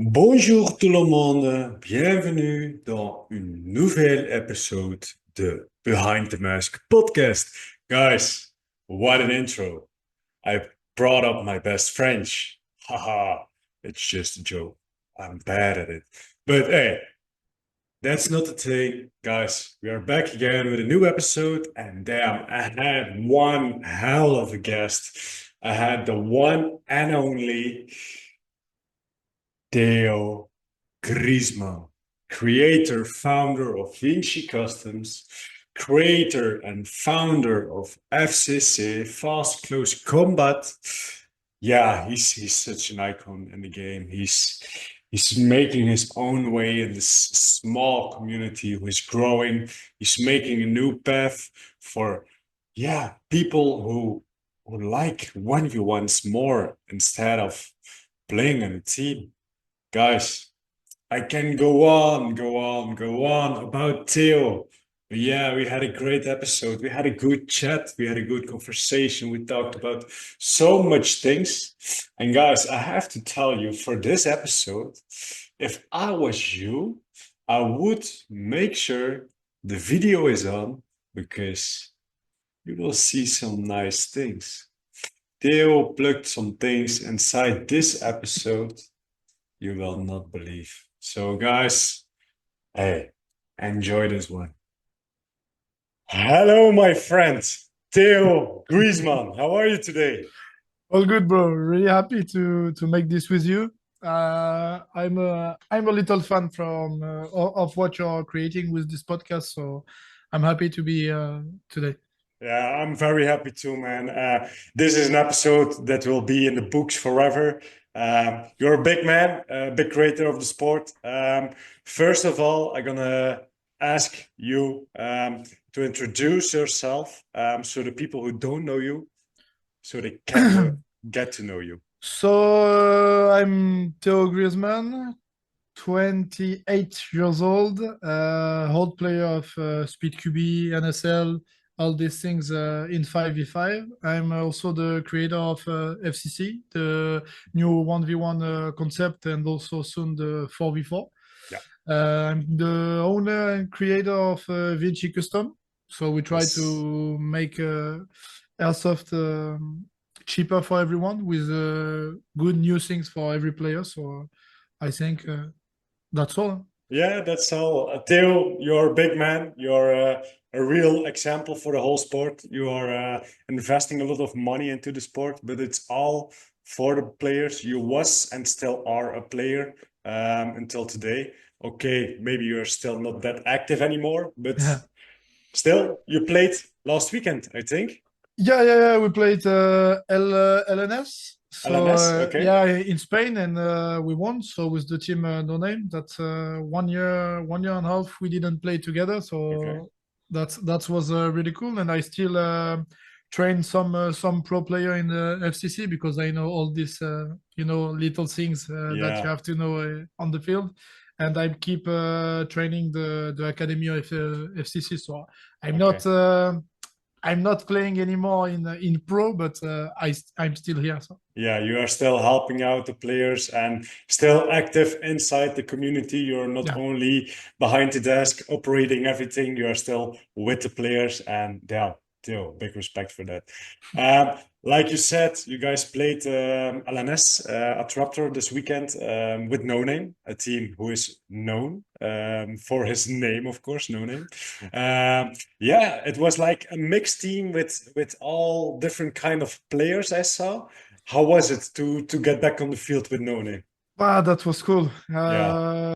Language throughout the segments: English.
Bonjour tout le monde, bienvenue dans une nouvelle épisode de Behind the Mask podcast. Guys, what an intro. I brought up my best French. Haha, it's just a joke. I'm bad at it. But hey, that's not the thing, guys. We are back again with a new episode, and damn, I had one hell of a guest. I had the one and only Theo Griezmann, creator, founder of Vinci Customs, creator and founder of FCC, Fast Close Combat. Yeah, he's such an icon in the game. He's making his own way in this small community who is growing. He's making a new path for people who like 1v1s more instead of playing in a team. Guys, I can go on about Theo. Yeah, we had a great episode. We had a good chat. We had a good conversation. We talked about so much things. And guys, I have to tell you, for this episode, if I was you, I would make sure the video is on because you will see some nice things. Theo plugged some things inside this episode you will not believe. So, guys, hey, enjoy this one. Hello, my friend, Theo Griezmann. How are you today? All good, bro. Really happy to make this with you. I'm a little fan of what you're creating with this podcast, so I'm happy to be today. Yeah, I'm very happy too, man. This is an episode that will be in the books forever. You're a big man, a big creator of the sport. First of all, I'm gonna ask you to introduce yourself so the people who don't know you, so they can get to know you. So I'm Theo Griezmann, 28 years old player of Speed QB, NSL, all these things in 5v5. I'm also the creator of FCC, the new 1v1 concept, and also soon the 4v4. Yeah. I'm the owner and creator of Vinci Custom. So we try Yes. to make airsoft cheaper for everyone with good new things for every player. So I think that's all. Yeah, that's all. Theo, you're a big man. You're a real example for the whole sport. You are investing a lot of money into the sport, but it's all for the players. You was and still are a player until today. Okay, maybe you're still not that active anymore, but Yeah. still, you played last weekend, I think. Yeah. We played LNS. So LNS, okay. yeah, in Spain, and we won. So with the team No Name, that's 1 year and a half we didn't play together. Okay. So that was really cool. And I still train some pro player in the FCC because I know all these little things that you Yeah. have to know on the field. And I keep training the academy of FCC. So I'm Okay. not. I'm not playing anymore in pro, but I'm still here. So Yeah, you are still helping out the players and still active inside the community. You're not yeah, only behind the desk operating everything, you are still with the players. And yeah, still big respect for that. Like you said, you guys played LNS at Raptor this weekend with No Name, a team who is known for his name, of course, No Name. Yeah, it was like a mixed team with all different kind of players I saw. How was it to get back on the field with No Name? wow, that was cool. Yeah.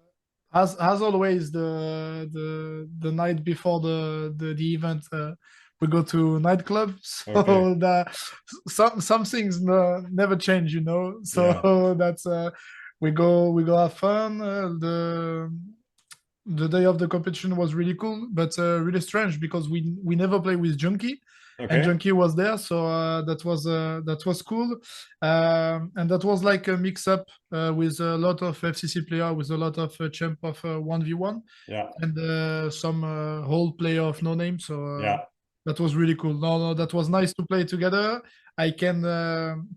As always, the night before the event, we go to nightclub. Okay. So some things never change, you know. Yeah. So that's we go have fun. The day of the competition was really cool, but really strange because we never play with Junkie, and Okay. Junkie was there, so that was cool, and that was like a mix up with a lot of FCC player, with a lot of champ of 1v1, Yeah. and some whole player of No Name. So Yeah. that was really cool. No, that was nice to play together. I can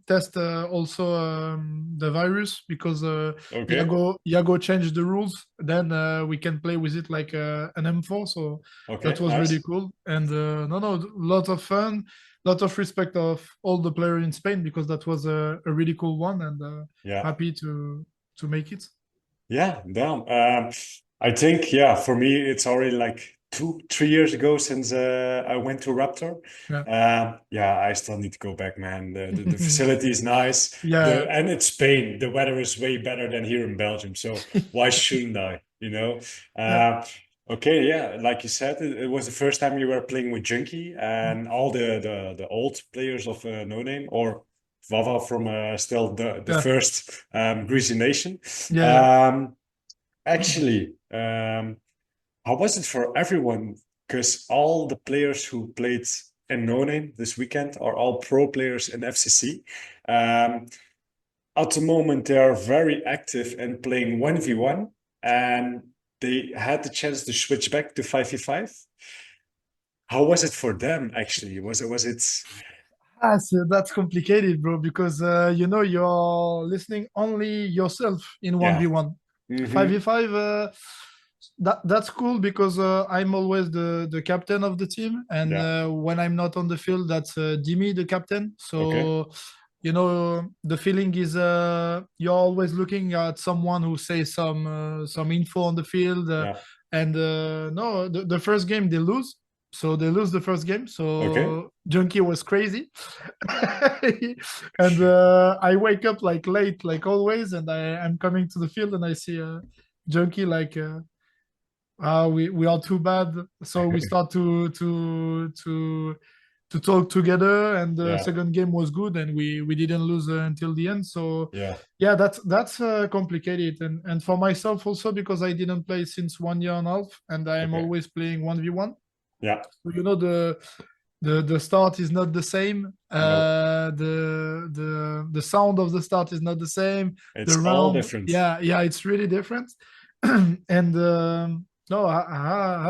test also the virus because Okay. Iago changed the rules. Then we can play with it like an M4. So that Okay. was really Nice. cool. And no, lot of fun, lot of respect of all the players in Spain because that was a really cool one. And Yeah. happy to make it. Yeah, damn. I think, yeah, for me, it's already like 3 years ago since I went to Raptor. Yeah. Yeah, I still need to go back, man. The facility is nice. Yeah. And it's Spain. The weather is way better than here in Belgium. So why shouldn't I? You know? Yeah. Uh, okay, yeah, like you said, it was the first time you were playing with Junkie and all the old players of No Name or Vava from still the Yeah. first Greasy Nation. Yeah. Um, actually, how was it for everyone? Because all the players who played in No Name this weekend are all pro players in FCC. Um, at the moment, they are very active in playing 1v1, and they had the chance to switch back to 5v5. How was it for them, actually? Was it? Ah, so that's complicated, bro, because you're listening only yourself in Yeah. 1v1. Mm-hmm. 5v5, that's cool because I'm always the captain of the team, and Yeah. when I'm not on the field, that's Dimi, the captain. Okay. So, the feeling is you're always looking at someone who says some info on the field, Yeah. and no, the first game they lose. So they lose the first game. Okay. So Junkie was crazy. And I wake up like late, like always, and I'm coming to the field and I see Junkie like we are too bad. So we start to talk together, and the Yeah. second game was good, and we didn't lose until the end. So Yeah. yeah, that's complicated, and for myself also because I didn't play since 1 year and a half, and I am Okay. always playing 1v1. Yeah. So the start is not the same. No, The sound of the start is not the same. The it's all round, different. yeah, it's really different. And no,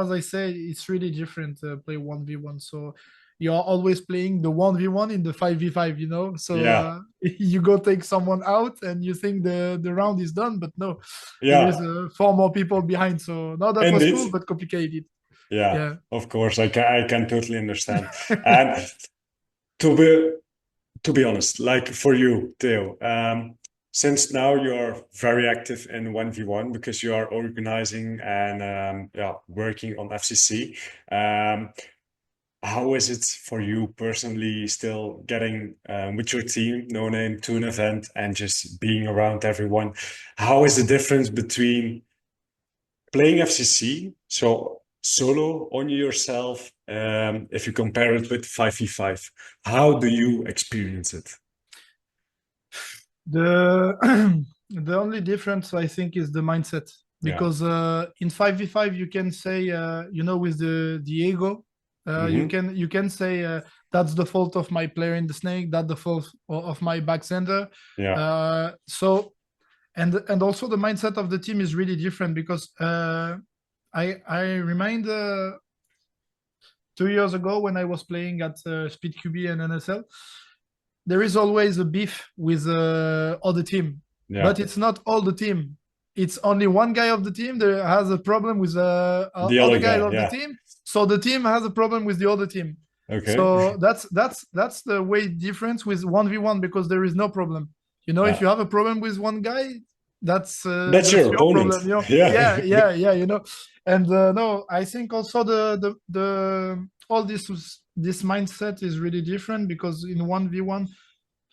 as I say, it's really different. Play 1v1, so you're always playing the 1v1 in the 5v5. So Yeah. you go take someone out, and you think the round is done, but no, there is Yeah. four more people behind. So no, that was Indeed. cool but complicated. Yeah. Yeah. Of course, I can totally understand. And to be to be honest, like for you, Theo, since now you're very active in 1v1 because you are organizing and yeah, working on FCC. Um, how is it for you personally still getting with your team, no name, to an event and just being around everyone? How is the difference between playing FCC, so solo on yourself, if you compare it with 5v5? How do you experience it? The the only difference I think is the mindset Yeah. because in 5v5 you can say with the ego you can say that's the fault of my player in the snake, that's the fault of my back center. Yeah. So and also the mindset of the team is really different because I remind 2 years ago when I was playing at Speed QB and NSL, there is always a beef with other team, Yeah. but it's not all the team. It's only one guy of the team that has a problem with The other other guys guy. of the Yeah. team. So the team has a problem with the other team. Okay. So that's the way difference with 1v1 because there is no problem. If Yeah. you have a problem with one guy, that's That's your your opponent. problem. Yeah. Yeah. And no, I think also the all this mindset is really different because in 1v1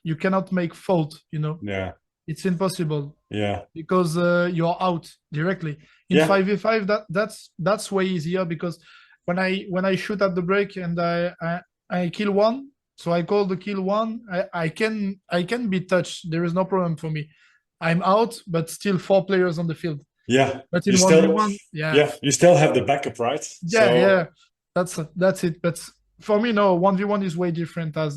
you cannot make fault. Yeah. It's impossible Yeah. because you're out directly. In Yeah. 5v5 that's way easier because when I shoot at the break and I kill one, so I call the kill one, I can be touched, there is no problem for me. I'm out but still four players on the field. Yeah. But You in still, 1v1, yeah, yeah, you still have the backup, right? yeah, So, that's it. But for me, no, 1v1 is way different as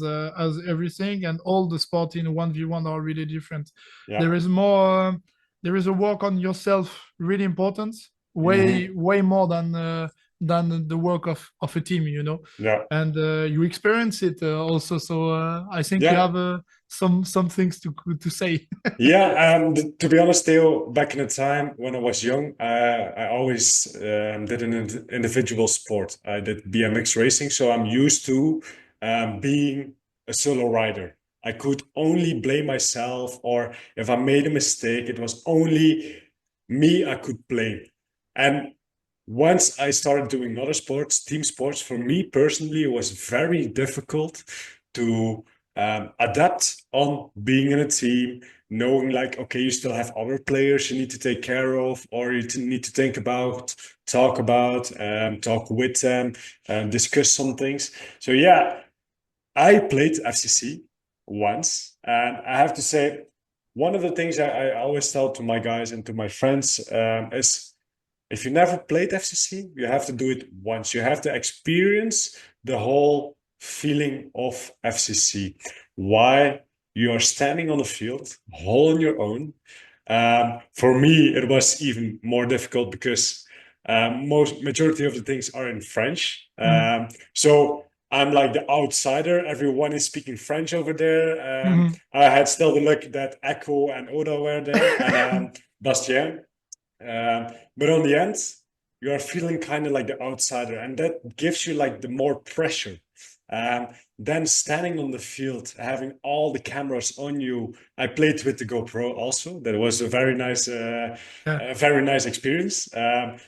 everything, and all the sport in 1v1 are really different. yeah. There is more. There is a work on yourself really important, Hmm. way more than than the work of a team, Yeah. and you experience it also. So I think you Yeah. have some things to say. Yeah, to be honest, Theo, back in the time when I was young, I always did an individual sport. I did BMX racing, so I'm used to being a solo rider. I could only blame myself, or if I made a mistake, it was only me I could blame. And once I started doing other sports, team sports, for me personally, it was very difficult to adapt on being in a team, knowing like, okay, you still have other players you need to take care of, or you need to think about, talk with them, discuss some things. So yeah, I played FCC once, and I have to say, one of the things I always tell to my guys and to my friends is if you never played FCC, you have to do it once. You have to experience the whole feeling of FCC. Why you are standing on the field, all on your own. For me, it was even more difficult because most majority of the things are in French. So I'm like the outsider. Everyone is speaking French over there. Mhm. I had still the luck that Echo and Oda were there, and Bastien. But on the end, you are feeling kind of like the outsider, and that gives you like the more pressure. Um, then standing on the field, having all the cameras on you. I played with the GoPro also. That was Yeah. a very nice experience.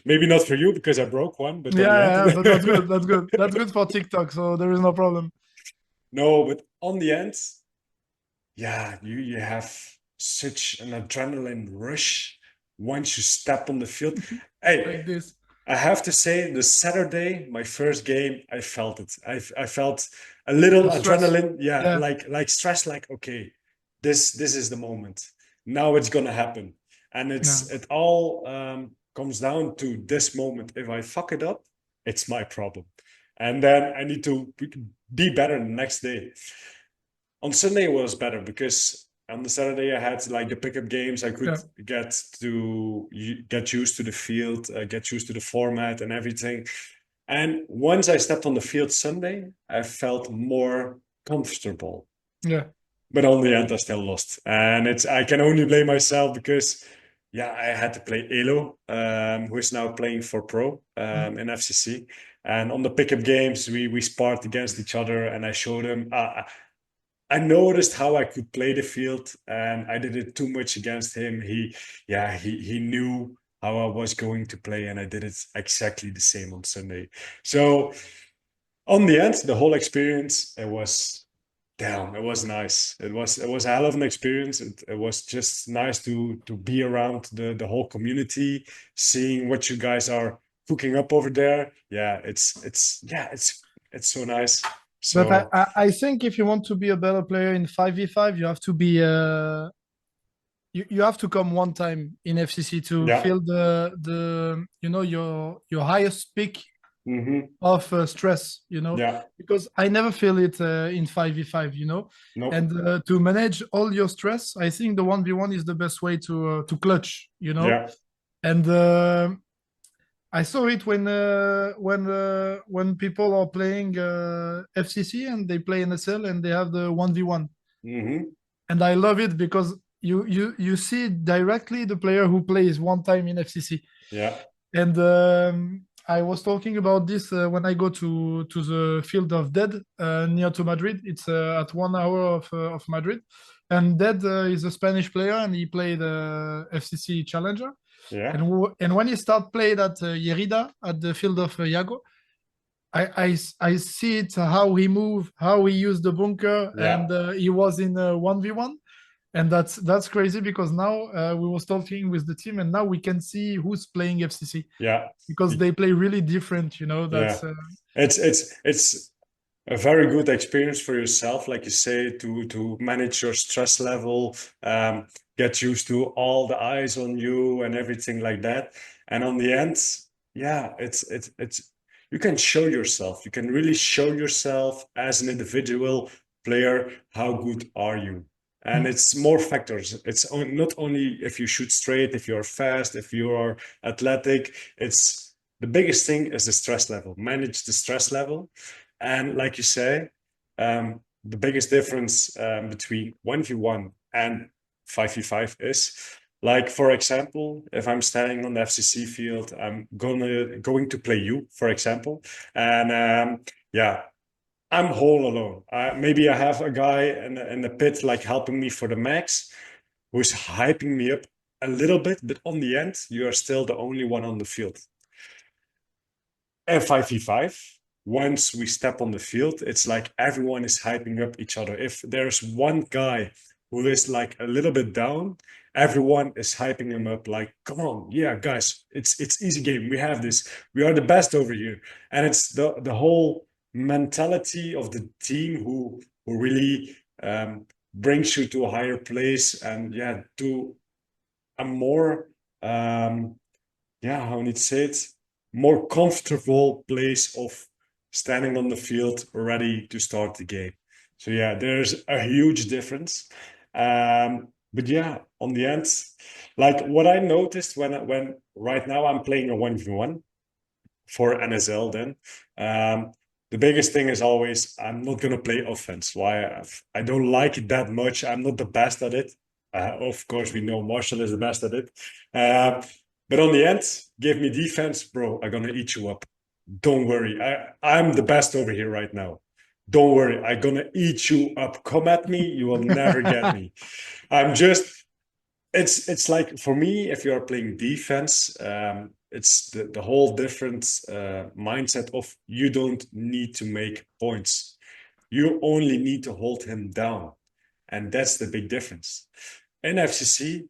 Maybe not for you because I broke one, but Yeah, on the yeah, but that's good. end, That's good. That's good for TikTok, so there is no problem. no. But on the end, yeah, you have such an adrenaline rush once you step on the field. Like Hey, this. I have to say, the Saturday, my first game, I felt it. I felt a little The stress. adrenaline, yeah, Yeah, like stress, like okay, this is the moment. Now it's gonna happen, and yeah, it all comes down to this moment. If I fuck it up, it's my problem, and then I need to be better the next day. On Sunday it was better because on the Saturday I had like the pickup games. I could yeah. get used to the field, get used to the format and everything. And once I stepped on the field Sunday, I felt more comfortable. Yeah. But on the end, I still lost, and I can only blame myself because yeah, I had to play Elo, who is now playing for Pro Mhm. in FCC. And on the pickup games, we sparred against each other, and I showed him. I noticed how I could play the field, and I did it too much against him. He knew how I was going to play, and I did it exactly the same on Sunday. So on the end, the whole experience, it was damn, it was nice. It was a hell of an experience. It was just nice to be around the whole community, seeing what you guys are cooking up over there. Yeah, it's so nice. But So I think if you want to be a better player in 5v5, you have to be you have to come one time in FCC to yeah. feel the your highest peak Hmm. of stress, Yeah. because I never feel it in 5v5, Nope. and to manage all your stress, I think the 1v1 is the best way to clutch, Yeah. and I saw it when people are playing FCC and they play NSL and they have the 1v1, Hmm. and I love it because you see directly the player who plays one time in FCC. Yeah. And I was talking about this when I go to the field of Dead near to Madrid. It's at 1 hour of Madrid, and Dead is a Spanish player, and he played FCC Challenger. Yeah. And when he start playing at Yerida at the field of Yago, I see it how he move, how he used the bunker, Yeah. and he was in 1v1, and that's crazy because now we was talking with the team, and now we can see who's playing FCC Yeah. because they play really different. Yeah. That's It's a very good experience for yourself, like you say, to manage your stress level, get used to all the eyes on you and everything like that. And on the end, yeah, it's you can show yourself. You can really show yourself as an individual player. How good are you? And Mm. it's more factors. Not only if you shoot straight, if you're fast, if you are athletic. It's the biggest thing is the stress level. Manage the stress level, and like you say, the biggest difference between 1v1 and 5v5 is, like, for example, if I'm standing on the FCC field, I'm going to play you, for example, and yeah, I'm whole alone. Maybe I have a guy in the pit like helping me for the max, who's hyping me up a little bit, but on the end, you are still the only one on the field. And 5v5, once we step on the field, it's like everyone is hyping up each other. If there's one guy who is like a little bit down, everyone is hyping him up like, come on, yeah, guys, it's easy game. We have this. We are the best over here. And it's the whole mentality of the team who really brings you to a higher place and yeah, to a more how need to say it, more comfortable place of standing on the field ready to start the game. So yeah, there's a huge difference. But yeah, on the end, like what I noticed when right now I'm playing a 1v1 for NSL then, the biggest thing is always I'm not gonna play offense. Why? I don't like it that much. I'm not the best at it. Of course, we know Marshall is the best at it. But on the end, give me defense, bro. I'm gonna eat you up. Don't worry. I'm the best over here right now. Don't worry. I'm gonna eat you up. Come at me. You will never get me. I'm just. It's like for me, if you are playing defense, it's the whole different mindset of you don't need to make points. You only need to hold him down, and that's the big difference. In FCC,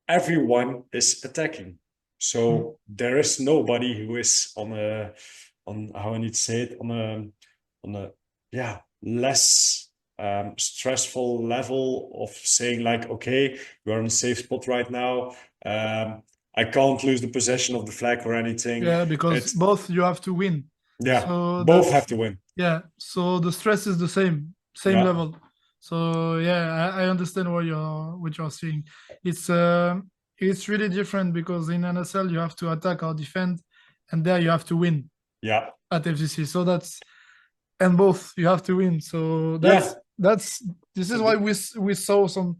everyone is attacking. So there is nobody who is on how I need to say it, on a yeah, less stressful level of saying like, okay, we're in a safe spot right now. I can't lose the possession of the flag or anything. Yeah, because both you have to win. Yeah, so both have to win. Yeah, so the stress is the same Yeah. level. So yeah, I understand what you're saying. It's really different because in NSL you have to attack or defend, and there you have to win. Yeah. At FCC, so and both you have to win. So this is why we saw some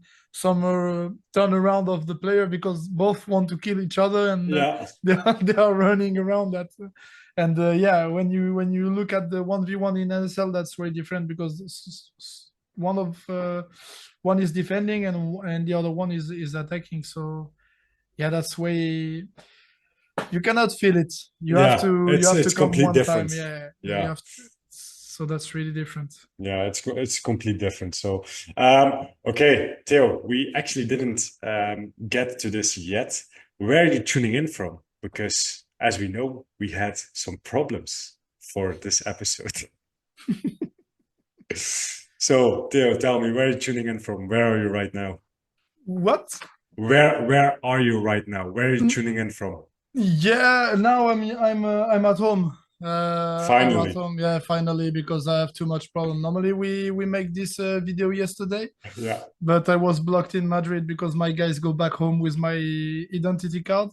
turnaround of the player, because both want to kill each other and they are running around that. And yeah, when you look at the 1v1 in NSL, that's very different because one is defending and the other one is attacking. So yeah, that's way you cannot feel it. You have to come one different. time. Yeah. You have to, so that's really different. Yeah, it's completely different. So okay, Theo, we actually didn't get to this yet. Where are you tuning in from? Because as we know, we had some problems for this episode. So Theo, tell me, where are you tuning in from? Where are you right now? What? Where are you right now? Where are you tuning in from? Yeah, now I'm at home. Finally. I'm at home, yeah, finally, because I have too much problem. Normally we make this video yesterday. Yeah. But I was blocked in Madrid because my guys go back home with my identity card.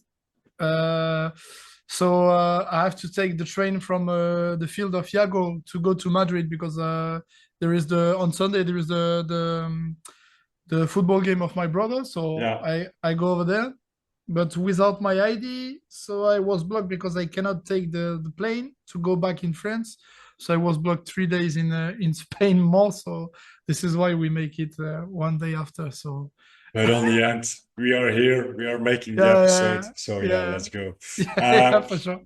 So I have to take the train from the field of Yago to go to Madrid because there is on Sunday there is the football game of my brother. So I go over there, but without my ID. So I was blocked because I cannot take the plane to go back in France. So I was blocked 3 days in Spain more. So this is why we make it one day after. So. But on the end, we are here. We are making the episode. So let's go. For sure.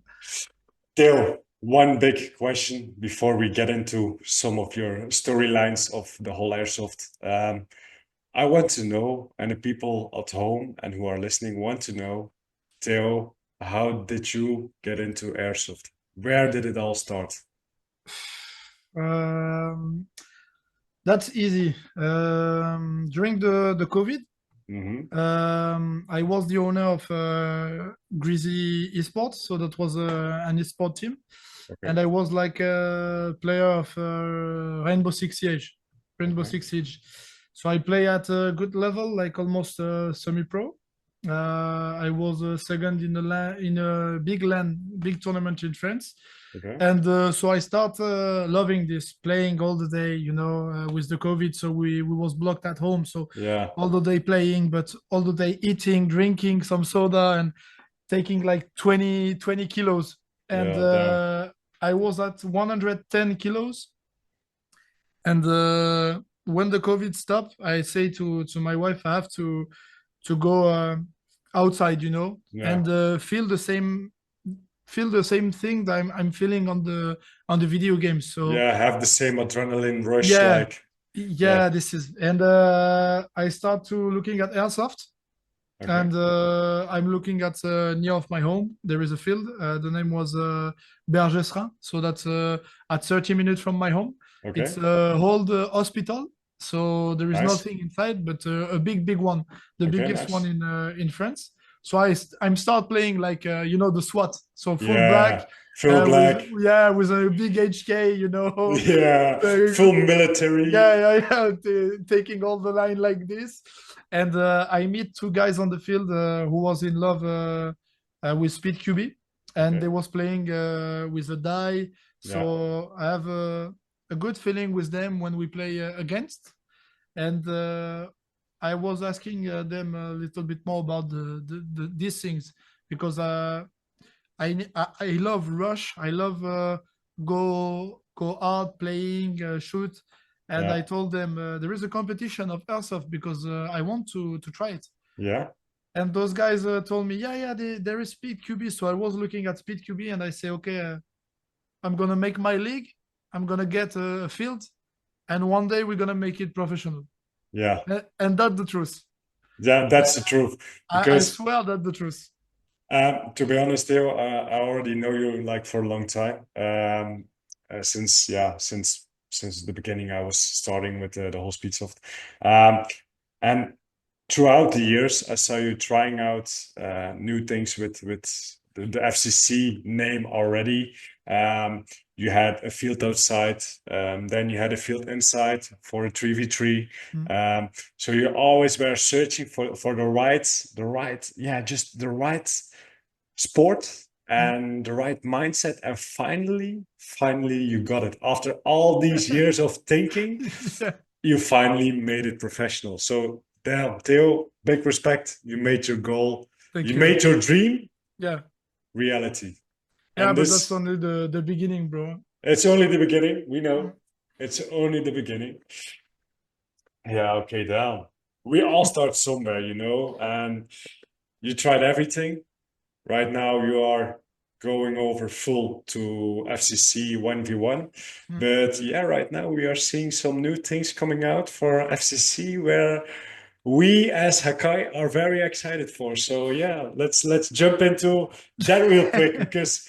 Theo, one big question before we get into some of your storylines of the whole airsoft. I want to know, and the people at home and who are listening want to know, Theo, how did you get into airsoft? Where did it all start? That's easy. During the COVID, I was the owner of Greasy Esports, so that was an esport team, and I was like a player of Rainbow Six Siege. So I play at a good level, like almost semi-pro. I was second in a big tournament in France, Okay. and so I start loving this, playing all the day. With the COVID, so we was blocked at home. So Yeah. all the day playing, but all the day eating, drinking some soda, and taking like 20 kilos. And Yeah. Damn. I was at 110 kilos. And when the COVID stopped, I say to my wife, I have to go outside, Yeah. and feel the same thing that I'm feeling on the video games. So Yeah. Have the same adrenaline rush, yeah, like. Yeah. yeah, this is, and I start to looking at airsoft, Okay. and I'm looking at near of my home. There is a field. The name was Bergesrin, so that's at 30 minutes from my home. It's Okay. a old hospital, so there is Nice. nothing inside, but a big one, the Okay. biggest one Nice. in France. So I'm start playing like the SWAT, so full black, Yeah. Full with black. with a big HK, Yeah. Full military. yeah, taking all the line like this. And I meet two guys on the field who was in love with Speed QB, and Okay. they was playing with a die. Yeah. So I have a good feeling with them when we play against. And I was asking them a little bit more about these things, because I love rush. I love go out playing shoot, and I Yeah. told them there is a competition of airsoft because I want to try it. Yeah. And those guys told me, yeah, there is Speed QB. So I was looking at Speed QB, and I say, okay, I'm gonna make my league. I'm gonna get a field, and one day we're gonna make it professional. Yeah. And that's the truth. Yeah. That's the truth. I Because swear that's the truth. to be honest, Theo, I already know you like for a long time. Since the beginning, I was starting with the whole Speedsoft. And throughout the years, I saw you trying out new things with the FCC name already. You had a field outside, then you had a field inside for a 3v3. So you always were searching for just the right sport and the right mindset, and finally you got it. After all these years of thinking, Yeah, you finally made it professional. So damn, Theo, big respect. You made your goal. thank You you. made your dream Yeah, reality. yeah, And but that's this, only the beginning, bro. it's only the beginning. We know it's only the beginning. Yeah, okay, damn. We all start somewhere, and you tried everything. Right now, you are going over full to FCC 1v1. But yeah, right now we are seeing some new things coming out for FCC where we as Hakai are very excited for. So yeah, let's jump into that real quick because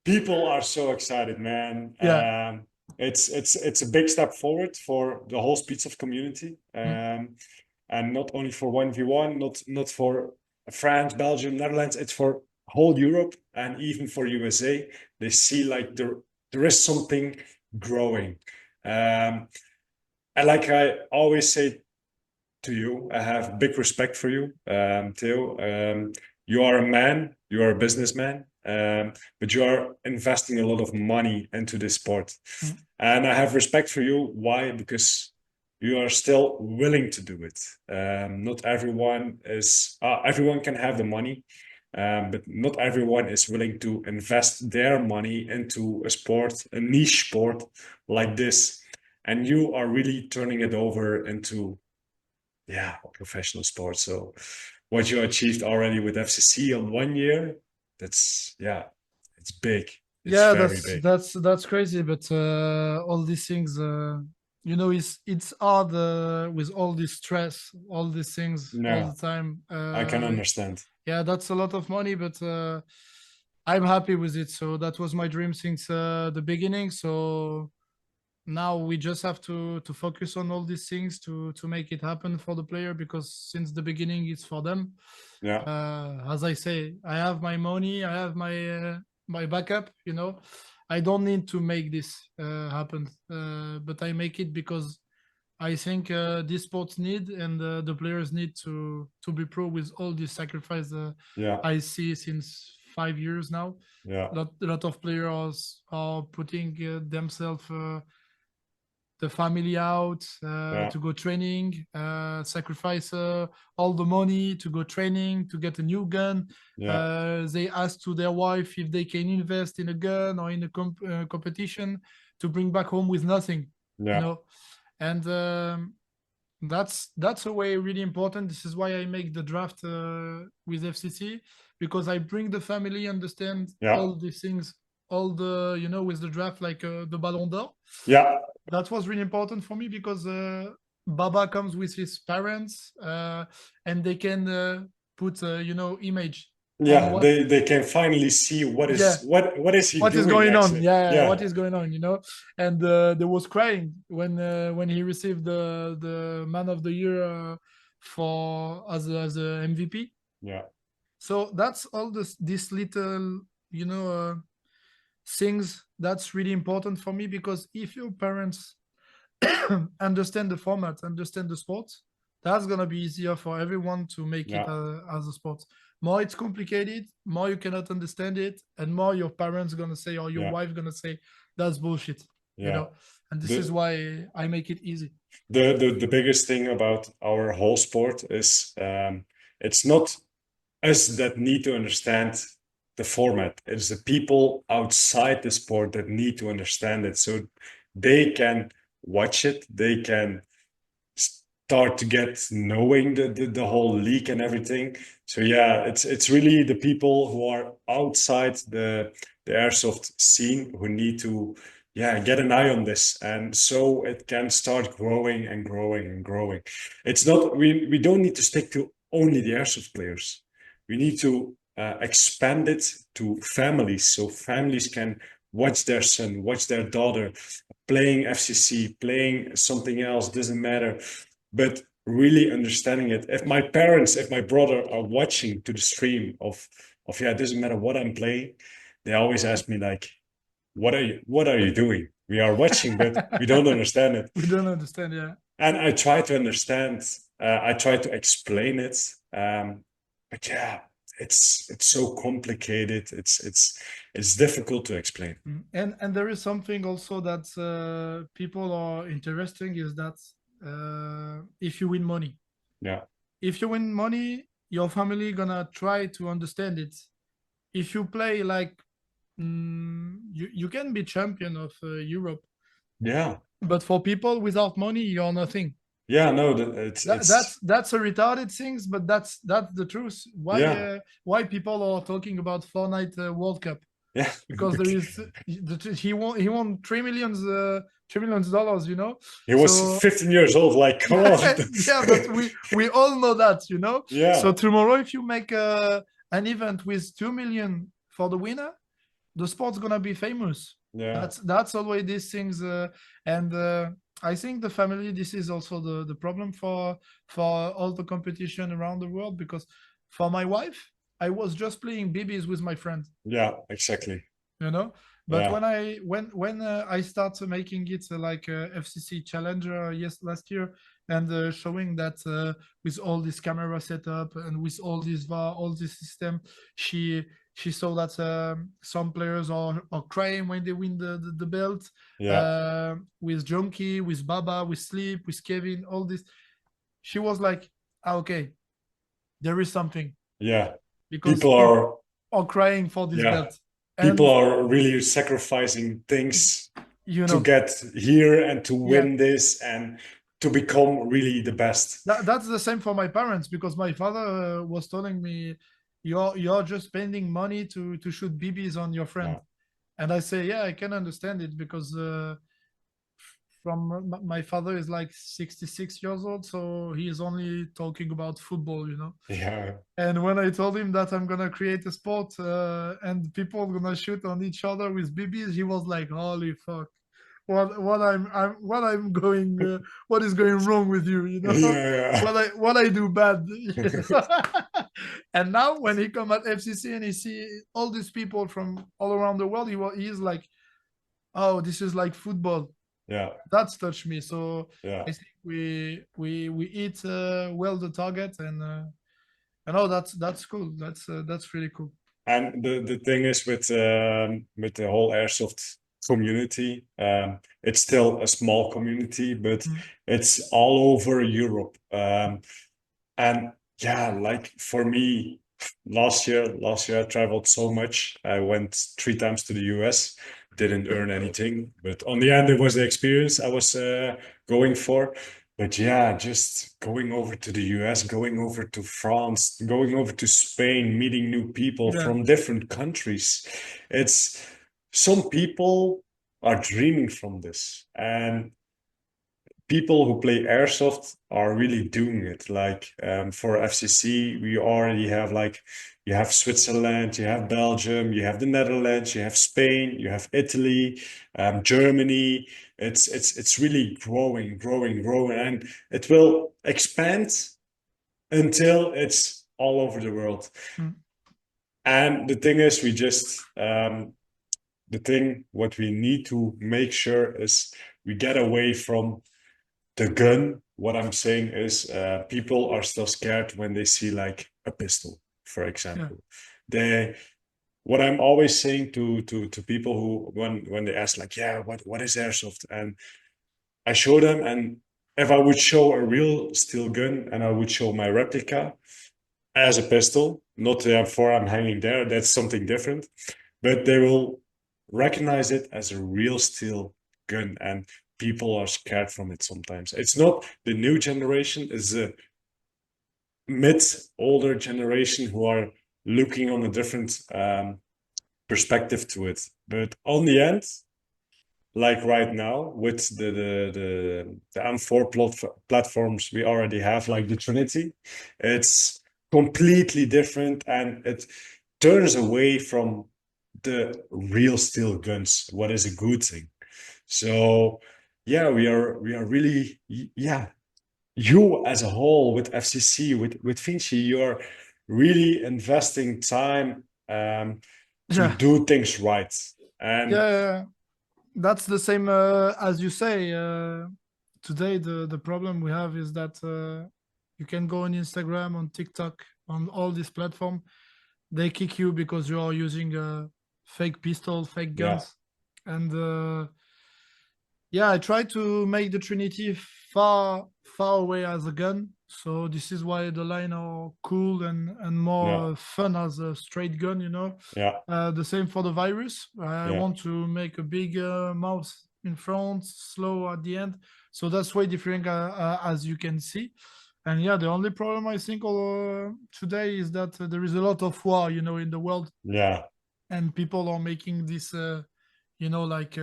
people are so excited, man. Yeah. It's a big step forward for the whole Speedsoft community. And not only for 1v1, not for France, Belgium, Netherlands, it's for whole Europe and even for USA. They see like there is something growing. And like I always say to you, I have big respect for you, Theo. You are a man, you are a businessman, but you are investing a lot of money into this sport. And I have respect for you. Why? Because you are still willing to do it. Not everyone is, everyone can have the money, but not everyone is willing to invest their money into a sport, a niche sport like this. And you are really turning it over into, a professional sport. So what you achieved already with FCC on 1 year, it's big. It's Yeah, very big. that's crazy, but all these things, it's hard with all this stress, all these things all No, the time. I can understand. Yeah, that's a lot of money, but I'm happy with it. So that was my dream since the beginning. So now we just have to focus on all these things to make it happen for the player, because since the beginning it's for them. Yeah. As I say, I have my money, I have my backup. I don't need to make this happen, but I make it because I think these sports need, and the players need to be pro with all this sacrifice Yeah, I see since 5 years now. yeah, Lot of players are putting themselves the family out yeah, to go training, sacrifice all the money to go training to get a new gun. yeah, They ask to their wife if they can invest in a gun or in a competition to bring back home with nothing, you yeah, know. And that's a way really important. This is why I make the draft with FCC, because I bring the family, understand yeah, all these things, all the, you know, with the draft, like the Ballon d'Or. yeah, That was really important for me because Baba comes with his parents, and they can put you know, image on yeah. what, They can finally see yeah, what is he what is doing going on. actually. Yeah, what Yeah, is going on, you know. And there was crying when he received the man of the year for as a MVP. yeah, So that's all this little, you know, things that's really important for me, because if your parents understand the format, understand the sport, that's gonna be easier for everyone to make it yeah, as a sport. More it's complicated, more you cannot understand it, and more your parents gonna say or your yeah, wife gonna say that's bullshit, you yeah. know. And this is The why I make it easy. the biggest thing about our whole sport is it's not us that need to understand the format. It's the people outside the sport that need to understand it so they can watch it, they can start to get knowing the whole league and everything. So yeah, it's really the people who are outside the airsoft scene who need to yeah get an eye on this, and so it can start growing and growing and growing. It's not we don't need to stick to only the airsoft players. We need to expand it to families, so families can watch their son, watch their daughter playing FCC, playing something else, doesn't matter, but really understanding it. If my parents, if my brother are watching to the stream of yeah, it doesn't matter what I'm playing, they always ask me like, what are you doing? We are watching, but we don't understand it. We don't understand, yeah. And I try to understand, I try to explain it. But yeah, it's so complicated. It's difficult to explain. And there is something also that people are interesting, is that if you win money, Yeah. if you win money, your family gonna try to understand it. If you play like, you can be champion of Europe, Yeah. but for people without money, you're nothing. Yeah, no, it's That's a retarded things, but that's the truth. yeah. Why people are talking about Fortnite World Cup? Yeah. Because there is he won $3 million, you know. He was So 15 years old, like, come on. yeah, but we all know that, you know. So Yeah. tomorrow, if you make an event with 2 million for the winner, the sport's gonna be famous. Yeah. That's always these things, and I think the family. This is also the problem for all the competition around the world, because for my wife, I was just playing BBs with my friend, Yeah, exactly. you know. But Yeah. when I start making it like FCC Challenger, yes, last year, and showing that with all this camera setup and with all this VAR, all this system, she saw that some players are crying when they win the belt. Yeah. With Junkie, with Baba, with Sleep, with Kevin, all this, she was like, okay, there is something, Yeah. because People people are are crying for this yeah. belt. People And are really sacrificing things you to know, get here and to yeah, win this and to become really the best. that's the same for my parents, because my father was telling me, you're just spending money to shoot BBs on your friend. Yeah. And I say, yeah, I can understand it, because from my father is like 66 years old, so he is only talking about football, you know. Yeah. And when I told him that I'm gonna create a sport and people are gonna shoot on each other with BBs, he was like, holy fuck, what I'm going what is going wrong with you, you know. Yeah. What I do bad. And now when he come at FCC and he see all these people from all around the world, he's like, oh, this is like football. Yeah. That's touched me. So Yeah. I think we hit well the target, and oh, that's cool. That's really cool. And the thing is with the whole airsoft community, it's still a small community, but Mm. it's all over Europe. And yeah, like for me, last year I traveled so much. I went 3 times to the US, didn't earn anything, but on the end, it was the experience I was going for. But yeah, just going over to the US, going over to France, going over to Spain, meeting new people Yeah, from different countries. It's some people are dreaming from this. And people who play airsoft are really doing it. Like for FCC, we already have like you have Switzerland, you have Belgium, you have the Netherlands, you have Spain, you have Italy, Germany. It's really growing, growing, growing, and it will expand until it's all over the world. mm. And the thing is, we just the thing what we need to make sure is we get away from the gun. What I'm saying is, people are still scared when they see like a pistol, for Yeah, example. They, what I'm always saying to people who when they ask like, yeah, what is airsoft, and I show them, and if I would show a real steel gun and I would show my replica as a pistol, not the M4 I'm hanging there, that's something different, but they will recognize it as a real steel gun, and people are scared from it sometimes. It's not the new generation, it's a mid older generation who are looking on a different perspective to it. But on the end, like right now with the M4 platforms we already have, like the Trinity, it's completely different, and it turns away from the real steel guns, what is a good thing. So yeah, we are really, yeah, you as a whole with FCC, with Vinci, you're really investing time to yeah, do things right. And yeah. That's the same as you say. Today, the problem we have is that you can go on Instagram, on TikTok, on all these platforms. They kick you because you are using fake pistol, fake yeah, guns, and yeah, I try to make the Trinity far away as a gun. So this is why the line are cool and yeah, more fun as a straight gun. yeah, The same for the virus. I yeah, want to make a big mouth in front, slow at the end. So that's way different as you can see. And yeah, the only problem I think today is that there is a lot of war, in the world, yeah, and people are making this, like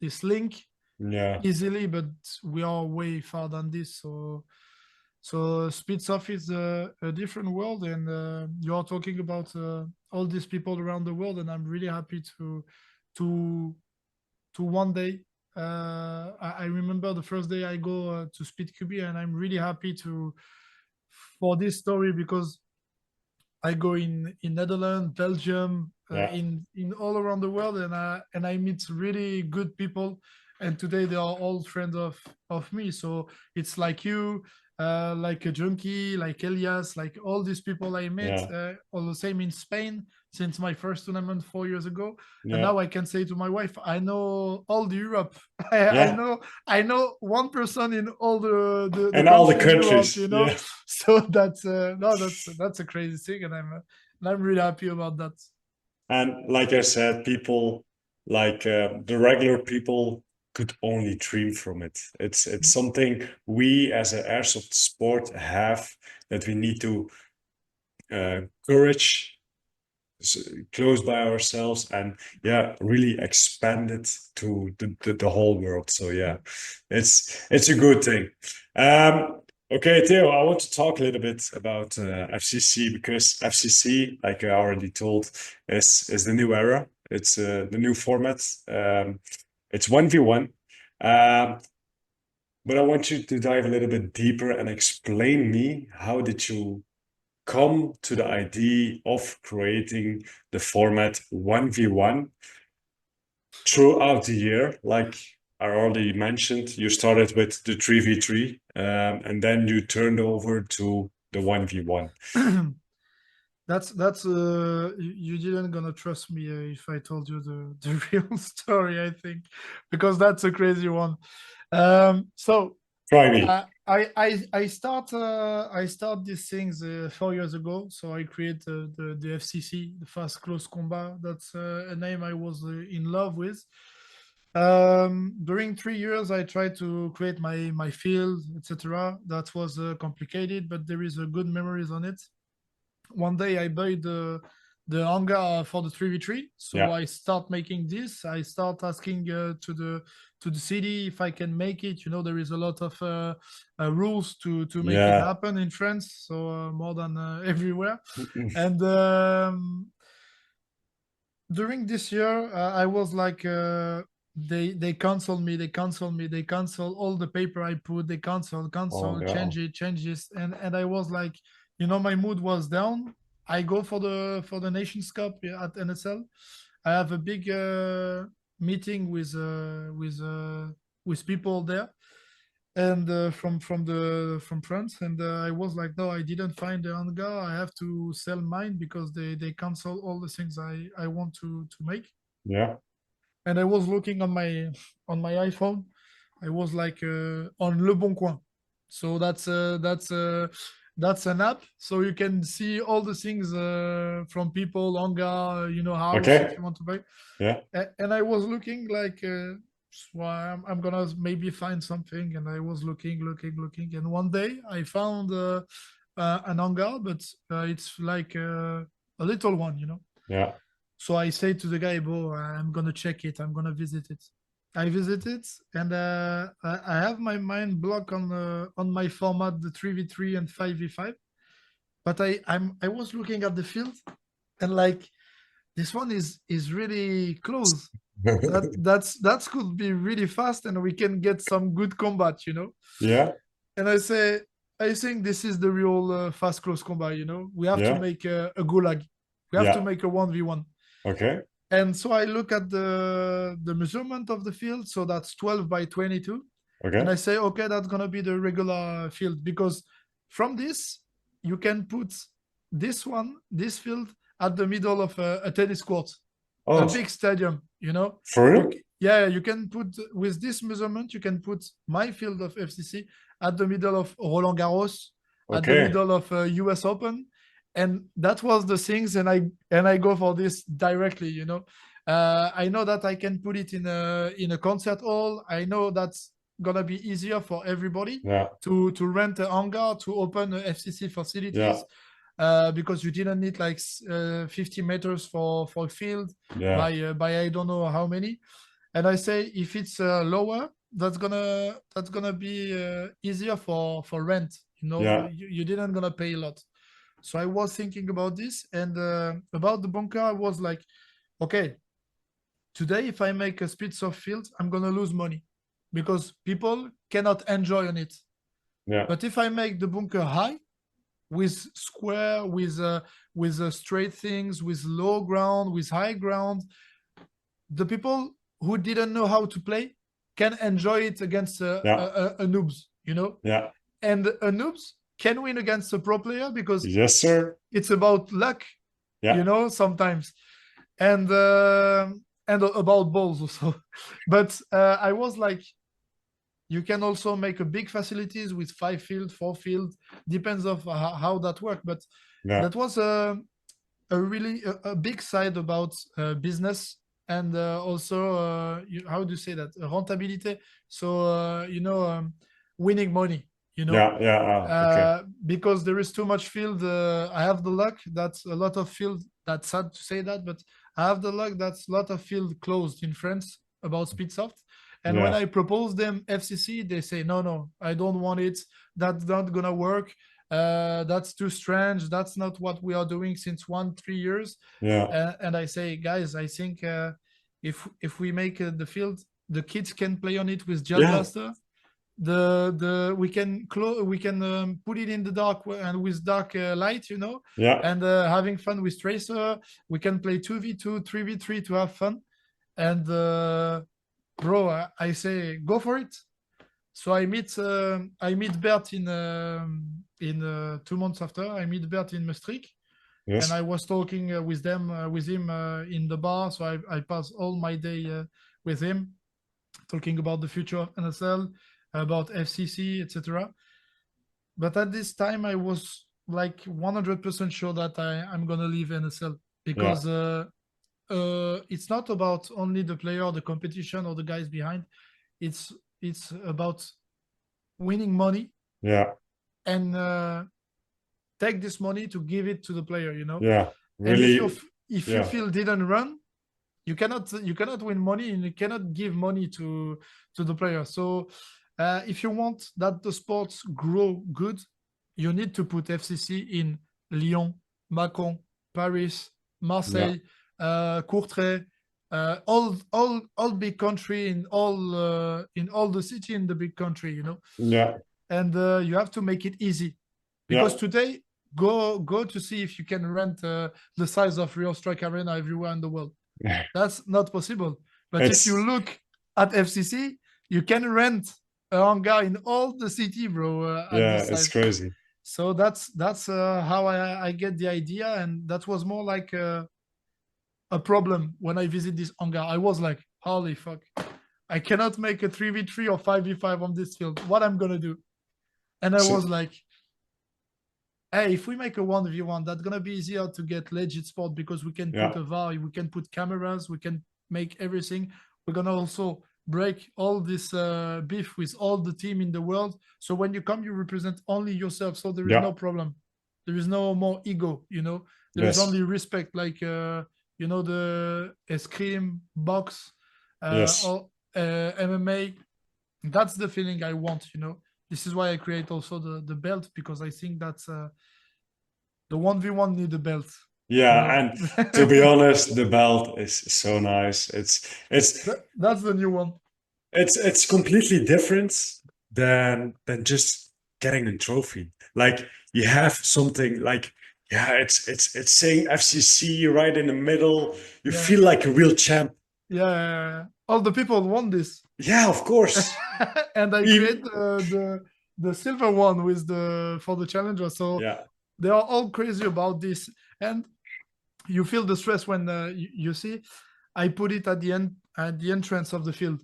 this link yeah, easily, but we are way far than this. So Speedsoft is a different world, and you are talking about all these people around the world, and I'm really happy to one day. I remember the first day I go to Speed QB, and I'm really happy to for this story because I go in Netherlands, Belgium, yeah, in all around the world, and I meet really good people. And today they are all friends of me. So it's like you, like a junkie, like Elias, like all these people I met, yeah, all the same in Spain since my first tournament 4 years ago. And yeah, now I can say to my wife, I know all the Europe. I yeah, know I know one person in all the and all the country in Europe. countries, yeah. So that's no, that's a crazy thing, and I'm really happy about that. And like I said, people like the regular people could only dream from it. It's something we as an airsoft sport have, that we need to courage close by ourselves, and yeah, really expand it to the whole world. So yeah, it's a good thing. Okay, Theo, I want to talk a little bit about FCC, because FCC, like I already told, is the new era. It's the new format. It's 1v1. Um, but I want you to dive a little bit deeper and explain me, how did you come to the idea of creating the format 1v1 throughout the year? Like, I already mentioned, you started with the 3v3, and then you turned over to the 1v1. That's you didn't gonna trust me if I told you the real story, I think, because that's a crazy one. So Try me. I start these things 4 years ago. So I create the FCC, the fast close combat. That's a name I was in love with. During 3 years, I tried to create my field, etc. That was complicated, but there is a good memories on it. One day I buy the hangar for the 3v3, so Yeah. I start making this. I start asking to the city if I can make it. You know, there is a lot of rules to make it Yeah. happen in France, so more than everywhere. And during this year, I was like, they cancel me, they cancel me, they cancel all the paper I put, they cancel, Oh, change no. it, change this, and I was like, you know, my mood was down. I go for the Nations Cup at NSL. I have a big meeting with people there, and from France, and I was like, no, I didn't find the hangar. I have to sell mine because they cancel all the things I want to make. Yeah. And I was looking on my iPhone. I was like on Le Bon Coin, so that's an app, so you can see all the things from people, hangar, you know, house Okay. if you want to buy. Yeah. And I was looking like, so I'm gonna maybe find something, and I was looking, and one day I found an hangar, but it's like a little one, you know. Yeah. So I say to the guy, bro, I'm gonna check it. I'm gonna visit it. I visit it, and I have my mind blocked on my format, the 3v3 and 5v5. But I was looking at the field, and like, this one is really close. That could be really fast, and we can get some good combat, you know. Yeah. And I think this is the real fast close combat, you know. We have to Yeah. make a gulag. We have to Yeah. make a 1v1. Okay. And so I look at the measurement of the field, so that's 12 by 22. And Okay. I say, okay, that's gonna be the regular field, because from this you can put this field at the middle of a tennis court, a Oh, big stadium, you know. for real? Yeah, you can put, with this measurement, you can put my field of FCC at the middle of Roland Garros, at the Okay. middle of US Open. And that was the things, and I go for this directly, you know. I know that I can put it in a concert hall. I know that's gonna be easier for everybody Yeah. to rent a hangar, to open FCC Yeah. facilities, because you didn't need like 50 meters for a field Yeah. by I don't know how many. And I say, if it's lower, that's gonna be easier for rent. You know, Yeah. you didn't gonna pay a lot. So I was thinking about this, and about the bunker. I was like, okay, today if I make a speed soft field, I'm gonna lose money because people cannot enjoy on it. Yeah. But if I make the bunker high, with square, with straight things, with low ground, with high ground, the people who didn't know how to play can enjoy it against Yeah. a noobs, you know. Yeah. And a noobs can win against a pro player because Yes, sir. it's about luck, Yeah. you know, sometimes, and about balls also. But I was like, you can also make a big facilities with 5 field, 4 field, depends of how that work. But Yeah. that was a really a big side about business, and also how do you say that, rentability. So you know, winning money, you know. Yeah. Yeah. Okay. Because there is too much field. I have the luck that's a lot of field. That's sad to say that, but I have the luck that's a lot of field closed in France about Speedsoft. And when Yeah. I propose them FCC, they say, no, I don't want it. That's not gonna work. That's too strange. That's not what we are doing since 3 years. Yeah. And I say, guys, I think if we make the field, the kids can play on it with Gel Yeah. Blaster. We can put it in the dark and with dark light, you know, Yeah. and having fun with Tracer. We can play 2v2, 3v3 to have fun, and bro, I say go for it. So I meet Bert in 2 months after. I meet Bert in Maastricht, and I Yes. was talking with him in the bar. So I pass all my day with him, talking about the future of NSL, about FCC, etc. But at this time, I was like 100% sure that I'm gonna leave NSL Yeah. because it's not about only the player, the competition, or the guys behind. It's it's about winning money Yeah. and take this money to give it to the player, you know. Yeah. And Really. if your Yeah. field didn't run, you cannot win money and you cannot give money to the player. So if you want that the sports grow good, you need to put FCC in Lyon, Macon, Paris, Yeah. Marseille, Courtrai, all big country in all the city in the big country, you know. Yeah. And you have to make it easy because Yeah. today go to see if you can rent the size of Real Strike Arena everywhere in the world. That's not possible. But if you It's look at FCC, you can rent a hangar in all the city, bro, at yeah, this it's size. crazy. So that's how I get the idea, and that was more like a problem when I visit this hangar. I was like, holy fuck, I cannot make a 3v3 or 5v5 on this field. What I'm gonna do? And I was So like, hey, if we make a 1v1, that's gonna be easier to get legit spot because we can put yeah. a VAR, we can put cameras, we can make everything. We're gonna also break all this beef with all the team in the world. So when you come, you represent only yourself. So there is Yeah. no problem. There is no more ego, you know. There is Yes. only respect, like you know, the escrime, box, Yes. or MMA. That's the feeling I want, you know. This is why I create also the belt because I think that's the 1v1 need a belt, you Yeah, know. and to be honest, the belt is so nice. That's the new one. It's completely different than just getting a trophy. Like you have something like yeah, it's saying FCC right in the middle. You Yeah, feel like a real champ. yeah. All the people want this. Yeah, of course. And I create Even, the silver one with the for the challenger. So yeah. they are all crazy about this. And you feel the stress when you see I put it at the end at the entrance of the field.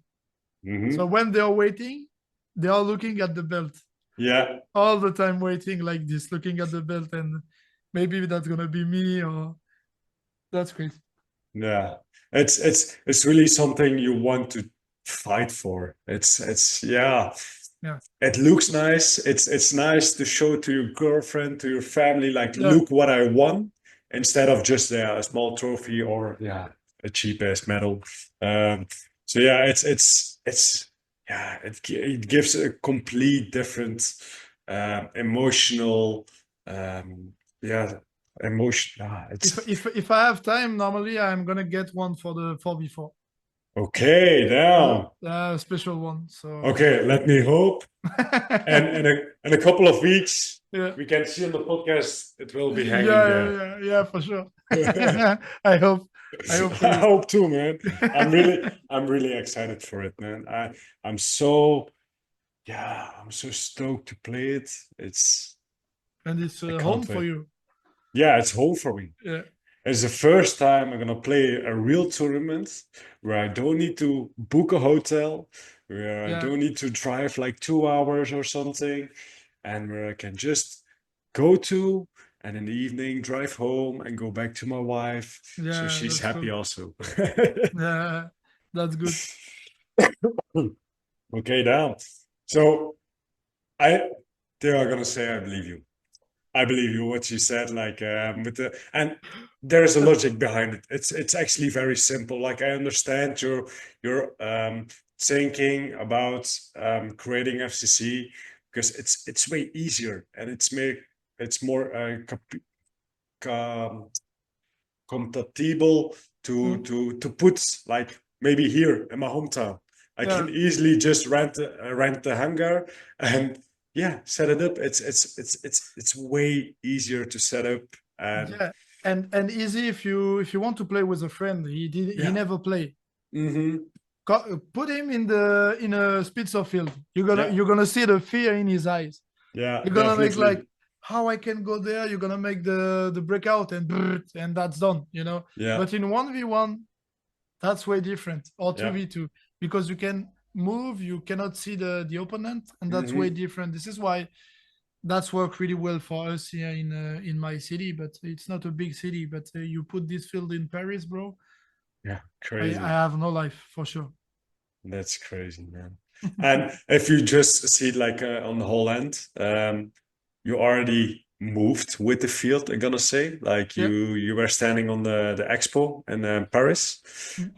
So Hmm. when they are waiting, they are looking at the belt Yeah. all the time, waiting like this, looking at the belt, and maybe that's gonna be me or that's crazy. Yeah, it's really something you want to fight for. It's yeah. Yeah, It looks nice. It's nice to show to your girlfriend, to your family, like yeah, look what I won, instead of just yeah, a small trophy or yeah, a cheap ass medal. Um, so yeah, it's yeah, it gives a complete different emotional yeah emotion. Ah, it's if I have time, normally I'm gonna get one for the 4v4. okay, now. A special one. So Okay, let me hope. And in a couple of weeks, yeah. we can see on the podcast it will be hanging there. Yeah, for sure. I I hope. I hope for you. hope too, man. I'm really excited for it, man. I'm so yeah, I'm so stoked to play it. And it's I home can't for wait. you. Yeah, it's home for me. Yeah, It's the first time I'm gonna play a real tournament where I don't need to book a hotel, where I yeah, don't need to drive like 2 hours or something, and where I can just go to and in the evening drive home and go back to my wife. So yeah. she's That's happy cool. also. Yeah, that's good. Okay, down. So I they are gonna say I believe you. I believe you what you said, like with the and there's a logic behind it. It's actually very simple. Like I understand your thinking about creating FCC because it's way easier and it's more com compatible Mm, to put like maybe here in my hometown. I yeah, can easily just rent the hangar and yeah, set it up. It's way easier to set up and yeah. And easy if you want to play with a friend. He yeah. never play. Mm-hmm. Put him in a Spitzer field. Yeah, You're gonna see the fear in his eyes. yeah, You're gonna make like definitely. how I can go there. You're gonna make the breakout and brrrt, and that's done. Yeah, But in 1v1, that's way different, or yeah. 2v2, because you can move, you cannot see the opponent, and that's way Hmm. different. This is why that's worked really well for us here in my city, but it's not a big city. But you put this field in Paris, bro. Yeah, I crazy. have no life for sure. That's crazy, man. And if you just see it like on the whole end, you already moved with the field. I'm gonna say, like Yeah, you were standing on the expo in Paris,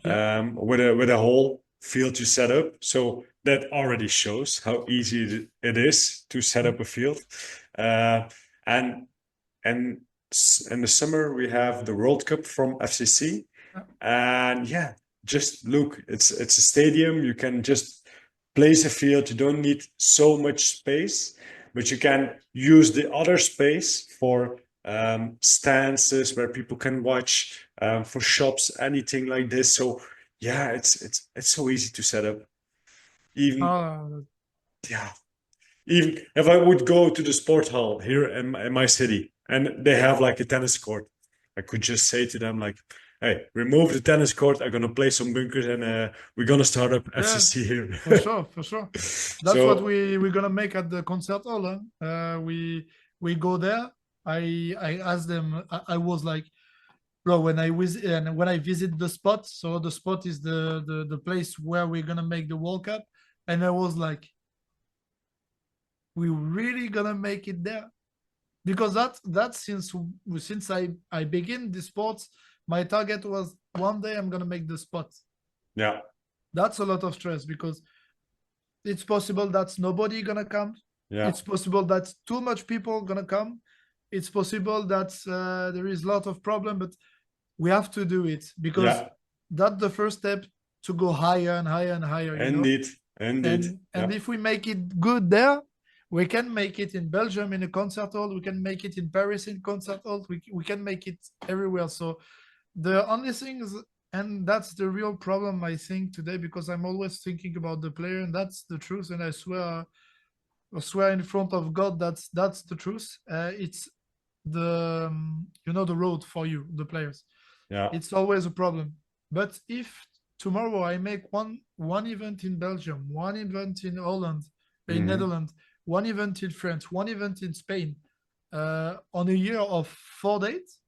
yeah. with a whole field you set up. So that already shows how easy it is to set Mm. up a field. Uh, and and in the summer we have the World Cup from FCC, Yeah. and yeah, just look, it's a stadium. You can just place a field. You don't need so much space, but you can use the other space for stances where people can watch, for shops, anything like this. So yeah, it's so easy to set up. Even Uh, yeah, even if I would go to the sport hall here in my city and they have like a tennis court, I could just say to them like, "Hey, remove the tennis court. I'm gonna play some bunkers and we're gonna start up yeah, FCC here." for sure, for sure. That's what So we're gonna make at the concert hall. Huh? We go there. I asked them. I was like, bro, when I visit the spot. So the spot is the place where we're gonna make the World Cup, and I was like, we really gonna make it there, because that since I begin the sports, my target was one day I'm gonna make the spot. yeah, That's a lot of stress, because it's possible that nobody gonna come. yeah, It's possible that too much people gonna come. It's possible that there is a lot of problem, but we have to do it, because yeah, that's the first step to go higher and higher and higher. indeed, indeed, And yeah, if we make it good there, we can make it in Belgium in a concert hall. We can make it in Paris in concert hall. We can make it everywhere. So the only thing is, and that's the real problem I think today, because I'm always thinking about the player, and that's the truth. And I swear in front of God, that's the truth. It's the road for you, the players. yeah, It's always a problem. But if tomorrow I make one event in Belgium, one event in Holland, in hmm, Netherlands, one event in France, one event in Spain, on a year of 4 days,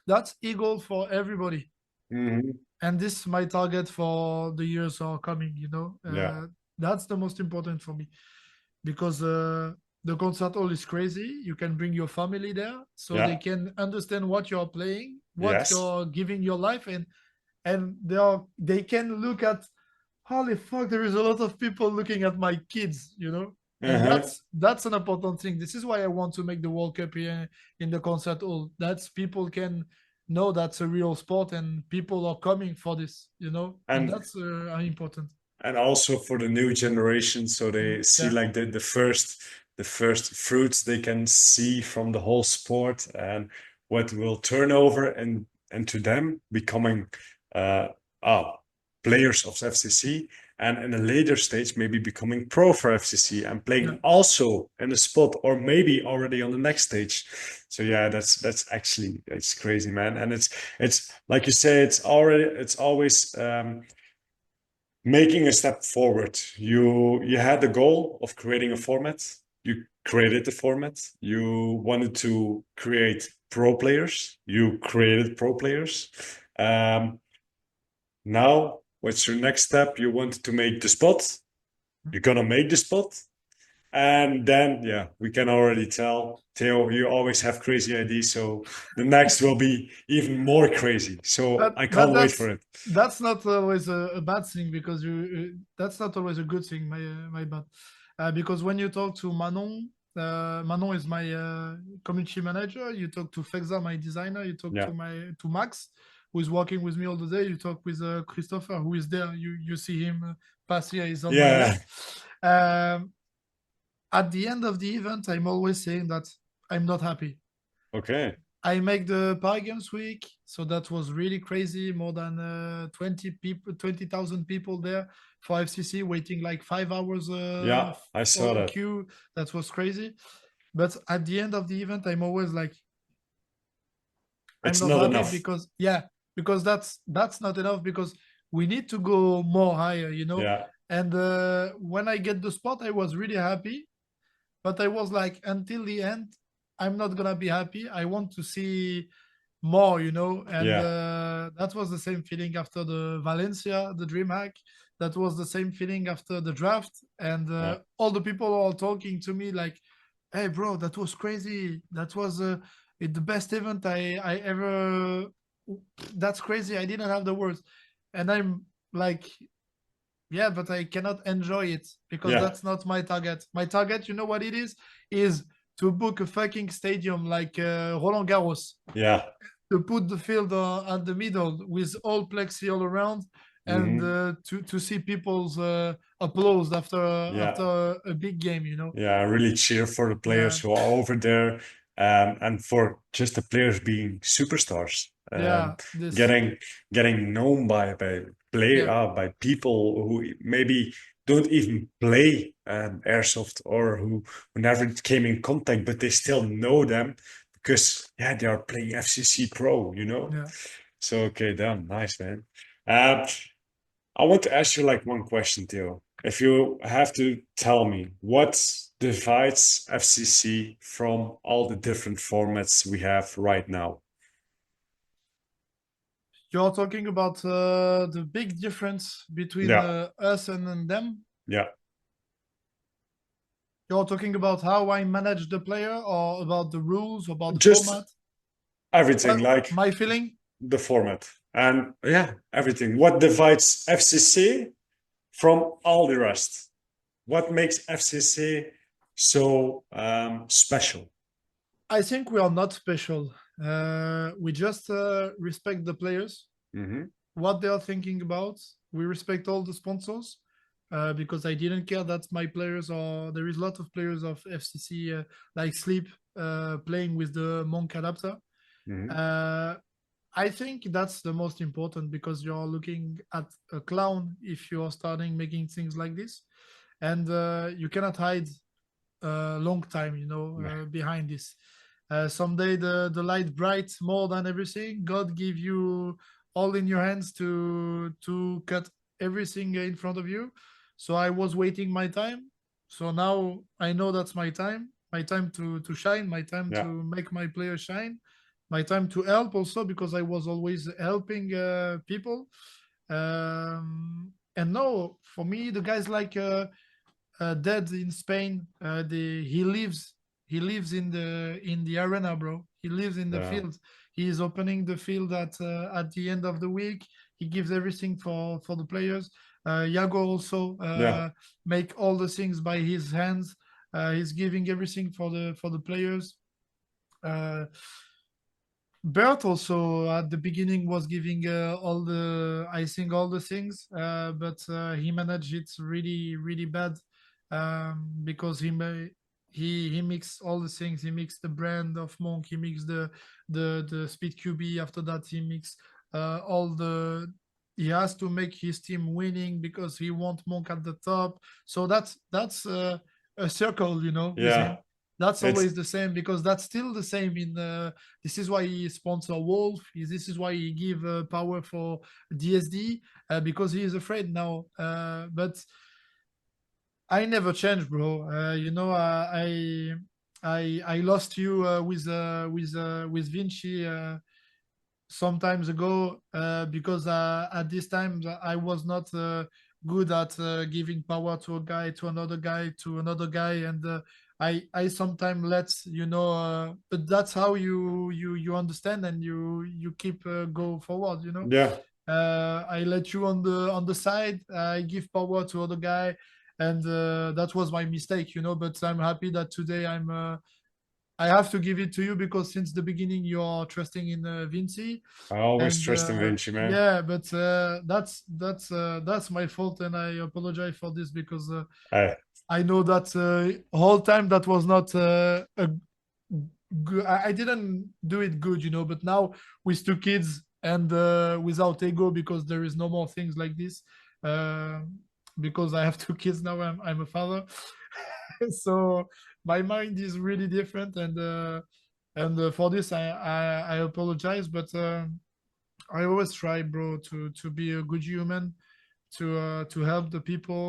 that's equal for everybody. hmm, And this is my target for the years are coming. yeah, That's the most important for me, because the concert hall is crazy. You can bring your family there, so they yeah, can understand what you're playing, what yes, you're giving your life, and they can look at, holy fuck, there is a lot of people looking at my kids. And uh-huh. that's an important thing. This is why I want to make the World Cup here in the concert hall. That's people can know that's a real sport, and people are coming for this. And And that's important. also for the new generation, so they see Yeah, like the first fruits they can see from the whole sport, and what will turn over and to them becoming uh ah players of FCC, and in a later stage maybe becoming pro for FCC and yeah. playing also in a spot, or maybe already on the next stage. So yeah, that's actually, it's crazy, man. And it's like you say, it's always making a step forward. You had the goal of creating a format. You created the format. You wanted to create pro players. You created pro players. Um, Now, what's your next step? You want to make the spot. You're gonna make the spot. And then, yeah, we can already tell, Theo, you always have crazy ideas. So the next will be even more crazy. So but I but can't wait that's for it. that's not always a bad thing, because that's not always a good thing, my bad. Because when you talk to Manon is my community manager. You talk to Fexa, my designer. You talk Yeah. to Max, who is working with me all the day. You talk with Christopher, who is there. You see him pass here. He's on my Yeah. left. Um, at the end of the event, I'm always saying that I'm not happy. Okay. I make the Paris Games Week, so that was really crazy. More than 20 people, 20,000 people there for FCC, waiting like 5 hours Yeah, I saw for a that. queue. That was crazy. But at the end of the event, I'm always like, I'm It's not not happy enough. because because that's not enough because we need to go more higher, you know. Yeah, And when I get the spot, I was really happy, but I was like, until the end, I'm not gonna be happy. I want to see more, you know. And yeah, that was the same feeling after the Valencia, the dream hack. That was the same feeling after the draft. And yeah, all the people are talking to me like, hey bro, that was crazy, that was the best event I ever, that's crazy, I didn't have the words. And I'm like, yeah, but I cannot enjoy it because yeah, that's not my target. My target, you know what it is to book a fucking stadium like Roland Garros, yeah. to put the field at the middle with all plexi all around, and Hmm. to see people's applause Yeah. after a big game, you know. Yeah, I really cheer for the players Yeah, who are over there, and for just the players being superstars, yeah, this, getting getting known yeah, by people who maybe don't even play airsoft, or who never came in contact, but they still know them because yeah, they are playing FCC Pro, you know. yeah. So okay, damn, nice man. Uh, I want to ask you like one question, Theo. If you have to tell me what divides FCC from all the different formats we have right now. You're talking about the big difference between Yeah, us and them. yeah. You're talking about how I manage the player, or about the rules, about the Just format. everything, Well, like my feeling, the format. And yeah, everything. What divides FCC from all the rest? What makes FCC so special? I think we are not special. We just respect the players, Hmm. what they are thinking about. We respect all the sponsors, because I didn't care that my players are. There is a lot of players of FCC like Sleep playing with the Monk adapter. Hmm. Uh, I think that's the most important because you're looking at a clown if you are starting making things like this, and you cannot hide a long time, you know, behind this. Someday the light bright more than everything. God give you all in your hands to cut everything in front of you. So I was waiting my time. So now I know that's my time to shine, my time to Yeah, make my player shine, my time to help also because I was always helping people. And no, for me, the guys like dead in Spain. He lives in the arena, bro. He lives in the yeah, field. He is opening the field at the end of the week. He gives everything for the players. Yago also yeah, make all the things by his hands. He's giving everything for the players. Uh, Bert also at the beginning was giving all the, I think, all the things, but he managed it really bad, because he mixed all the things. He mixed the brand of Monk. He mixed the speed QB. After that, he mixed all the. He has to make his team winning because he want Monk at the top. So that's a circle, you know, with yeah. him. That's It's always the same because that's still the same in this is why he sponsor Wolf. This is why he give power for DSD because he is afraid now. But I never change, bro. You know, I lost you with Vinci some times ago because at this time I was not good at giving power to a guy, to another guy, to another guy, and I sometimes let you know. But that's how you understand and you keep go forward. You know, yeah. I let you on the side. I give power to other guy, and that was my mistake. You know, but I'm happy that today I'm. I have to give it to you because since the beginning you are trusting in Vinci, I always and trust in Vinci, man. yeah, but that's my fault, and I apologize for this because Hey, I know that whole time that was not a good. I didn't do it good, but now with two kids and without ego, because there is no more things like this. Uh, because I have two kids now, I'm a father, so my mind is really different, and for this I apologize, but I always try, bro, to be a good human, to help the people.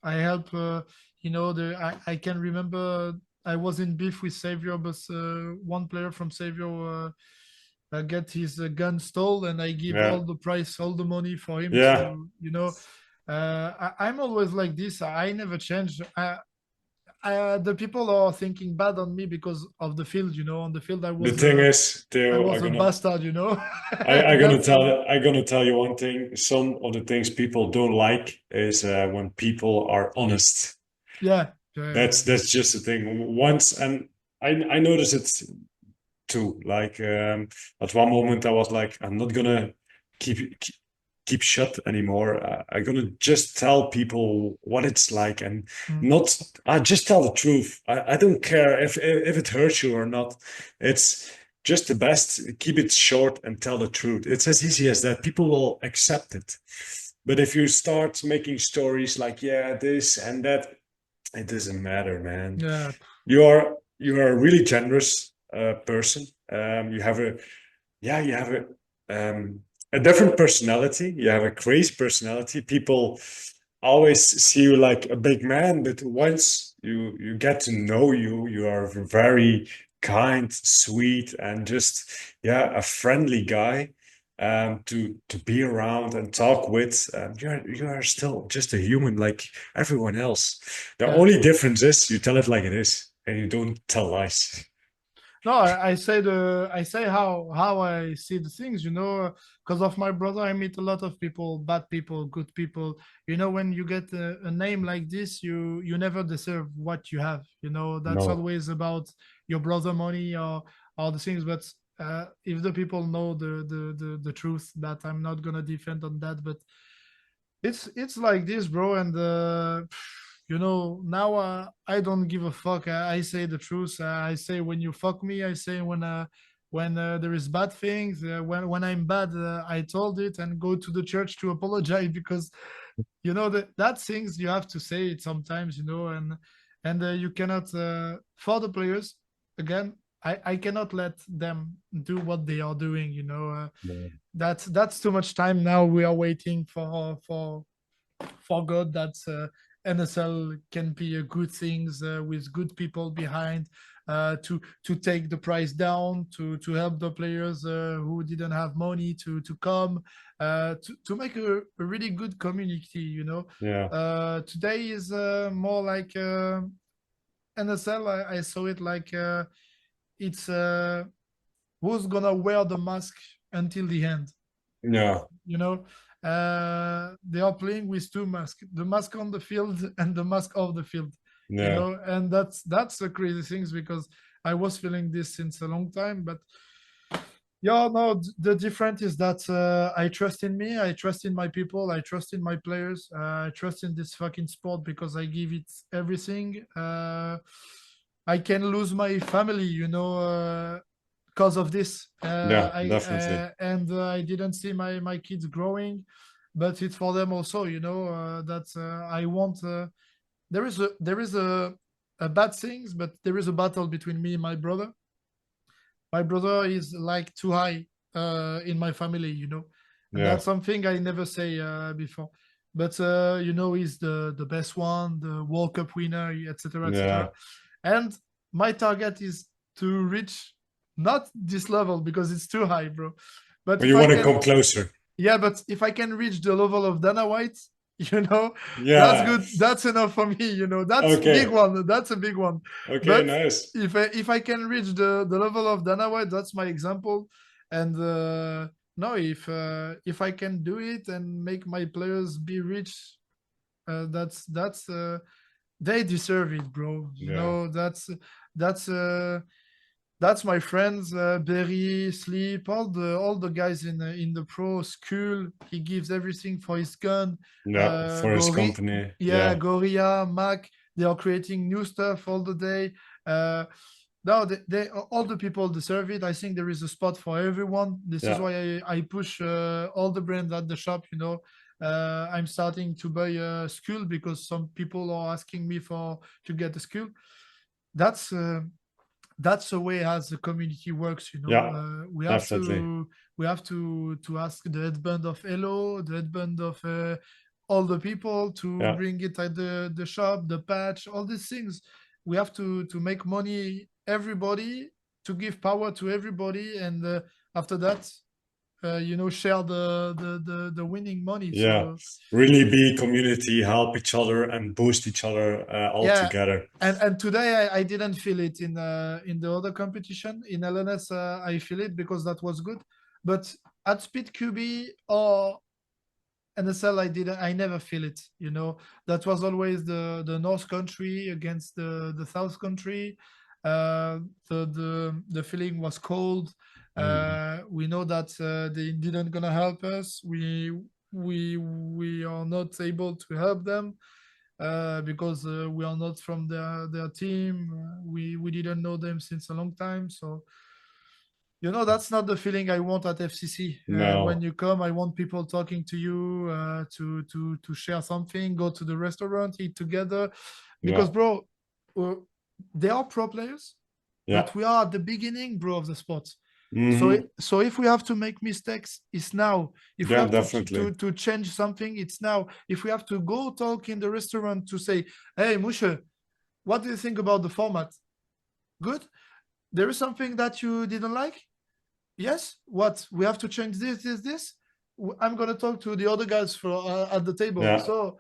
I help. I can remember I was in beef with Savior, but one player from Savior get his gun stole, and I give Yeah. all the price, all the money for him Yeah. to, I'm always like this. I never change. The people are thinking bad on me because of the field. On the field The thing is, I Theo, was a bastard. I'm gonna That's tell you one thing. Some of the things people don't like is when people are honest. yeah, yeah, That's just the thing. Once, and I noticed it too. Like at one moment, I was like, I'm not gonna keep keep shut anymore. I'm gonna just tell people what it's like, and mm, not. I just tell the truth. I don't care if it hurts you or not. It's just the best. Keep it short and tell the truth. It's as easy as that. People will accept it. But if you start making stories like, yeah, this and that, it doesn't matter, man. yeah. You are a really generous person. You have you have a different personality. You have a crazy personality. People always see you like a big man, but once you get to know you, you are very kind, sweet, and just a friendly guy to be around and talk with. You are still just a human like everyone else. The Yeah. only difference is you tell it like it is, and you don't tell lies. No, I say how I see the things, because of my brother. I meet a lot of people, bad people, good people. When you get a name like this, you never deserve what you have. That's No. always about your brother money or all the things. But if the people know the truth, that I'm not gonna defend on that, but it's like this, bro, and now I don't give a fuck. I say the truth. I say when you fuck me. I say when there is bad things. When I'm bad, I told it and go to the church to apologize, because that things you have to say it sometimes, and you cannot, for the players, again. I cannot let them do what they are doing. No. That's too much time. Now we are waiting for God that NSL can be a good things, with good people behind, to take the price down, to help the players who didn't have money to come, to make a really good community. Yeah. Today is more like NSL. I saw it like it's who's gonna wear the mask until the end. Yeah. you know they are playing with two masks, the mask on the field and the mask off the field. Yeah. And that's the crazy things, because I was feeling this since a long time. But yeah, no, the difference is that I trust in me, I trust in my people, I trust in my players, I trust in this fucking sport because I give it everything. I can lose my family, because of this. Yeah. I Definitely. and I didn't see my kids growing, but it's for them also. That I want. There is a bad things, but there is a battle between me and my brother. My brother is like too high in my family, and Yeah. that's something I never say before. But he's the best one, the World Cup winner, etc., Yeah. etc. And my target is to reach not this level because it's too high, bro. But But if you I want to can, come closer. yeah, but if I can reach the level of Dana White, you know, that's Yeah. good. That's enough for me. That's big Okay. one. That's a big one. Okay. But Nice. if I can reach the level of Dana White, that's my example. And no, if I can do it and make my players be rich, that's they deserve it, bro. Yeah. That's that's my friends, Berry, Sleep, all the guys in the pro school. He gives everything for his gun. Yeah. For his company. Yeah, Yeah. Gorilla, Mac. They are creating new stuff all the day. Uh, No, all the people deserve it. I think there is a spot for everyone. This is Yeah. why I push all the brands at the shop. I'm starting to buy a school because some people are asking me to get a school. That's that's the way as the community works. Yeah, definitely. We have to ask the headband of Hello, the headband of all the people to Yeah. bring it at the shop, the patch, all these things. We have to make money, everybody, to give power to everybody, and after that, share the winning money. Yeah. So Really be community, help each other and boost each other all yeah, together. and today I didn't feel it in the other competition in LNS. I feel it because that was good, but at Speed QB or NSL I never feel it. That was always the North country against the South country. The feeling was cold. We know that they didn't gonna help us. We are not able to help them because we are not from their team. We didn't know them since a long time. So that's not the feeling I want at FCC. When No. you come, I want people talking to you, to share something, go to the restaurant, eat together. Yeah. Because, bro, uh, they are pro players, Yeah. but we are at the beginning, bro, of the sport. So, Hmm. so if we have to make mistakes, it's now. If we Yeah, have definitely. to change something, it's now. If we have to go talk in the restaurant to say, "Hey, Mushe, what do you think about the format? Good. There is something that you didn't like. Yes. What? We have to change this. I'm gonna talk to the other guys at the table. Yeah. So,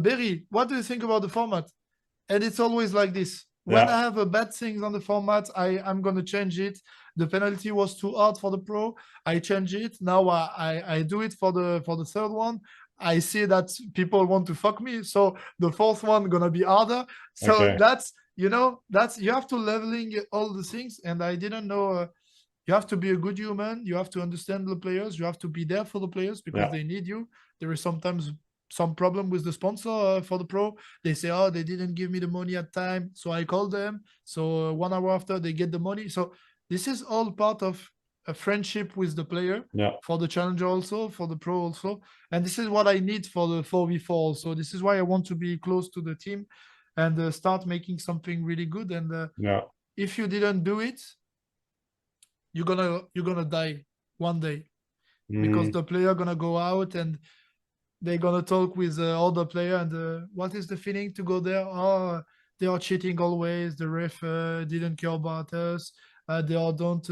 Berry, what do you think about the format? And it's always like this. When I Yeah. have a bad things on the format, I'm gonna change it. The penalty was too hard for the pro. I change it. Now I do it for the third one. I see that people want to fuck me, so the fourth one gonna be harder. So Okay. that's you have to leveling all the things. And I didn't know. You have to be a good human. You have to understand the players. You have to be there for the players because Yeah. they need you. There is sometimes some problem with the sponsor for the pro. They say, oh, they didn't give me the money at time, so I call them. So 1 hour after they get the money. So this is all part of a friendship with the player, Yeah. for the challenger also, for the pro also. And this is what I need for the 4v4 also. This is why I want to be close to the team and start making something really good. And Yeah. if you didn't do it, you're gonna die one day, because Mm. the player gonna go out and they're gonna talk with the other player. And what is the feeling to go there? Oh, they are cheating always. The ref didn't care about us. They are don't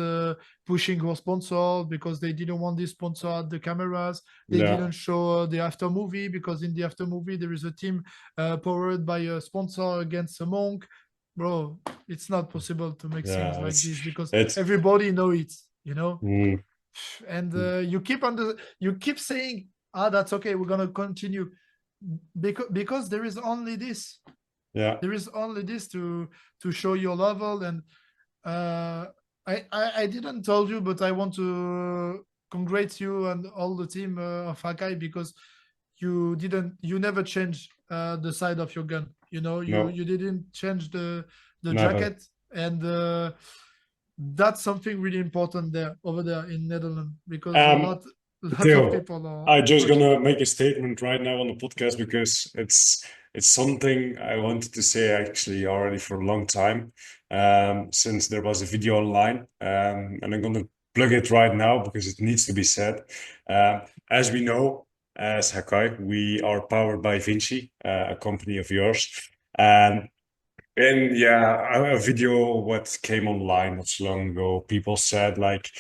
pushing our sponsor because they didn't want this sponsor at the cameras. They Yeah. didn't show the after movie because in the after movie there is a team powered by a sponsor against a monk. Bro, it's not possible to make things Yeah. like this because It's everybody know it. mm, And you keep saying, that's okay, we're gonna continue, because there is only this. yeah. There is only this to show your level. And I didn't tell you, but I want to congratulate you and all the team of Hakai, because you never changed the side of your gun. You No, you didn't change the never. jacket. And that's something really important there, over there in Netherlands, because a Um, lot of Theo, people are I just watching. gonna make a statement right now on the podcast because it's something I wanted to say actually already for a long time, since there was a video online, and I'm gonna plug it right now because it needs to be said. As we know, as Hakai, we are powered by Vinci, a company of yours, and yeah, a video what came online not so long ago, people said like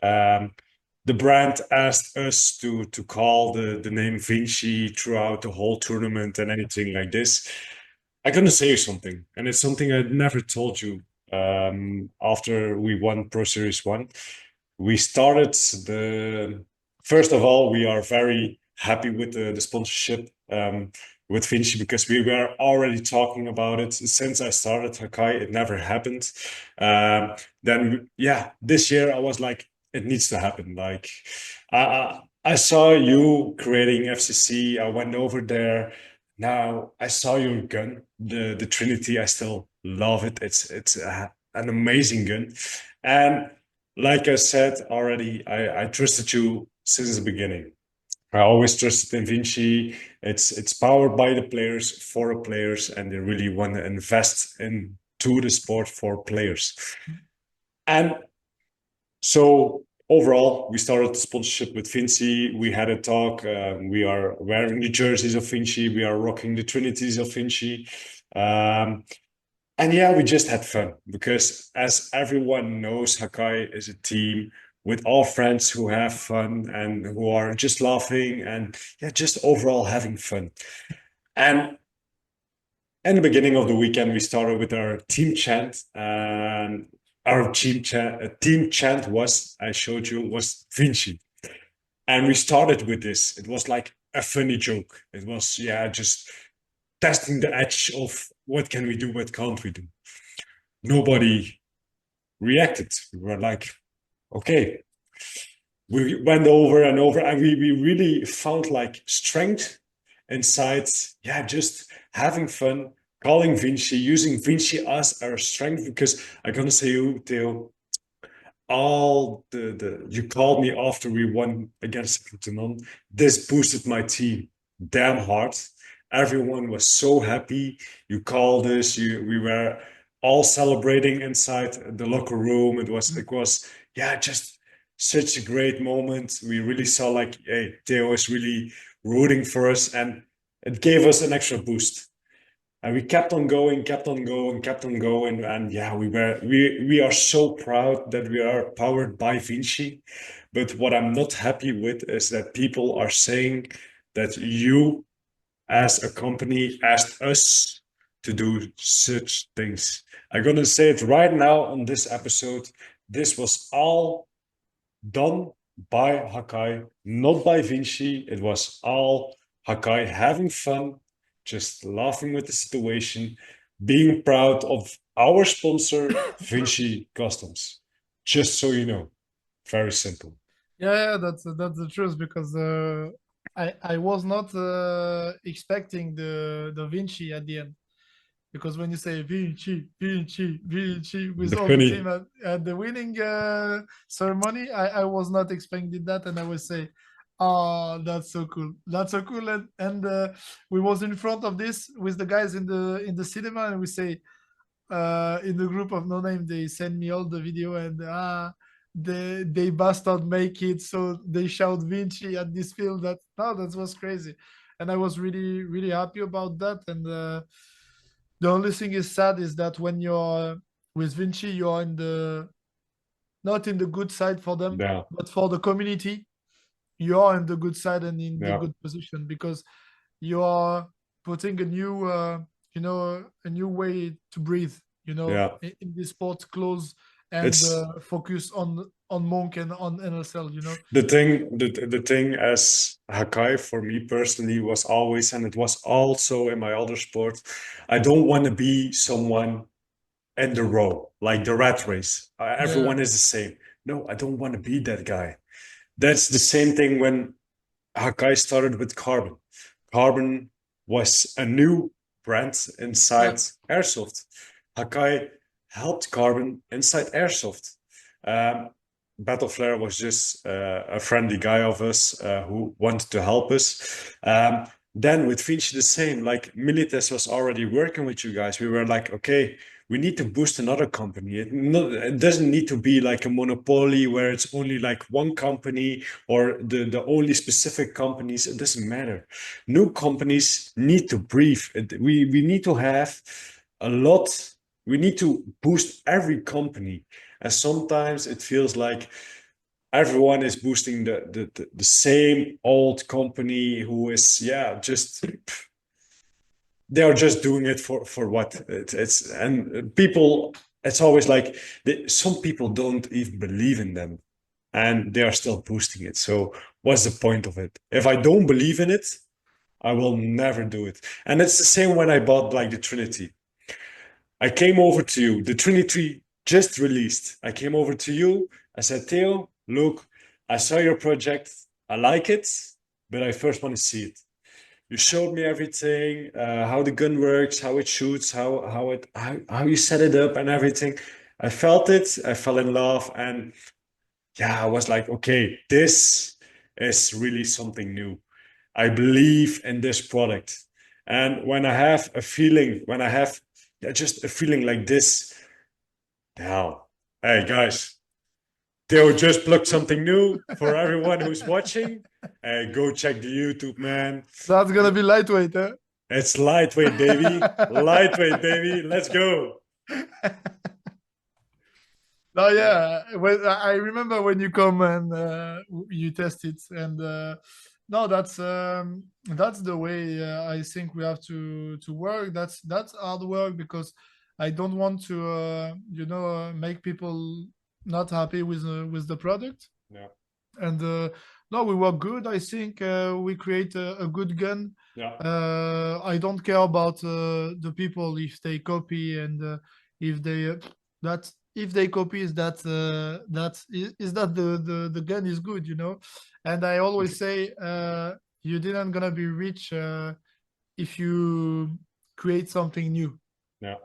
um, the brand asked us to call the name Vinci throughout the whole tournament and anything like this. I'm gonna say you something, and it's something I never told you. After we won Pro Series 1, we started the first of all, we are very happy with the sponsorship with Vinci because we were already talking about it since I started Hakai. It never happened. Then, yeah, this year I was like, it needs to happen. Like, I saw you creating FCC. I went over there. Now I saw your gun, the Trinity. I still love it. It's an amazing gun. And like I said already, I trusted you since the beginning. I always trusted in Vinci. It's powered by the players for the players, and they really want to invest into the sport for players. And so overall, we started the sponsorship with Vinci. We had a talk. We are wearing the jerseys of Vinci. We are rocking the Trinities of Vinci. And yeah, we just had fun because, as everyone knows, Hakai is a team with all friends who have fun and who are just laughing and yeah, just overall having fun. And in the beginning of the weekend, we started with our team chant, and our team chant was, I showed you, was Vinci. And we started with this. It was like a funny joke. It was, yeah, just testing the edge of what can we do, what can't we do. Nobody reacted. We were like, okay. We went over and over, and we really found like strength inside, yeah, just having fun, calling Vinci, using Vinci as our strength. Because I'm gonna say you, Theo, all the you called me after we won against Plutonon. This boosted my team damn hard. Everyone was so happy. You called us. We were all celebrating inside the locker room. It was yeah, just such a great moment. We really saw like, hey, Theo is really rooting for us, and it gave us an extra boost. And we kept on going, kept on going, kept on going. And yeah, we are so proud that we are powered by Vinci. But what I'm not happy with is that people are saying that you as a company asked us to do such things. I'm gonna say it right now on this episode. This was all done by Hakai, not by Vinci. It was all Hakai having fun, just laughing with the situation, being proud of our sponsor, Vinci Customs. Just so you know, very simple. Yeah, that's the truth because I was not expecting the Vinci at the end because when you say Vinci, Vinci, Vinci with The all the team funny, at the winning ceremony, I was not expecting that, and I would say, oh, that's so cool, and we was in front of this with the guys in the cinema, and we say in the group of no name they send me all the video and they bastard make it so they shout Vinci at this film that no that was crazy and I was really happy about that and the only thing is sad is that when you're with Vinci you're in the not in the good side for them yeah, but for the community you're in the good side and in the yeah, good position because you are putting a new a new way to breathe yeah. in this sport close and It's focus on Monk and on NSL the thing as Hakai for me personally was always, and it was also in my other sport. I don't want to be someone in the row, like the rat race. yeah Everyone is the same. No, I don't want to be that guy. That's the same thing when Hakai started with Carbon. Carbon was a new brand inside yeah Airsoft. Hakai helped Carbon inside Airsoft. Um, Battle Flare was just a friendly guy of us who wanted to help us. Then with Vinci, the same. Like Milites was already working with you guys. We were like, okay, we need to boost another company. It doesn't need to be like a monopoly where it's only like one company or the only specific companies. It doesn't matter. New companies need to breathe. We need to have a lot. We need to boost every company. And sometimes it feels like everyone is boosting the same old company who is, yeah, just they are just doing it for what it's and people it's always like some people don't even believe in them and they are still boosting it. So what's the point of it? If I don't believe in it, I will never do it. And it's the same when I bought like the Trinity. I came over to you. The Trinity just released. I came over to you. I said, Theo, look, I saw your project. I like it, but I first want to see it. You showed me everything, how the gun works, how it shoots, how you set it up and everything. I felt it. I fell in love, and yeah, I was like, okay, this is really something new. I believe in this product. And when I have a feeling, when I have just a feeling like this, now, hey guys, Theo just plugged something new for everyone who's watching. Hey, go check the YouTube, man. That's gonna be lightweight, huh? It's lightweight, baby. Lightweight, baby. Let's go. Oh yeah, well, I remember when you come and you test it, and no, that's the way I think we have to work. That's hard work because I don't want to make people not happy with the product. Yeah. And no, we work good. I think we create a good gun. Yeah. I don't care about the people if they copy and if they that if they copy is that is that the gun is good, you know. And I always say you didn't gonna be rich if you create something new. Yeah.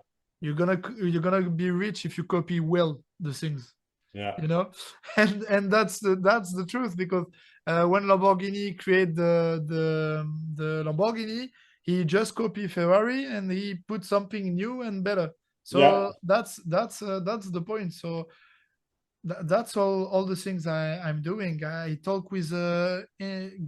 You're gonna be rich if you copy well the things, Yeah. you know. And that's the truth, because when Lamborghini create the Lamborghini, he just copy Ferrari and he put something new and better. So Yeah. that's the point. So that's all the things I'm doing. I talk with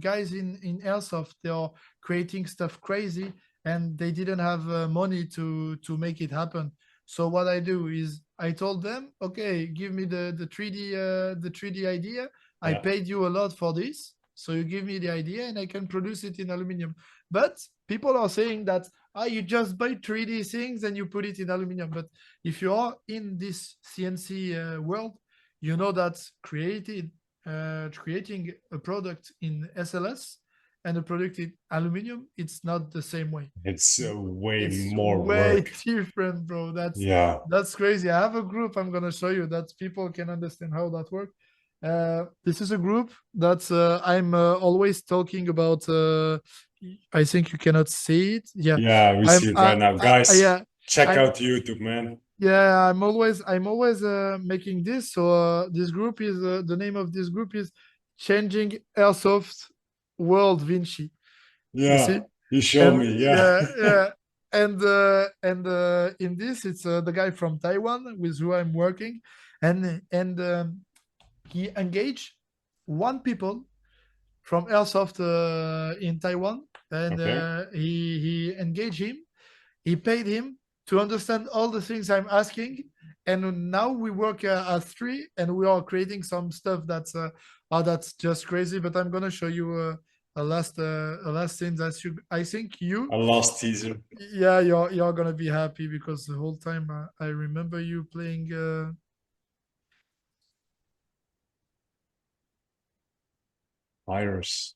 guys in airsoft. They are creating stuff crazy, and they didn't have money to make it happen. So what I do is I told them, okay, give me the 3D idea. I Yeah. paid you a lot for this, so you give me the idea and I can produce it in aluminum. But people are saying that you just buy 3D things and you put it in aluminum. But if you are in this CNC world, you know that creating a product in SLS and a product in aluminum, it's not the same way. It's way It's more way work. different, bro. Yeah. That's crazy. I have a group I'm gonna show you that people can understand how that works. This is a group that I'm always talking about. I think you cannot see it. Yeah, Yeah, we see it right now. Guys, yeah, check I'm out YouTube, man. yeah, I'm always making this. So this group is the name of this group is Changing Airsoft World Vinci. You see? Yeah, you show And me. Yeah. yeah. And in this it's the guy from Taiwan with who I'm working, and he engaged one people from airsoft in Taiwan, and Okay. he engaged him. He paid him to understand all the things I'm asking, and now we work as three, and we are creating some stuff that's just crazy. But I'm gonna show you a last thing that I think A last teaser. yeah, you're gonna be happy, because the whole time I remember you playing. Iris.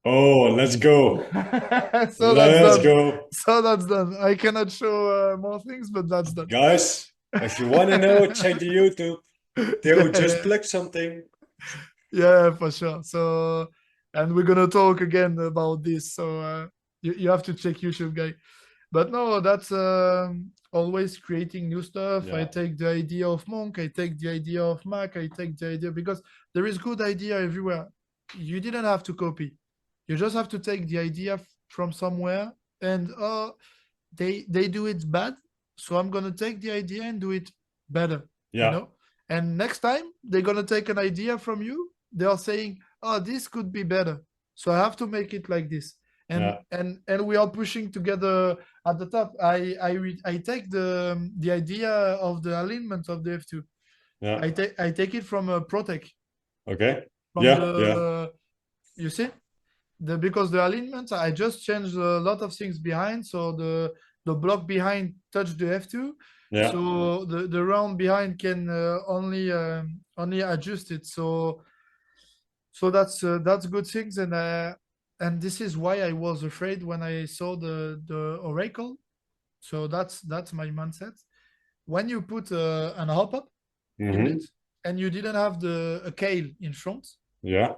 Oh, let's go. So that's Let's done. go. So that's done. I cannot show more things, but that's done. Guys, if you want to know, check the YouTube. Theo just Yeah, plugged something. yeah, for sure. So, and we're gonna talk again about this. So you have to check YouTube, guy. But no, that's always creating new stuff. I Yeah. take the idea of Monk, I take the idea of Mac, I take the idea, because there is good idea everywhere. You didn't have to copy. You just have to take the idea from somewhere, and they do it bad, so I'm gonna take the idea and do it better. You Yeah. know. And next time they're gonna take an idea from you. They are saying, "Oh, this could be better," so I have to make it like this. And Yeah. and we are pushing together at the top. I take the idea of the alignment of the F2. Yeah. I take it from a Protec, Okay. from Yeah. Yeah. the, you see, because the alignment, I just changed a lot of things behind, so the block behind touch the F2, Yeah. so the round behind can only adjust it. So that's good things. And this is why I was afraid when I saw the Oracle. So that's my mindset. When you put an hop-up unit Mm-hmm. and you didn't have a kale in front, Yeah.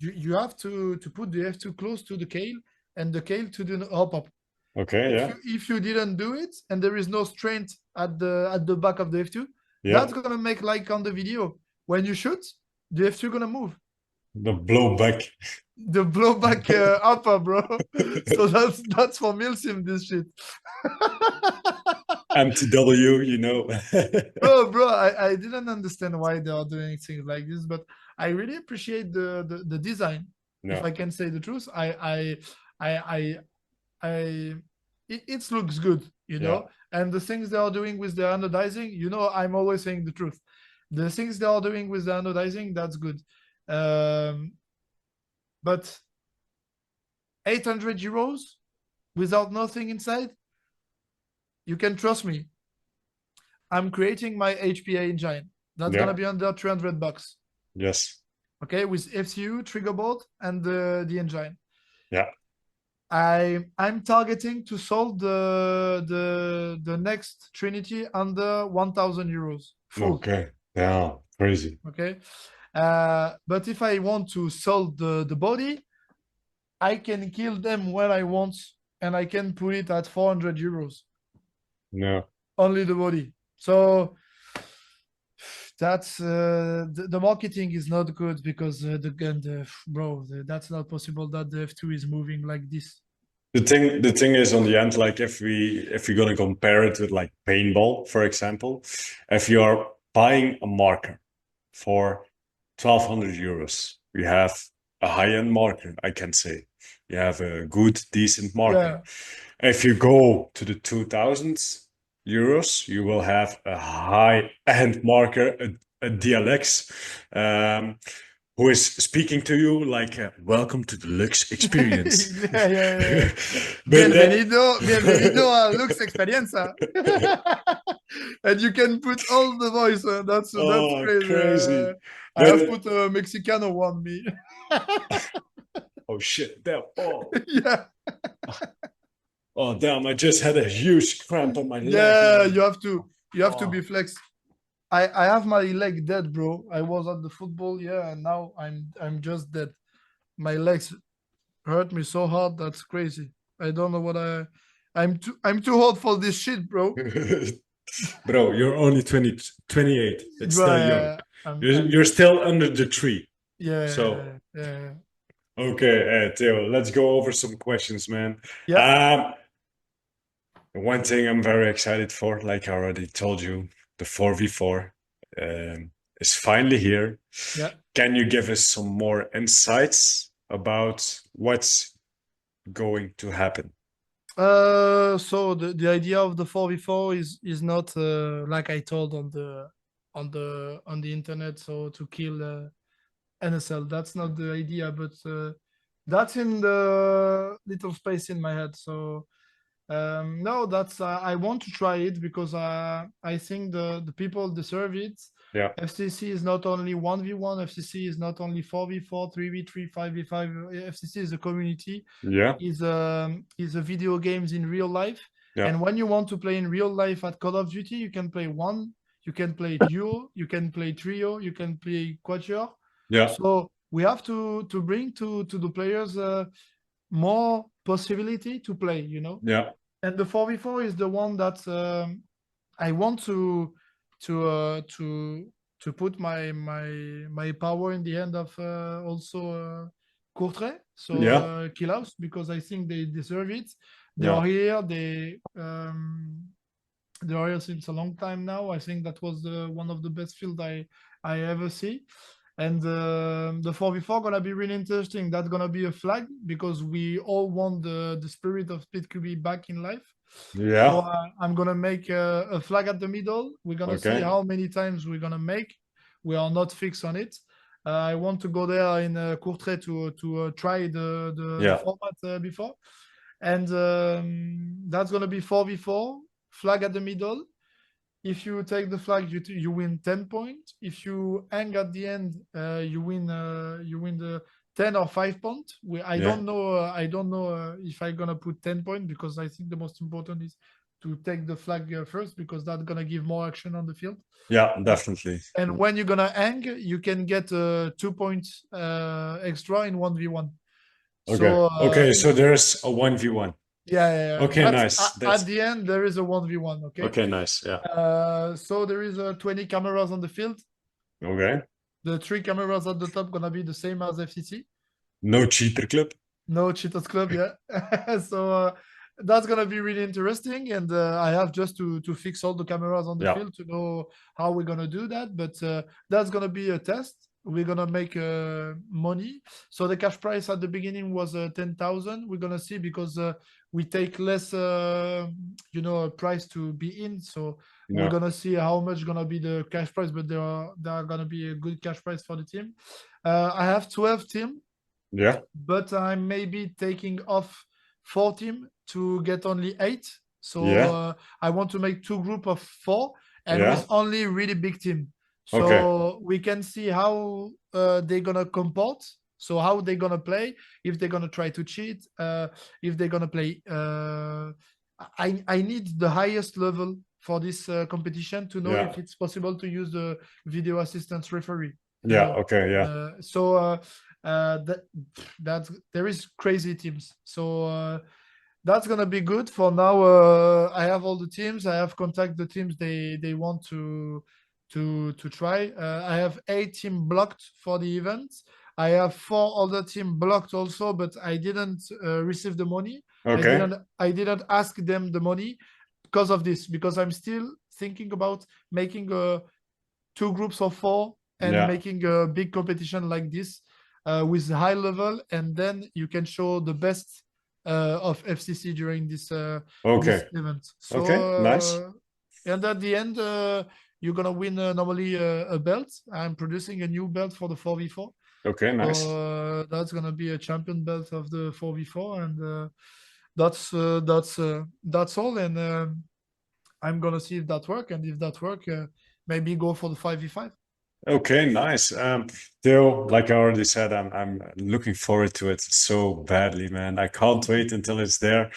you have to put the F2 close to the kale and the kale to the hop-up. Okay, yeah. If you didn't do it and there is no strength at the back of the F2, Yeah. that's gonna make like on the video. When you shoot, the F2 gonna move. The blowback. The blowback upper, bro. So that's for Milsim, this shit. MTW, you know. Bro, I didn't understand why they are doing things like this, but I really appreciate the design. If Yeah. I can say the truth, I it looks good, you Yeah. know. And the things they are doing with the anodizing, you know, I'm always saying the truth. The things they are doing with the anodizing, that's good. But 800 euros without nothing inside, you can trust me. I'm creating my HPA engine. That's Yeah. gonna be under 300 bucks. Yes. Okay, with FCU, trigger board, and the engine. Yeah. I'm targeting to solve the next Trinity under 1,000 euros full. Okay. Yeah. Crazy. Okay, but if I want to solve the body, I can kill them where I want, and I can put it at 400 euros. No. Only the body. So that's the marketing is not good because that's not possible that the F2 is moving like this. The thing is on the end, like if we're gonna compare it with like paintball, for example, if you are buying a marker for 1,200 euros, you have a high-end marker, I can say. You have a good, decent marker. Yeah. If you go to the 2,000s euros, you will have a high-end marker, a DLX, who is speaking to you like, welcome to the Lux experience. Yeah. But bienvenido a Lux Experiencia. And you can put all the voice. That's oh, crazy. crazy. I have But put a Mexicano on me. oh shit, damn. Oh. Yeah. Oh damn, I just had a huge cramp on my leg. Yeah, Man. you have to be flex. I have my leg dead, bro. I was at the football, yeah, and now I'm just dead. My legs hurt me so hard, that's crazy. I don't know what I'm too old for this shit, bro. Bro, you're only 28. It's still young. I'm You're still under the tree. yeah, So yeah. okay, Theo, let's go over some questions, man. Yeah. One thing I'm very excited for, like I already told you, the 4v4 is finally here. Yeah. Can you give us some more insights about what's going to happen? So the idea of the 4v4 is not like I told on the internet, so to kill NSL. That's not the idea, but that's in the little space in my head. So no, that's I want to try it because I think the people deserve it. Yeah. FCC is not only 1v1, FCC is not only 4v4, 3v3, 5v5. FCC is a community. Yeah. Is a video games in real life. Yeah. And when you want to play in real life at Call of Duty, you can play one, you can play duo, you can play trio, you can play quatuor. Yeah. So we have to bring to the players more possibility to play, you know. Yeah. And the 4v4 is the one that I want to put my power in the hand of also Courtrai, so Killhouse, because I think they deserve it. They are here. They are here since a long time now. I think that was one of the best field I ever see. And the 4v4 gonna be really interesting. That's gonna be a flag because we all want the spirit of Speed QB back in life. Yeah. So I'm gonna make a flag at the middle. We're gonna see how many times we're gonna make. We are not fixed on it. I want to go there in Courtrai to try the format before, and that's gonna be 4v4 flag at the middle. If you take the flag, you win 10 points. If you hang at the end, you win the 10 or 5 points. I don't know if I'm gonna put 10 points because I think the most important is to take the flag first because that's gonna give more action on the field. Yeah, definitely. And when you're gonna hang, you can get 2 points extra in 1v1. Okay. So so there's a 1v1. Yeah. Okay, But nice. at That's the end, there is a 1v1, okay? okay, nice. Yeah. So there is 20 cameras on the field. Okay. The 3 cameras at the top gonna be the same as FCC. No cheater club. No Cheetahs Club, yeah. So that's gonna be really interesting, and I have just to fix all the cameras on the Yeah. field to know how we're gonna do that. But that's gonna be a test. We're gonna make money. So the cash price at the beginning was 10,000. We're gonna see because we take less, a price to be in. So we're Yeah. gonna see how much gonna be the cash price, but there are gonna be a good cash price for the team. I have 12 team, Yeah. but I'm maybe taking off 4 team to get only 8. So Yeah. I want to make 2 group of 4 and Yeah. with only really big team. Okay. So we can see how they're gonna comport. So how they're gonna play, if they're gonna try to cheat, if they're gonna play. I need the highest level for this competition to know Yeah. if it's possible to use the video assistance referee. Yeah. Okay. Yeah. That there is crazy teams. So that's gonna be good for now. I have all the teams. I have contact the teams they want to try. I have 8 team blocked for the event. I have 4 other team blocked also, but I didn't receive the money. Okay. I didn't ask them the money because of this, because I'm still thinking about making 2 groups of 4 and Yeah. making a big competition like this with high level, and then you can show the best of FCC during this Okay. event. Okay. Nice. And at the end, you're gonna win normally a belt. I'm producing a new belt for the 4v4. Okay. Nice. So that's gonna be a champion belt of the 4v4, and that's all. And I'm gonna see if that work, and if that work, maybe go for the 5v5. Okay, nice. Theo, like I already said, I'm looking forward to it so badly, man. I can't wait until it's there.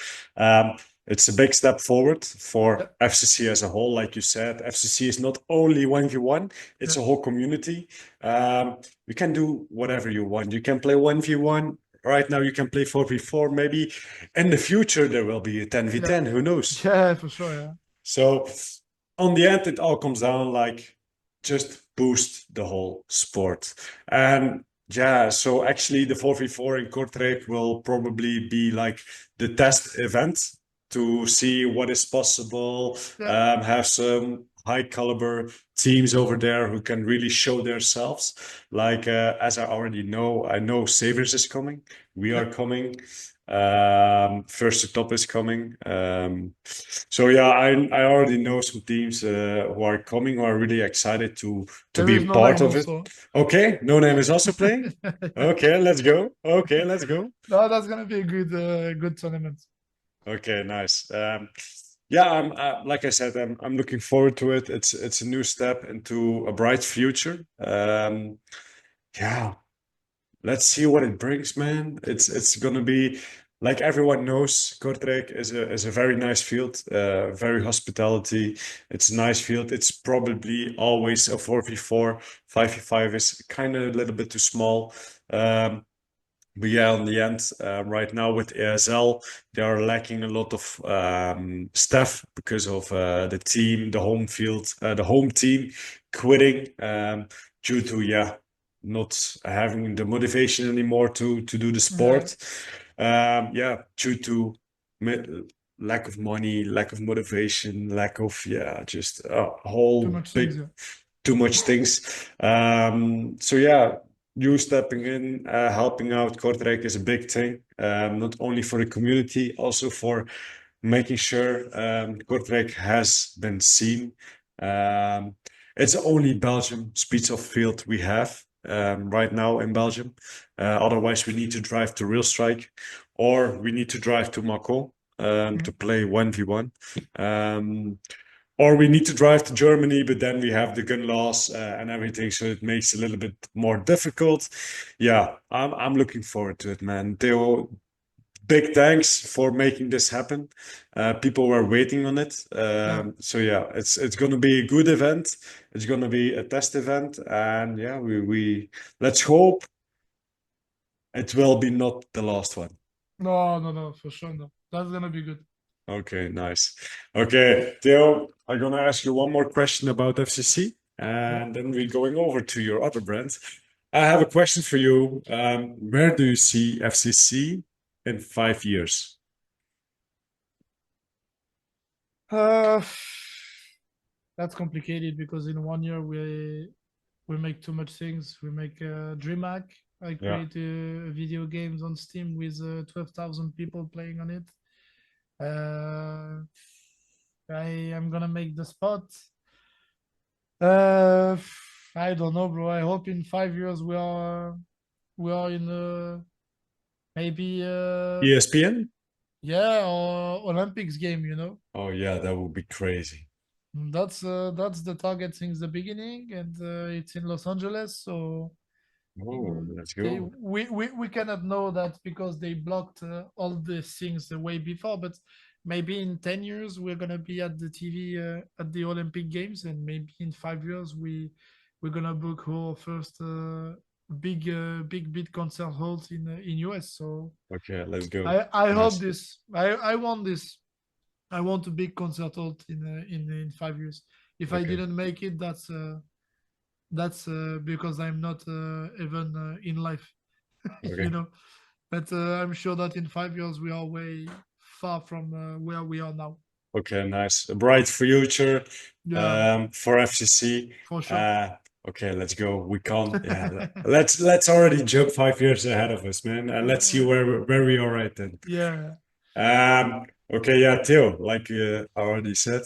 It's a big step forward for Yeah, FCC as a whole. Like you said, FCC is not only 1v1, it's yeah, a whole community. You can do whatever you want. You can play 1v1. Right now, you can play 4v4. Maybe in the future, there will be a yeah, 10v10. Who knows? yeah, for sure. Yeah, So on the end, it all comes down like just boost the whole sport. And yeah, so actually the 4v4 in Kortrijk will probably be like the test event to see what is possible, yeah, have some high caliber teams over there who can really show themselves. Like as I already know, I know Savers is coming. We yeah. are coming. First to top is coming. So yeah, I already know some teams who are coming who are really excited to There be is a no part name of it. also. Okay, No Name is also playing. Yeah. Okay, let's go. Okay, let's go. No, that's gonna be a good tournament. Okay, nice. Yeah, I'm like I said, I'm looking forward to it. It's a new step into a bright future. Yeah, let's see what it brings, man. It's gonna be like everyone knows, Kortrijk is a very nice field, very hospitality. It's a nice field. It's probably always a 4v4. 5v5 is kind of a little bit too small. But yeah, on the end, right now with ASL, they are lacking a lot of staff because of the team, the home field, the home team quitting due to not having the motivation anymore to do the Yeah, sport. Yeah, due to mi- lack of money, lack of motivation, lack of just a too whole much things. big Yeah, too much things. So yeah, you stepping in, helping out Kortrijk is a big thing, not only for the community, also for making sure Kortrijk has been seen. It's only Belgium speeds of field we have right now in Belgium. Otherwise, we need to drive to Real Strike, or we need to drive to Mako to play 1v1. Or we need to drive to Germany, but then we have the gun laws and everything, so it makes it a little bit more difficult. Yeah, I'm looking forward to it, man. Theo, big thanks for making this happen. People were waiting on it. yeah. So yeah, it's gonna be a good event. It's gonna be a test event, and yeah, we let's hope it will be not the last one. No, for sure, no. That's gonna be good. Okay, nice. Okay, Theo, I'm gonna ask you one more question about FCC, Yeah. and then we're going over to your other brands. I have a question for you. Where do you see FCC in 5 years? Uh, that's complicated because in 1 year we make too much things. We make a DreamHack. I Yeah. create video games on Steam with 12,000 people playing on it. Uh, I am gonna make the spot. Uh, I don't know, bro. I hope in 5 years we are in maybe ESPN? yeah, or Olympics game. Oh yeah, that would be crazy. That's the target since the beginning, and it's in Los Angeles. So Oh, let's they go. we cannot know that because they blocked all the things the way before. But maybe in 10 years we're gonna be at the TV at the Olympic Games, and maybe in 5 years we're gonna book our first big concert halls in US. So Okay, let's go. I hope Nice. this. I want this. I want a big concert hall in 5 years. If I Okay. didn't make it, that's because I'm not even in life, you Okay. know. But I'm sure that in 5 years we are way far from where we are now. Okay, nice. A bright future Yeah, for FCC. for sure. Uh, okay, let's go. We can't. Yeah, let's already jump 5 years ahead of us, man, and let's see Uh, where we are right then. yeah, Okay, yeah, Theo, like I already said,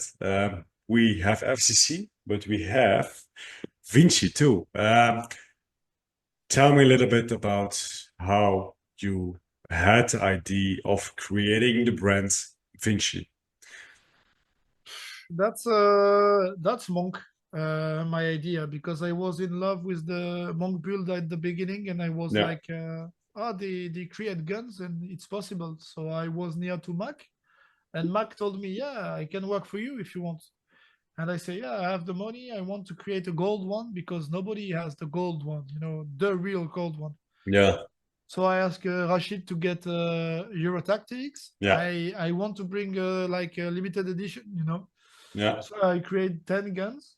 we have FCC, but we have Vinci too. Tell me a little bit about how you had the idea of creating the brand Vinci. that's Monk. My idea because I was in love with the Monk build at the beginning, and I was Yeah, like, they create guns and it's possible. So I was near to Mac, and Mac told me, yeah, I can work for you if you want. And I say, yeah, I have the money. I want to create a gold one because nobody has the gold one, the real gold one. yeah, So I ask Rashid to get Euro Tactics. yeah, I want to bring like a limited edition. yeah, So I create 10 guns,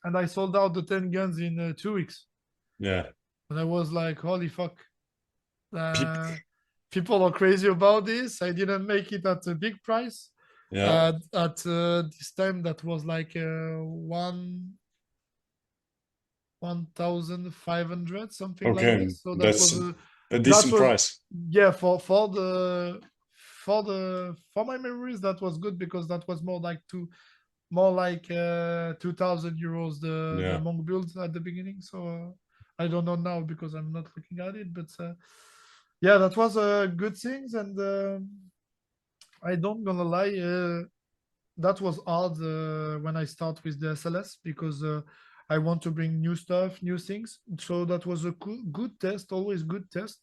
and I sold out the 10 guns in 2 weeks. yeah. And I was like, holy fuck. Peop Uh, People are crazy about this. I didn't make it at a big price. yeah. At this time, that was like 1,500, something like Okay, this. So that that's was a that decent was price. yeah, for my memories, that was good because that was more like 2,000 euros the Yeah. monk build at the beginning. So I don't know now because I'm not looking at it, but yeah, that was a good things. And I don't gonna lie, that was hard when I start with the SLS because I want to bring new stuff, new things. So that was a good test, always good test.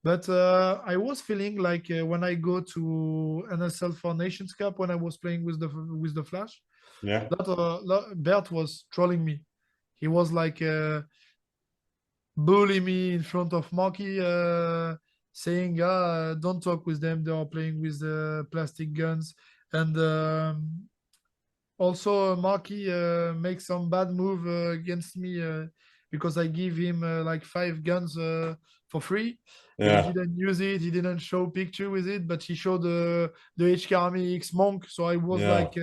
But I was feeling like when I go to NSL for Nations Cup when I was playing with the Flash, Yeah. that Bert was trolling me. He was like bully me in front of Marky, saying, don't talk with them. They are playing with plastic guns. And also, Marky makes some bad move against me because I give him like 5 guns for free. He Yeah. didn't use it. He didn't show picture with it, but he showed the HK Army X Monk. So I was Yeah. like,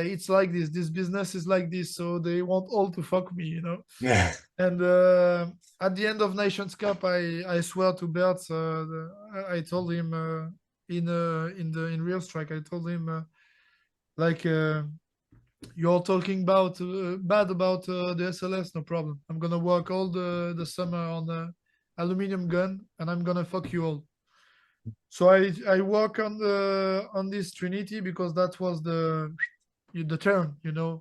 it's like this. This business is like this. So they want all to fuck me. Yeah. And at the end of Nations Cup, I swear to Bert, I told him in real strike, I told him like. You're talking about bad about the SLS, no problem. I'm gonna work all the summer on the aluminum gun, and I'm gonna fuck you all. So I work on this Trinity because that was the turn,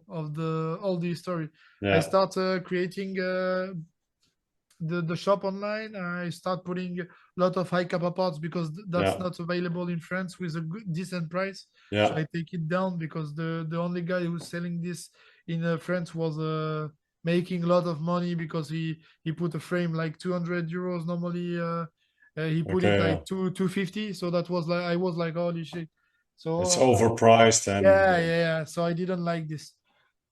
of the all the story. I Yeah. start creating the shop online. I start putting a lot of high kappa parts because that's Yeah. not available in France with a decent price. So Yeah. I take it down because the only guy who's selling this in France was making a lot of money because he put a frame like 200 euros normally He put it Okay, yeah. like 250, so that was like I was like, holy shit. It's So overpriced and yeah. So I didn't like this.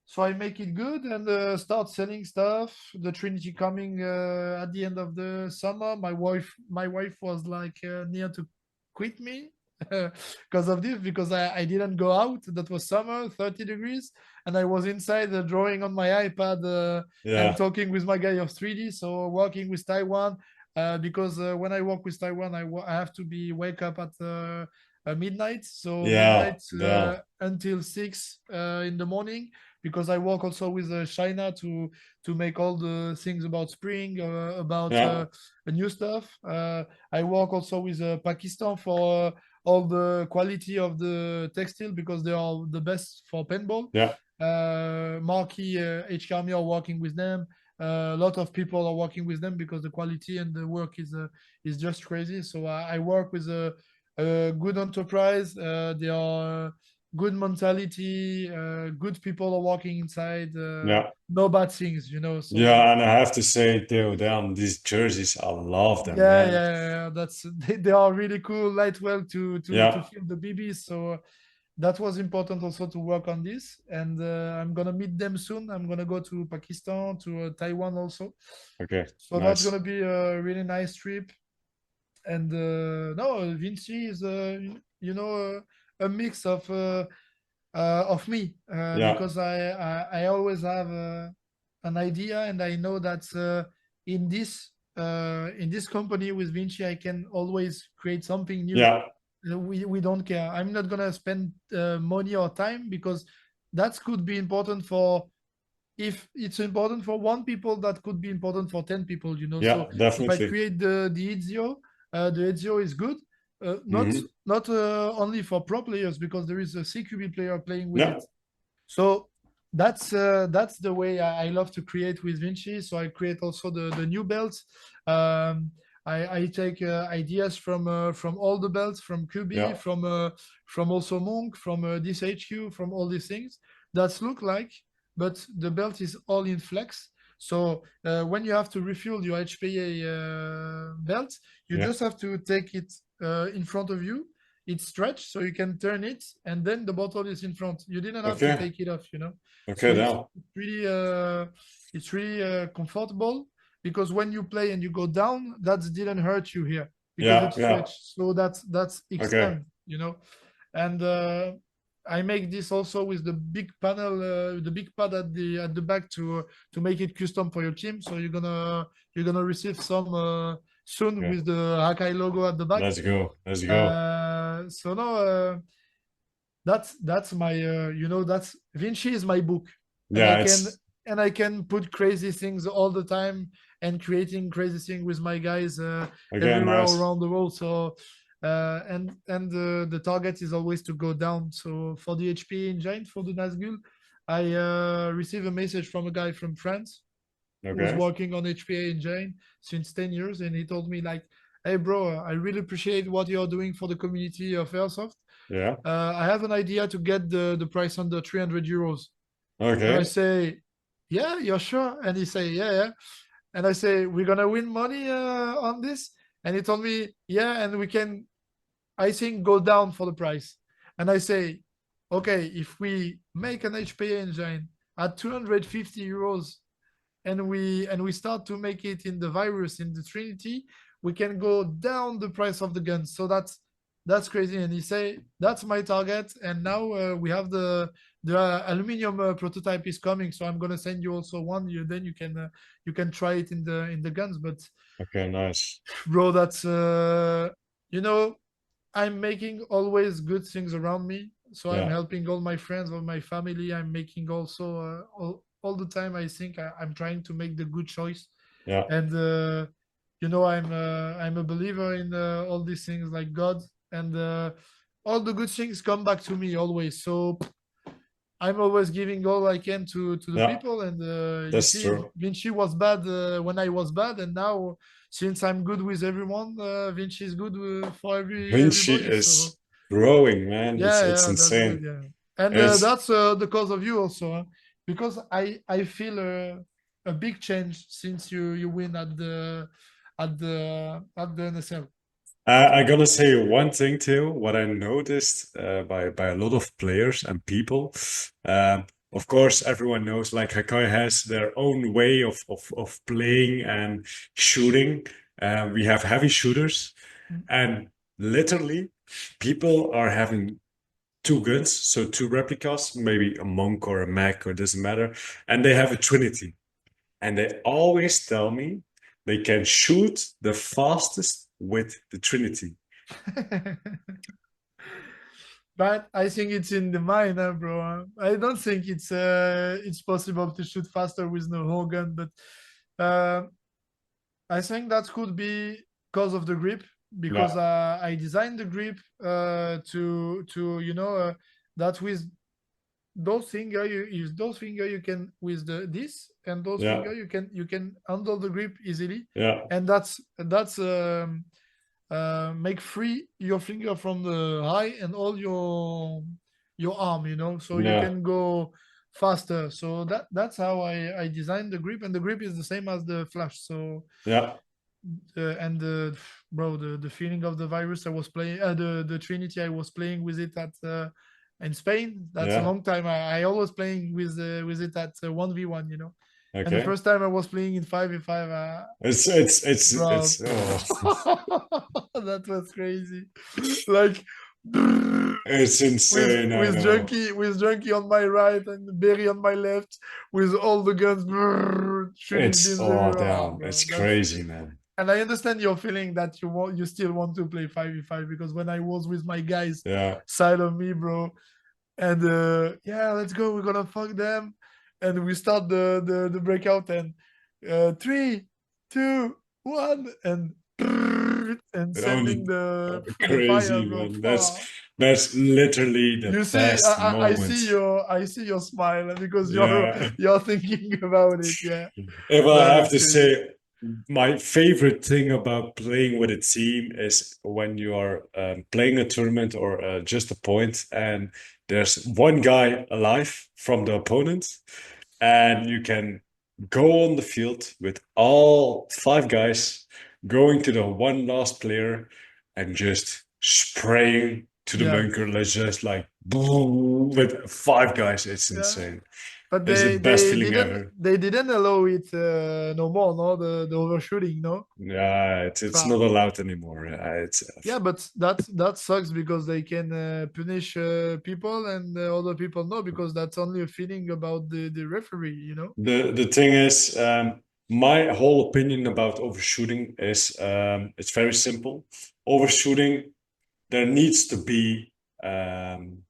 So I make it good and start selling stuff. The Trinity coming at the end of the summer. My wife was like near to quit me because of this, because I didn't go out. That was summer, 30 degrees, and I was inside drawing on my iPad and yeah, talking with my guy of 3D. So working with Taiwan, because when I work with Taiwan, I have to be wake up at midnight. So yeah, midnight yeah, until 6 in the morning, because I work also with China to make all the things about spring, about yeah, new stuff. I work also with Pakistan for all the quality of the textile, because they are the best for paintball. yeah, Marquee HK Army are working with them. A lot of people are working with them because the quality and the work is just crazy. So I work with a good enterprise. They are good mentality, good people are walking inside, yeah. no bad things, so Yeah, and I have to say, Theo, damn, these jerseys, I love them, yeah, man. yeah. That's they are really cool, light well to Yeah, feel the BBs. So that was important also to work on this, and I'm gonna meet them soon. I'm gonna go to Pakistan, to Taiwan also, okay, so that's gonna nice. be a really nice trip. And no, Vinci is a mix of me, Yeah, because I always have an idea, and I know that in this company with Vinci I can always create something new. yeah, We don't care. I'm not gonna spend money or time, because that could be important for, if it's important for one people, that could be important for 10 people, yeah, so if I definitely. create the Ezio, the Ezio is good, not Hmm. not only for pro players, because there is a CQB player playing with Yeah, it. So that's the way I love to create with Vinci. So I create also the new belts. um, I take ideas from all the belts, from QB, yeah, from also Monk, from this HQ, from all these things that look like, but the belt is all in flex. So when you have to refuel your HPA belt, you yeah. just have to take it in front of you. It's stretched, so you can turn it, and then the bottle is in front. You didn't have to Okay, take it off. So okay, it's now. really comfortable, because when you play and you go down, that didn't hurt you here, because Yeah, it's yeah, stretched. So that's okay. extend. And I make this also with the big panel, the big pad at the back to make it custom for your team. So you're gonna receive some soon Okay, with the Hakai logo at the back. let's go, let's go. So no, that's my that's Vinci is my book, and I Yeah, can it's and I can put crazy things all the time, and creating crazy things with my guys okay, everywhere nice. around the world. So and the target is always to go down. So for the HP engine, for the Nazgul, I received a message from a guy from France who's Okay, working on HPA engine since 10 years, and he told me like, hey bro, I really appreciate what you're doing for the community of airsoft. yeah, I have an idea to get the price under 300 euros. And I okay, say, yeah, you're sure? And he say, yeah. And I say, we're gonna win money on this. And he told me, yeah, and we can, I think, go down for the price. And I say, okay, if we make an HPA engine at 250 euros, and we start to make it in the virus, in the Trinity, we can go down the price of the guns. So that's crazy. And he say, that's my target. And now we have the aluminum prototype is coming, so I'm gonna send you also one. Then you can try it in the guns. But okay, nice. bro, that's you know I'm making always good things around me. So I'm Yeah, helping all my friends, all my family. I'm making also all the time. I think I'm trying to make the good choice. yeah, And I'm a believer in all these things like God, and all the good things come back to me always. So I'm always giving all I can to the yeah, people. And you that's see, true. Vinci was bad when I was bad, and now since I'm good with everyone, Vinci is good for Vinci everybody. So is growing, man. It's yeah, that's good. insane. Yeah, and It's that's the cause of you also, huh? Because I feel a big change since you win at the NSL. I'm gonna say one thing too. What I noticed by a lot of players and people, of course, everyone knows like Hakai has their own way of playing and shooting. We have heavy shooters, and literally, people are having two guns, so two replicas, maybe a monk or a mech, or doesn't matter, and they have a trinity, and they always tell me they can shoot the fastest with the trinity. But I think it's in the mind, bro. I don't think it's possible to shoot faster with no whole gun, but uh, I think that could be because of the grip, because Yeah, I designed the grip to that with those finger you use those finger you can with the this and those yeah, finger you can handle the grip easily, yeah, and that's make free your finger from the high and all your arm, so you yeah, can go faster. So that's how I designed the grip, and the grip is the same as the flash. So yeah, and bro, the feeling of the virus I was playing, the Trinity I was playing with it at in Spain. That's a yeah. long time. I always playing with it at 1v1, and the Okay. first time I was playing in 5v5, It's bro, oh, that was crazy. Like it's with insane. I with know. junkie with junkie on my right and Berry on my left, with all the guns shooting It's beams oh everywhere. damn. Bro, It's that's crazy, man. and I understand your feeling that you still want to play 5v5, because when I was with my guys Yeah. side of me, bro, and yeah, let's go, we're gonna fuck them, and we start the breakout, and 3 2 1, and Only sending the fire, crazy, bro. man. Fuck. That's literally the You see, best moment. I see your smile because you're Yeah. you're thinking about it. Yeah, If I that have is to crazy. say, my favorite thing about playing with a team is when you are playing a tournament or just a point, and there's one guy alive from the opponent, and you can go on the field with all five guys going to the one last player and just spraying to the Yeah, bunker. Let's just like boom with five guys. It's yeah. insane. But It's the they best they feeling didn't ever. they didn't allow it no more, no, the overshooting, no. Yeah, it's not Fuck. allowed anymore. It's Yeah, but that sucks because they can punish people, and other people no, because that's only a feeling about the referee. the thing is, my whole opinion about overshooting is it's very simple. Overshooting, there needs to be um,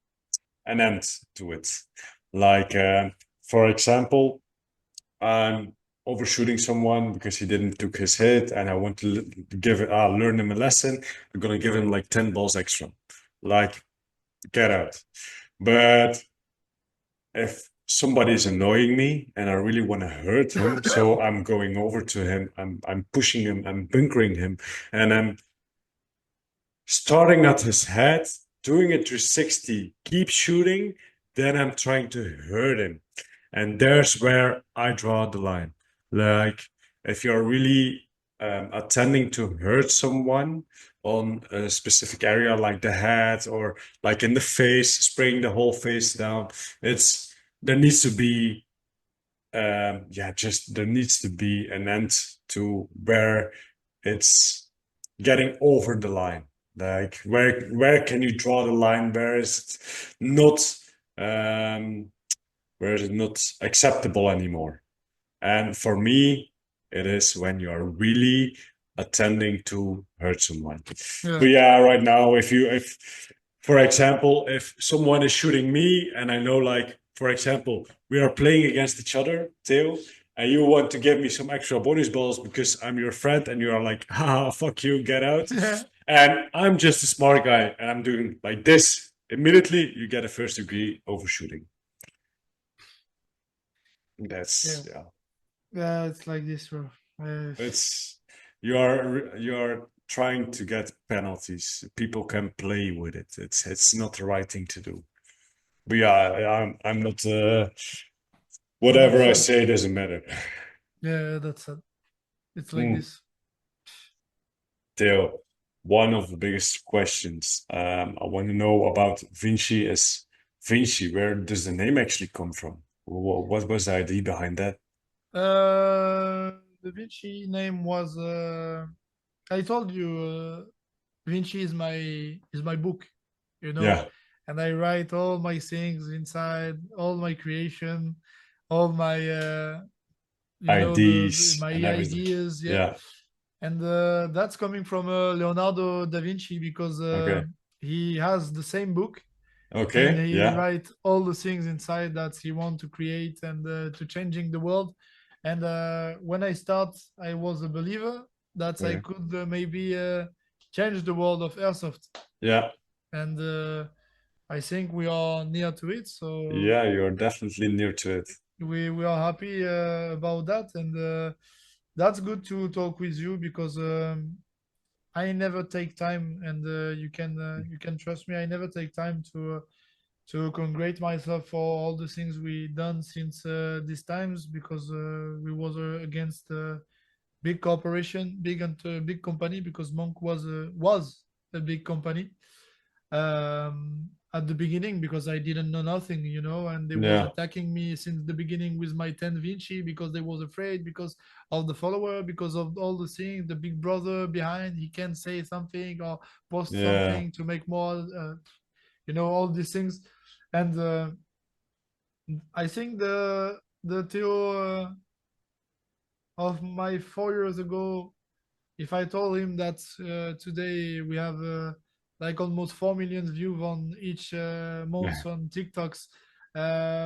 an end to it. Like, for example, I'm overshooting someone because he didn't took his hit, and I want to learn him a lesson. I'm gonna give him like 10 balls extra. Like, get out. But if somebody is annoying me and I really want to hurt him, so I'm going over to him, I'm pushing him, I'm bunkering him, and I'm starting at his head, doing a 360, keep shooting, then I'm trying to hurt him. And there's where I draw the line. Like, if you're really attending to hurt someone on a specific area, like the head or like in the face, spraying the whole face down, it's there needs to be yeah, just there needs to be an end to where it's getting over the line. Like where can you draw the line? Where is it not um where is it not acceptable anymore? And for me, it is when you are really attending to hurt someone. Yeah. But yeah, right now, if for example, if someone is shooting me and I know, like, for example, we are playing against each other, Theo, and you want to give me some extra bonus balls because I'm your friend and you are like, haha, fuck you, get out. Yeah. And I'm just a smart guy and I'm doing like this. Immediately, you get a first degree overshooting. Yeah. That's, yeah. Yeah, it's like this, bro. It's you are trying to get penalties. People can play with it. It's not the right thing to do. But yeah, I'm not. Whatever That's I sad. say doesn't matter. Yeah, that's sad. It's like Hmm. this. Theo. one of the biggest questions I want to know about Vinci is Vinci. Where does the name actually come from? What was the idea behind that? The Vinci name was I told you Vinci is my book, you know, Yeah, and I write all my things inside, all my creation, all my you know IDs my and everything. ideas, yeah. Yeah. And that's coming from Leonardo da Vinci because Okay. he has the same book and Okay. he Yeah. write all the things inside that he want to create and to changing the world. And when I start, I was a believer that I Okay. could maybe change the world of airsoft. Yeah. And I think we are near to it. So Yeah. You're definitely near to it. we are happy about that. And that's good to talk with you because I never take time, and you can trust me. I never take time to congratulate myself for all the things we done since these times because we was against big corporation, big company because Monk was a big company at the beginning because I didn't know nothing, you know, and they was Yeah. attacking me since the beginning with my 10 Vinci because they was afraid because of the follower, because of all the things, the big brother behind, he can say something or post Yeah. something to make more, you know, all these things. And I think the Theo of my 4 years ago, if I told him that today we have like almost 4 million views on each Yeah. month on TikToks,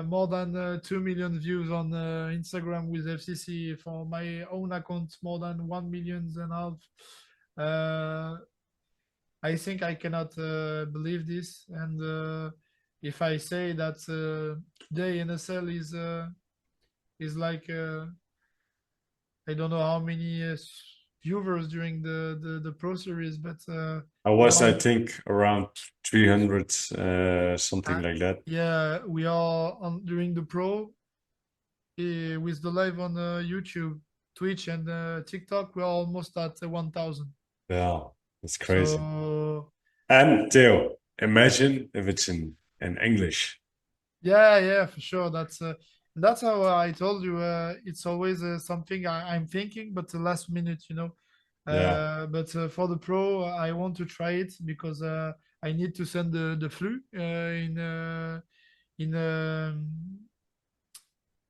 more than 2 million views on Instagram with FCC for my own account, more than 1 million and a half. I think I cannot believe this. And if I say that today NSL is like I don't know how many viewers during the Pro Series, but I was, I around think, around 300, something uh, like that. yeah, we are on during the Pro with the live on YouTube, Twitch, and TikTok. We are almost at 1,000. Yeah. It's crazy. So And Theo, imagine if it's in English. yeah, yeah, for sure. That's how I told you. It's always something I'm thinking, but the last minute, you know. Yeah. But for the pro, I want to try it because I need to send the flu in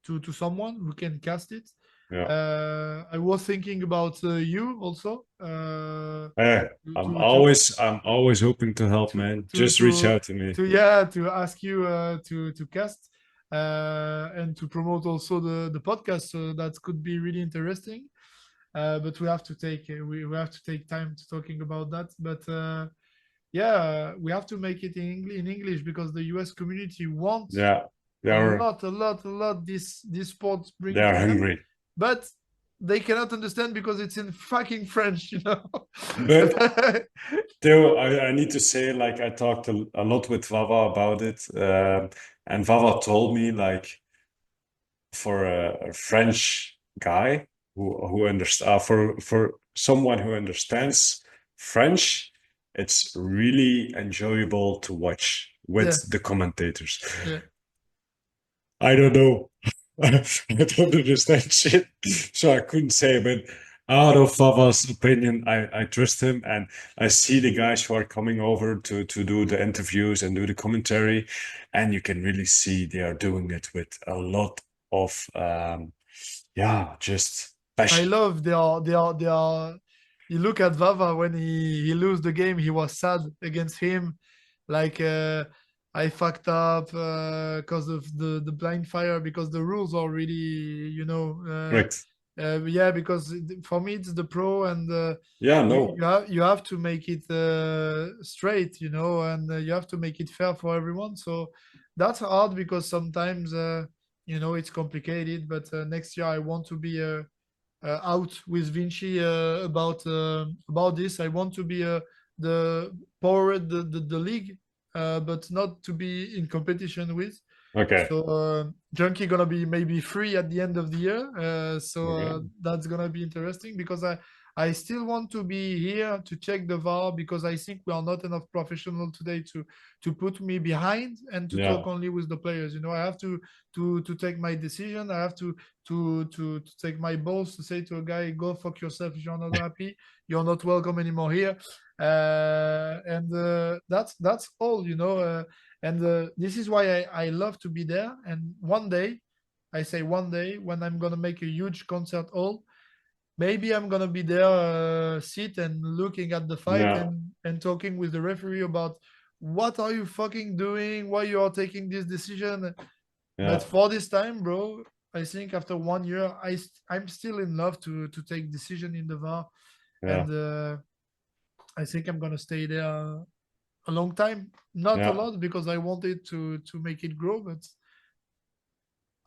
to someone who can cast it. Yeah. I was thinking about you also Hey, to to to I'm always hoping to help, to man. to Just reach to, out to me. to yeah to ask you to cast and to promote also the podcast. So that could be really interesting. But we have to take we have to take time to talking about that. But yeah, we have to make it in English because the US community wants Yeah. They're a lot this sport bring they're to them, hungry. but they cannot understand because it's in fucking French, you know. But Theo, I need to say, like, I talked a lot with Vava about it. And Vava told me, like, for a French guy who understand for someone who understands French, it's really enjoyable to watch Yeah, with the commentators. yeah. I don't know. I don't understand shit, so I couldn't say. But out of Vava's opinion, I trust him, and I see the guys who are coming over to do the interviews and do the commentary, and you can really see they are doing it with a lot of yeah, just I passion. love they are. You look at Vava when he lose the game, he was sad against him, like I fucked up because of the blind fire because the rules are really you know Correct. yeah because for me it's the pro and Yeah, you no. you have to make it straight you know and you have to make it fair for everyone. So that's hard because sometimes you know it's complicated. But next year I want to be out with Vinci about this. I want to be the power the league, but not to be in competition with. Okay. So Junkie gonna be maybe free at the end of the year. So Okay. that's gonna be interesting because I still want to be here to check the VAR because I think we are not enough professional today to put me behind and to Yeah, talk only with the players. You know, I have to take my decision. I have to take my balls to say to a guy, go fuck yourself if you're not happy. You're not welcome anymore here. And that's all, you know. And this is why I love to be there. And one day, I say one day, when I'm gonna make a huge concert hall, maybe I'm gonna be there, sit and looking at the fight yeah, and talking with the referee about what are you fucking doing, why you are taking this decision. But yeah, for this time, bro, I think after 1 year, I'm still in love to take decision in the VAR, yeah, and I think I'm gonna stay there a long time. Not a yeah. lot because I wanted to make it grow, but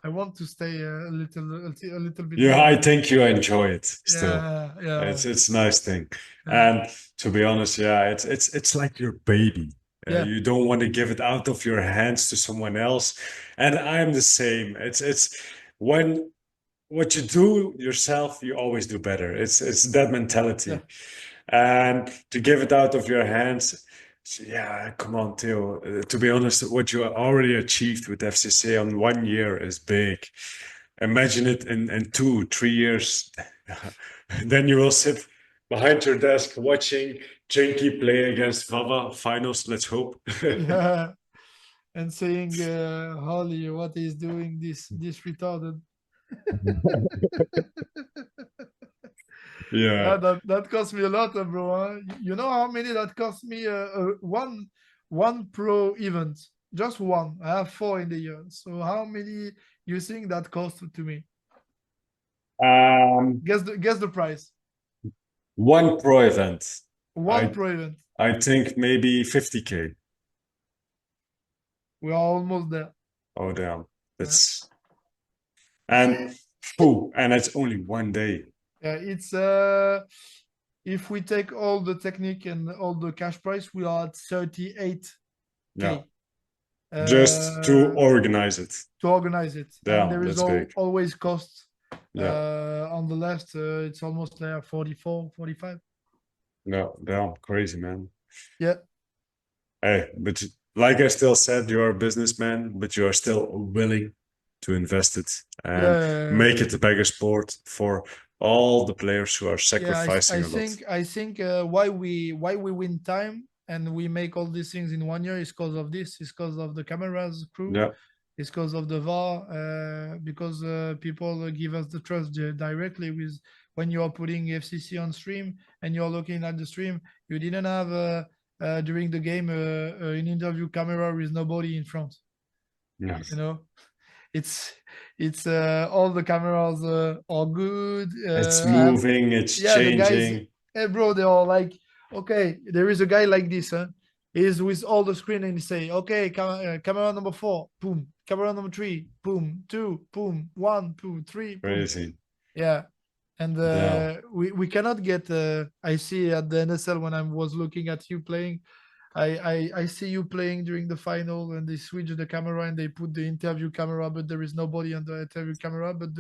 I want to stay a little bit Yeah, more. I think you enjoy it still. Yeah, yeah, It's a nice thing. yeah, And to be honest, yeah, it's like your baby. yeah, You don't want to give it out of your hands to someone else. And I'm the same. It's when what you do yourself, you always do better. It's that yeah, mentality. And to give it out of your hands, yeah, come on, Theo. To be honest, what you already achieved with FCC on 1 year is big. Imagine it in 2, 3 years. Then you will sit behind your desk watching Jinky play against Vava finals. Let's hope. yeah. And saying, "Holly, what is doing this retarded?" Yeah, Yeah. that cost me a lot, bro. Huh? You know how many that cost me? One pro event, just one. I have four in the year. So how many you think that cost to me? Um, Guess the price. one pro event. One I pro event. I think maybe 50K. We are almost there. Oh damn. Yeah, That's and and it's only one day. yeah. It's if we take all the technique and all the cash price, we are at 38K. Yeah. Just to organize it. To organize it, and Damn, there is that's big. always cost. Yeah. On the left, it's almost like 44, 45. No, damn, crazy man. Yeah, Hey, but like I still said, you are a businessman, but you are still willing to invest it and yeah, make it a bigger sport for all the players who are yeah. I sacrificing a lot. think why we win time and we make all these things in 1 year is because of this. It's because of the cameras crew. Yeah. It's because of the VAR. Because people give us the trust directly with when you are putting FCC on stream and you're looking at the stream. You didn't have during the game an interview camera with nobody in front. Yeah. You know, it's all the cameras are good. It's I have moving, it's yeah, the guys, changing. hey bro, they are like, okay, there is a guy like this, huh? He's with all the screen and he say, okay, camera number 4, boom, camera number 3, boom, 2, boom, 1, 2, 3, boom. Crazy. Yeah. And Yeah. we cannot get I see at the NSL when I was looking at you playing, I see you playing during the final and they switch the camera and they put the interview camera, but there is nobody on the interview camera. But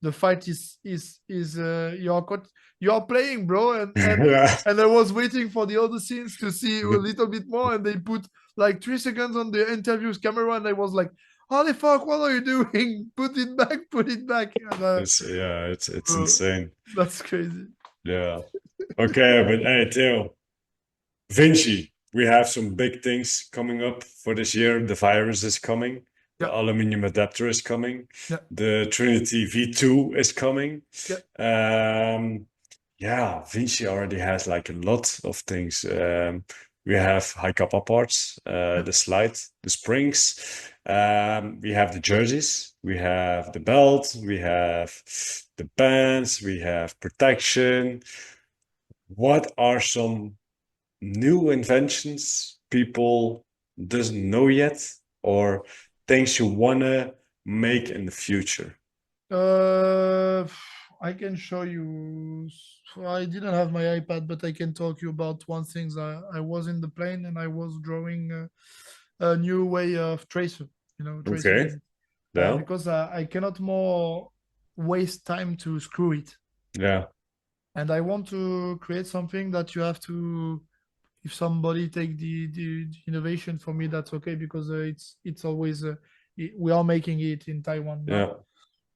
the fight is you're playing, bro, Yeah. and I was waiting for the other scenes to see a little bit more, and they put like 3 seconds on the interview's camera, and I was like, holy fuck, what are you doing? Put it back, put it back. And, It's bro, insane. that's crazy. Yeah. Okay, but hey, Theo, Vinci, we have some big things coming up for this year. The virus is coming. The Yeah, aluminum adapter is coming. yeah, The Trinity V2 is coming. yeah, Yeah, Vinci already has like a lot of things. We have high kappa parts, yeah. the slide, the springs. We have the jerseys, we have the belt, we have the bands, we have protection. What are some new inventions people doesn't know yet, or things you wanna make in the future? Uh, I can show you. I didn't have my iPad, but I can talk you about one thing. I was in the plane and I was drawing a new way of tracer, Okay, tracing, yeah, because I cannot more waste time to screw it. yeah, and I want to create something that you have to. If somebody take the innovation for me, that's okay because it's always we are making it in Taiwan now.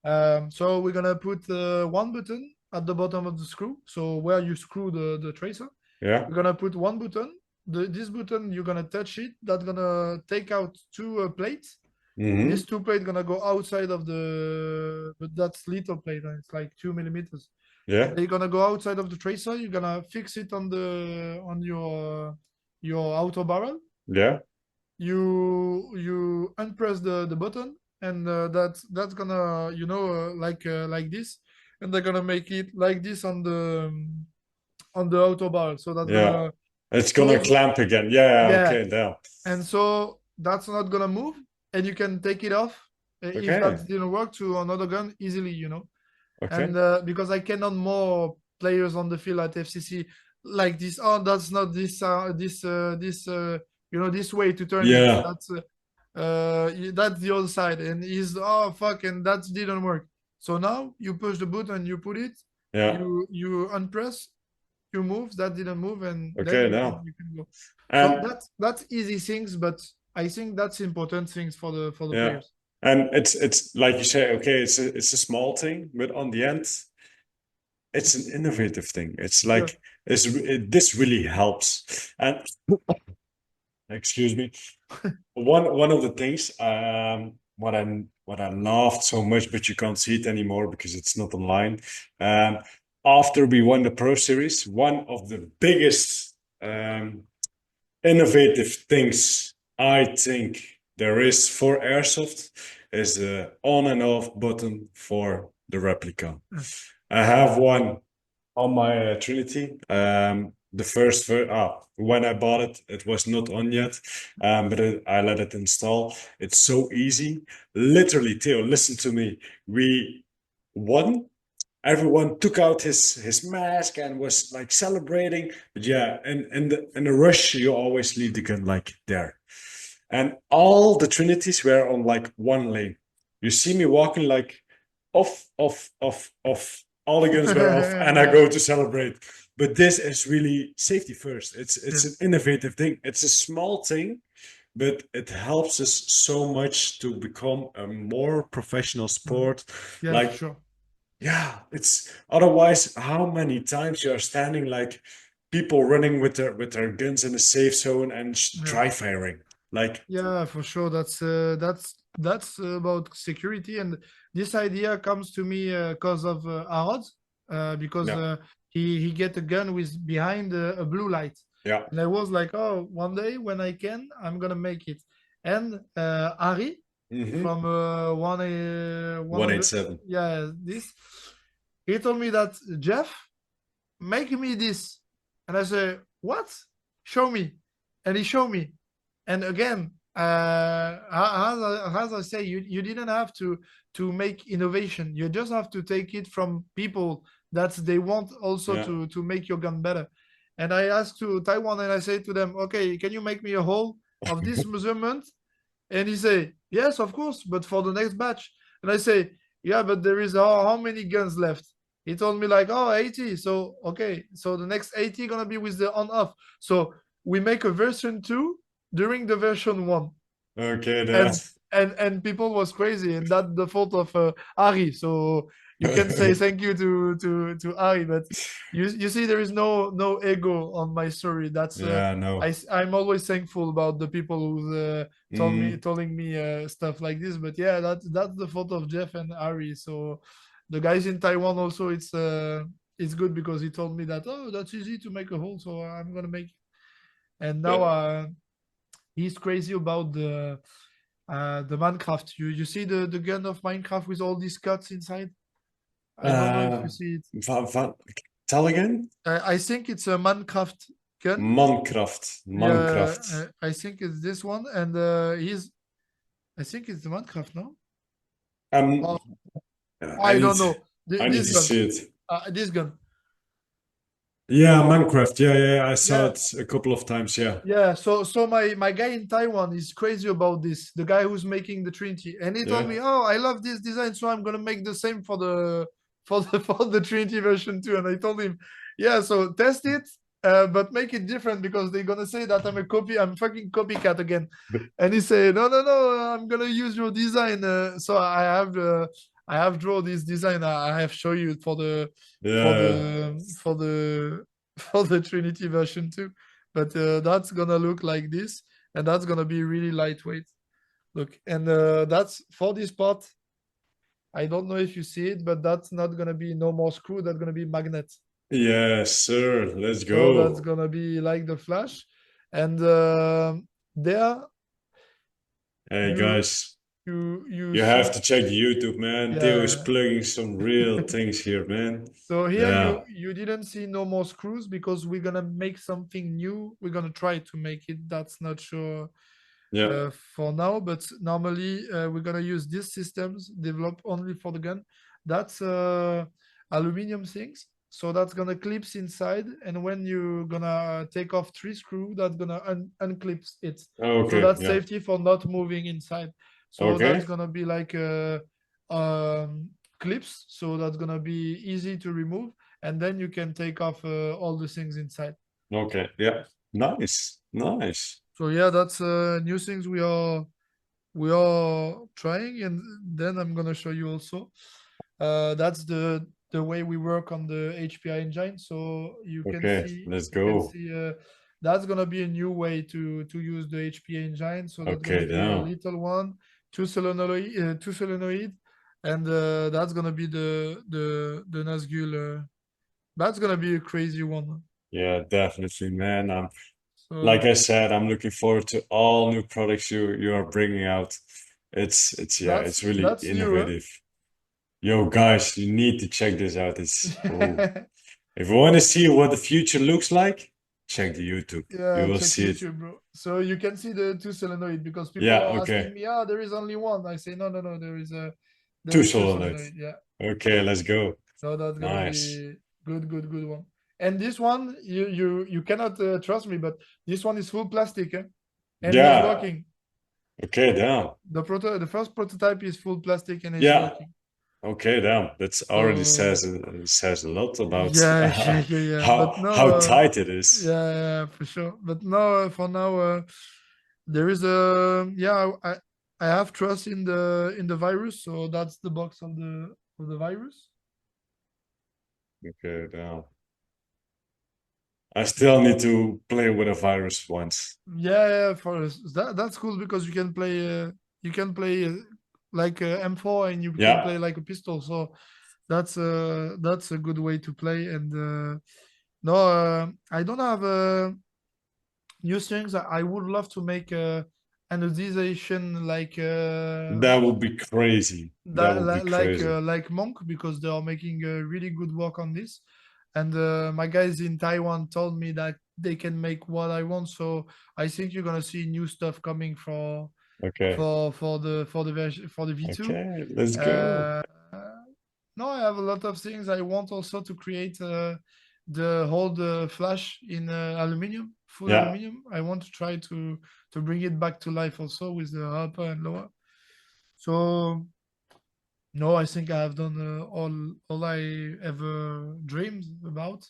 Yeah. So we're gonna put one button at the bottom of the screw. So where you screw the tracer, Yeah. we're gonna put one button. This button you're gonna touch it. That's gonna take out two plates. Mm-hmm. These two plates gonna go outside of but that's little plate and it's like 2 millimeters. Yeah. You're gonna go outside of the tracer. You're gonna fix it on your auto barrel. Yeah. You unpress the button, and that's gonna like this, and they're gonna make it like this on the auto barrel. So that's Yeah. gonna It's gonna close. clamp again. Yeah. Yeah, Okay. Now. and so that's not gonna move, and you can take it off if Okay. that didn't work to another gun easily, Okay. and because I cannot more players on the field at FCC like this. Oh, that's not this this way to turn it. Yeah. That's the other side, and he's oh fuck, and that didn't work. So now you push the button, you put it, Yeah. you unpress, you move. That didn't move, and then Okay. Now. you can go. So And that's easy things, but I think that's important things for the yeah. players. And it's like you say, okay, it's a small thing, but on the end, it's an innovative thing. It's like this really helps. And excuse me, one of the things what I loved so much, but you can't see it anymore because it's not online. After we won the Pro Series, one of the biggest innovative things I think there is for airsoft is the on and off button for the replica. I have one on my Trinity. The first when I bought it, it was not on yet, but I let it install. It's so easy. Literally, Theo, listen to me. We won. Everyone took out his mask and was like celebrating. But yeah, in the rush, you always leave the gun like there. And all the Trinities were on like one lane. You see me walking like off, off, off, off. All the guns were off, and I go to celebrate. But this is really safety first. It's an innovative thing. It's a small thing, but it helps us so much to become a more professional sport. Yeah, Like, sure. yeah, it's otherwise how many times you are standing like people running with their guns in a safe zone and dry firing. Like, yeah, for sure. That's about security, and this idea comes to me because of Arad, because yeah, he get a gun with behind a blue light, yeah. and I was like, oh, one day when I can, I'm gonna make it. And Ari from 100, 187. yeah, this he told me that Jeff, make me this, and I say, what? Show me, and he showed me. And again, as I say, you didn't have to make innovation. You just have to take it from people that they want also Yeah. to make your gun better. And I asked to Taiwan, and I say to them, okay, can you make me a hole of this measurement? And he say, yes, of course, but for the next batch. And I say, yeah, but there is how many guns left? He told me like, oh, 80. So okay, so the next 80 gonna be with the on off. So we make a version 2 during the version 1. Okay, and that. and people was crazy, and that's the fault of Ari. So you can say thank you to Ari, but you see there is no ego on my story. That's Yeah, no. I'm always thankful about the people who telling me stuff like this. But yeah, that's the fault of Jeff and Ari. So the guys in Taiwan also, it's good because he told me that, oh, that's easy to make a hole, so I'm gonna make it. And now he's crazy about the Minecraft. You see the gun of Minecraft with all these cuts inside? I don't know if you see it. Tell again? I think it's a Minecraft gun. Minecraft. Yeah, Minecraft. I think it's this one, and I think it's the Minecraft, no? Um, I don't know. I need This to gun. see it. This gun. Yeah, Minecraft. Yeah. I saw Yeah. it a couple of times. Yeah. Yeah, so my guy in Taiwan is crazy about this. The guy who's making the Trinity, and he told Yeah. me, "Oh, I love this design, so I'm gonna make the same for the Trinity version 2, and I told him, yeah, so test it, but make it different because they're gonna say that I'm fucking copycat again. And he said, no, I'm gonna use your design. So I have drawn this design. I have shown you for the for Yeah. the for the for the Trinity version 2. But that's gonna look like this, and that's gonna be really lightweight. Look, and that's for this part. I don't know if you see it, but that's not gonna be no more screw. That's gonna be magnet. Yes, sir. Let's So that's go. gonna be like the Flash, and there Hey you guys, you you have see, to check YouTube, man. Theo is yeah. plugging some real things here, man. So here Yeah. you didn't see no more screws because we're gonna make something new. We're gonna try to make it. That's not sure Yeah. for now, but normally we're gonna use these systems developed only for the gun. That's aluminum things, so that's gonna clips inside, and when you're gonna take off 3 screw, that's gonna unclips it. So Okay. that's Yeah. safety for not moving inside. So that's Okay. gonna be like clips, so that's gonna be easy to remove, and then you can take off all the things inside. Okay. Yeah. Nice. Nice. So yeah, that's new things we are trying, and then I'm gonna show you also. That's the way we work on the HPI engine. So Okay. Let's you can go. see that's gonna be a new way to use the HPI engine. So that's gonna Okay. be a Down. little one, two solenoid, and that's gonna be the Nazgul. That's gonna be a crazy one. Yeah, definitely, man. Like So I said, I'm looking forward to all new products you are bringing out. It's yeah, it's really that's new, huh? innovative. Yo, guys, you need to check this out. It's oh, if you want to see what the future looks like, check the YouTube. You Yeah, will check see it. YouTube, bro. So you can see the two solenoid because people Yeah, are asking okay. me, ah, there is only one. I say, no, there Two is two solenoids. solenoid. Yeah. Okay, let's go. So that's gonna Nice. be good one. And this one, you cannot trust me, but this one is full plastic, eh? And it's Yeah. working. Okay, down. The first prototype is full plastic and it's Yeah. working. Okay, down. That's already So says a lot about yeah. But no, how tight it is. yeah, for sure. But no, for now, there is a yeah. I have trust in the virus, so that's the box of the virus. Okay, down. I still need to play with a virus once. Yeah, for us, that's cool because you can play like M4 and you can Yeah. play like a pistol. So that's a good way to play. And no, I don't have new things. I would love to make anodization like That would be crazy. That would be crazy. like Monk because they are making really good work on this. And my guys in Taiwan told me that they can make what I want. So I think you're gonna see new stuff coming Okay. for the version for the V2. Okay, let's go. Uh, no, I have a lot of things. I want also to create the whole the flash in aluminium, full Yeah. aluminium. I want to try to bring it back to life also with the upper and lower. So no, I think I have done all I ever dreamed about.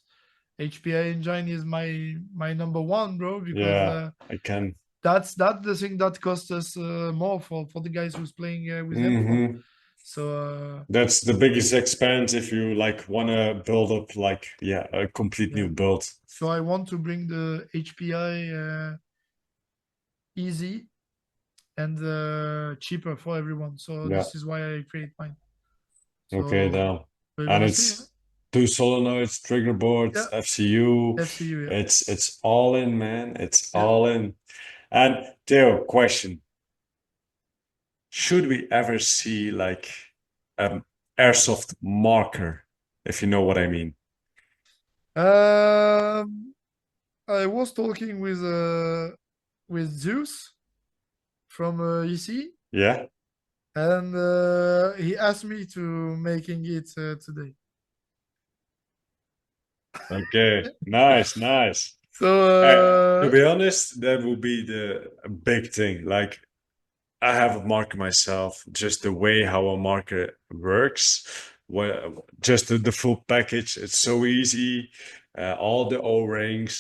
HPI engine is my number one, bro, because Yeah. I can. that's the thing that costs us more for the guys who's playing with M4. Hmm. So That's the biggest expense if you like want to build up like yeah, a complete yeah, new build. so I want to bring the HPI easy and cheaper for everyone. So Yeah. this is why I create mine. Okay, So now. we're And gonna see. Huh? it's two solenoids, trigger boards, Yeah, FCU. FCU. Yeah. It's all in, man. It's Yeah. all in. And Theo, question. Should we ever see like an airsoft marker, if you know what I mean? I was talking with Zeus from EC, Yeah. and he asked me to making it today. Okay. Nice, nice. To So be honest, that will be the big thing. Like I have a marker myself, just the way how a marker works. just the full package. It's so easy. All the O-rings,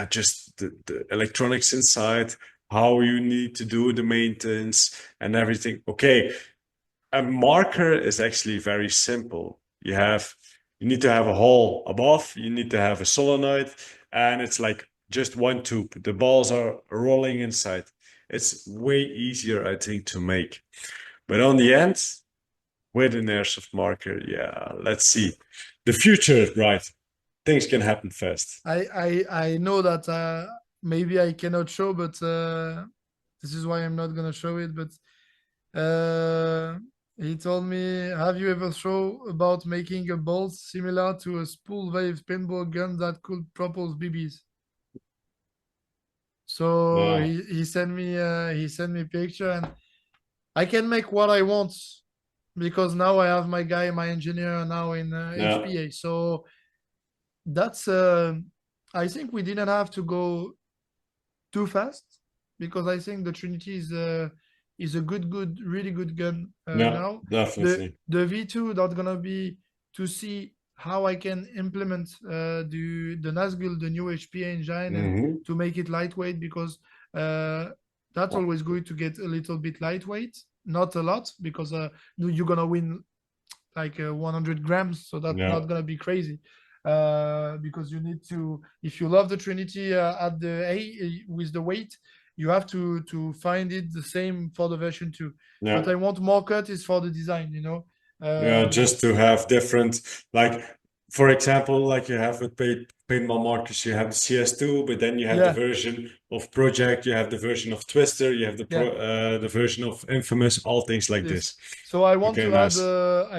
just the electronics inside, how you need to do the maintenance and everything. Okay, a marker is actually very simple. You need to have a hole above, you need to have a solenoid, and it's like just one tube. The balls are rolling inside. It's way easier, I think, to make. But on the end, with an airsoft marker, yeah, let's see. The future is bright. Things can happen fast. I know that maybe I cannot show, but this is why I'm not gonna show it. But he told me, "Have you ever thought about making a bolt similar to a spool wave paintball gun that could propose BBs?" So Yeah, he sent me picture, and I can make what I want because now I have my guy, my engineer now in yeah, HPA. So that's I think we didn't have to go too fast because I think the Trinity is a really good gun yeah, now. definitely. The V2 that's gonna be to see how I can implement the Nazgul, the new HPA engine, and Hmm. to make it lightweight because that's always going to get a little bit lightweight, not a lot because you're gonna win like 100 grams, so that's Yeah, not gonna be crazy. Because you need to, if you love the Trinity at the with the weight, you have to find it the same for the version 2. But yeah. I want more cut is for the design, you know. Yeah, Um, just to have different, like, for example, like you have with paintball markers, you have the CS2, but then you have the yeah, version of Project, you have the version of Twister, you have yeah. the version of Infamous, all things like Yes. this. So Okay, nice.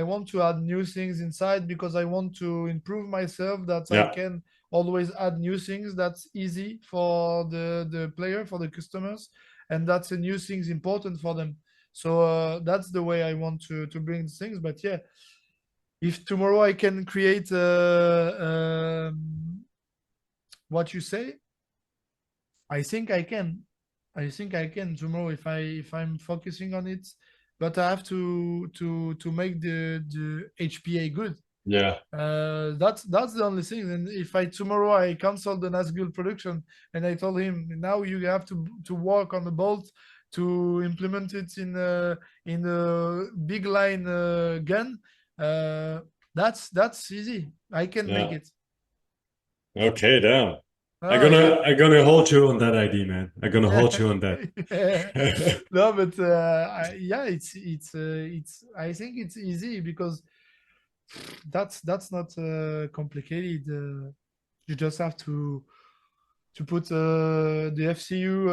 I want to add new things inside because I want to improve myself that I Yeah, can always add new things that's easy for the player, for the customers, and that's a new things important for them. So that's the way I want to bring things. But yeah, if tomorrow I can create what you say, I think I can. I think I can tomorrow if I'm focusing on it. But I have to make the HPA good. yeah, That's the only thing. And if I tomorrow I cancel the Nazgul production and I told him now you have to work on the bolt to implement it in a big line gun, uh, that's easy. I can make yeah. it. Okay, damn. Yeah. I'm gonna hold you on that idea, man. I'm gonna hold you on that. Yeah. No, but yeah, it's. I think it's easy because that's not complicated. You just have to put the FCU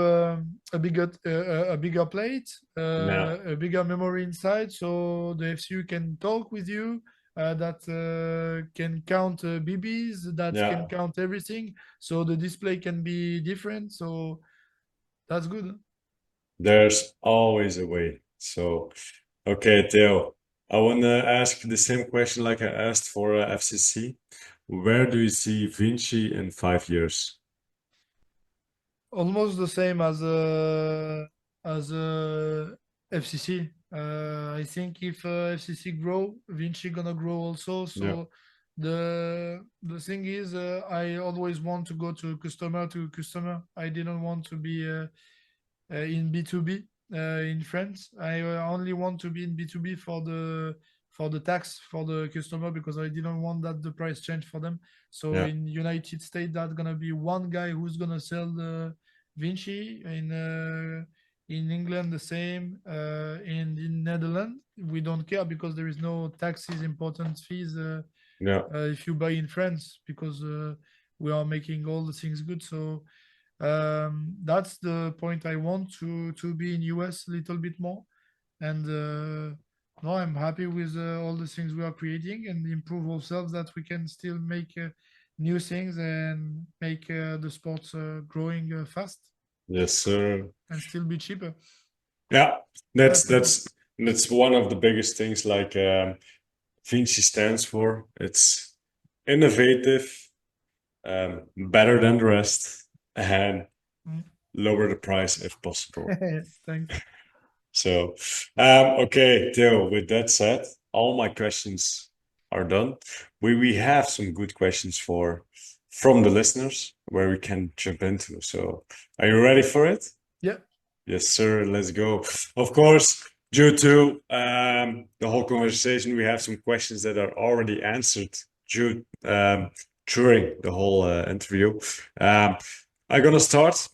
a bigger plate, Yeah, a bigger memory inside, so the FCU can talk with you. That can count BBs, that can yeah. count everything, so the display can be different. So that's good. There's always a way. So, okay, Theo, I want to ask the same question like I asked for FCC. Where do you see Vinci in 5 years? Almost the same as FCC. I think if FCC grow, Vinci gonna grow also. Yeah, So the thing is, I always want to go to customer. I didn't want to be in B2B in France. I only want to be in B2B for the tax for the customer because I didn't want that the price change for them. So yeah, in United States, that's gonna be one guy who's gonna sell the Vinci in England the same, and in Netherlands we don't care because there is no taxes, important fees yeah. if you buy in France because we are making all the things good. So that's the point I want to be in US a little bit more. And no, I'm happy with all the things we are creating and improve ourselves that we can still make new things and make the sports growing fast Yes, sir. and still be cheaper. Yeah, That's the goal. that's one of the biggest things like Vinci stands for. It's innovative, better than the rest, and Mm. lower the price if possible. Thanks. So, okay, Theo, with that said, all my questions are done. We have some good questions from the listeners where we can jump into. So are you ready for it? Yeah. Yes, sir. Let's go. Of course, due to the whole conversation, we have some questions that are already answered during the whole interview. I'm gonna start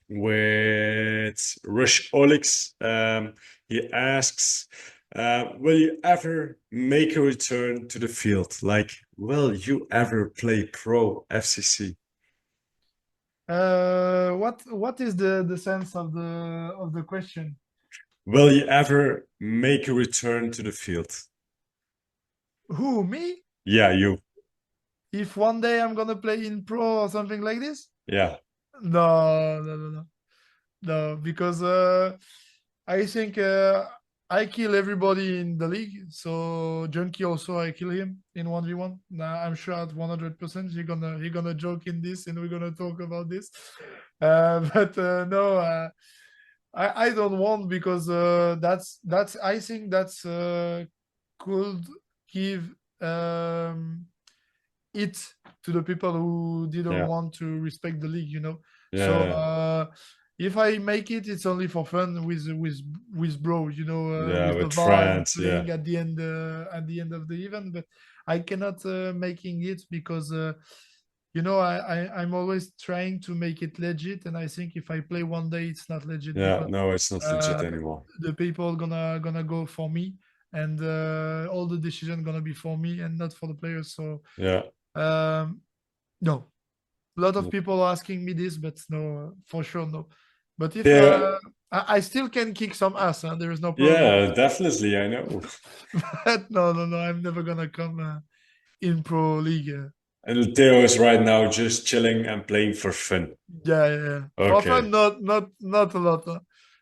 with Rush Olix. He asks, will you ever make a return to the field? Like, will you ever play pro FCC? What is the sense of the question? Will you ever make a return to the field? Who, me? Yeah, you. If one day I'm gonna play in pro or something like this? Yeah, No, no, no, no. No, because I think I kill everybody in the league. So Junkie also I kill him in 1v1. Now I'm sure at 100% he gonna joke in this and we're gonna talk about this. But no, I don't want because that's I think that's could give it to the people who didn't yeah, want to respect the league, So yeah, if I make it, it's only for fun with bro, yeah, with the with vibe friends. Yeah, playing at the end of the event. But I cannot making it because I'm always trying to make it legit, and I think if I play one day, it's not legit yeah. because No, it's not legit uh, anymore. the people gonna go for me, and all the decision gonna be for me and not for the players. So Yeah, no, a lot of people are asking me this, but no, for sure no. But if yeah, I still can kick some ass, huh? There is no problem. yeah. Definitely, I know. But no, no, no, I'm never gonna come in pro league. And Theo is right now just chilling and playing for fun. Yeah, yeah, yeah. For Okay. fun, not a lot.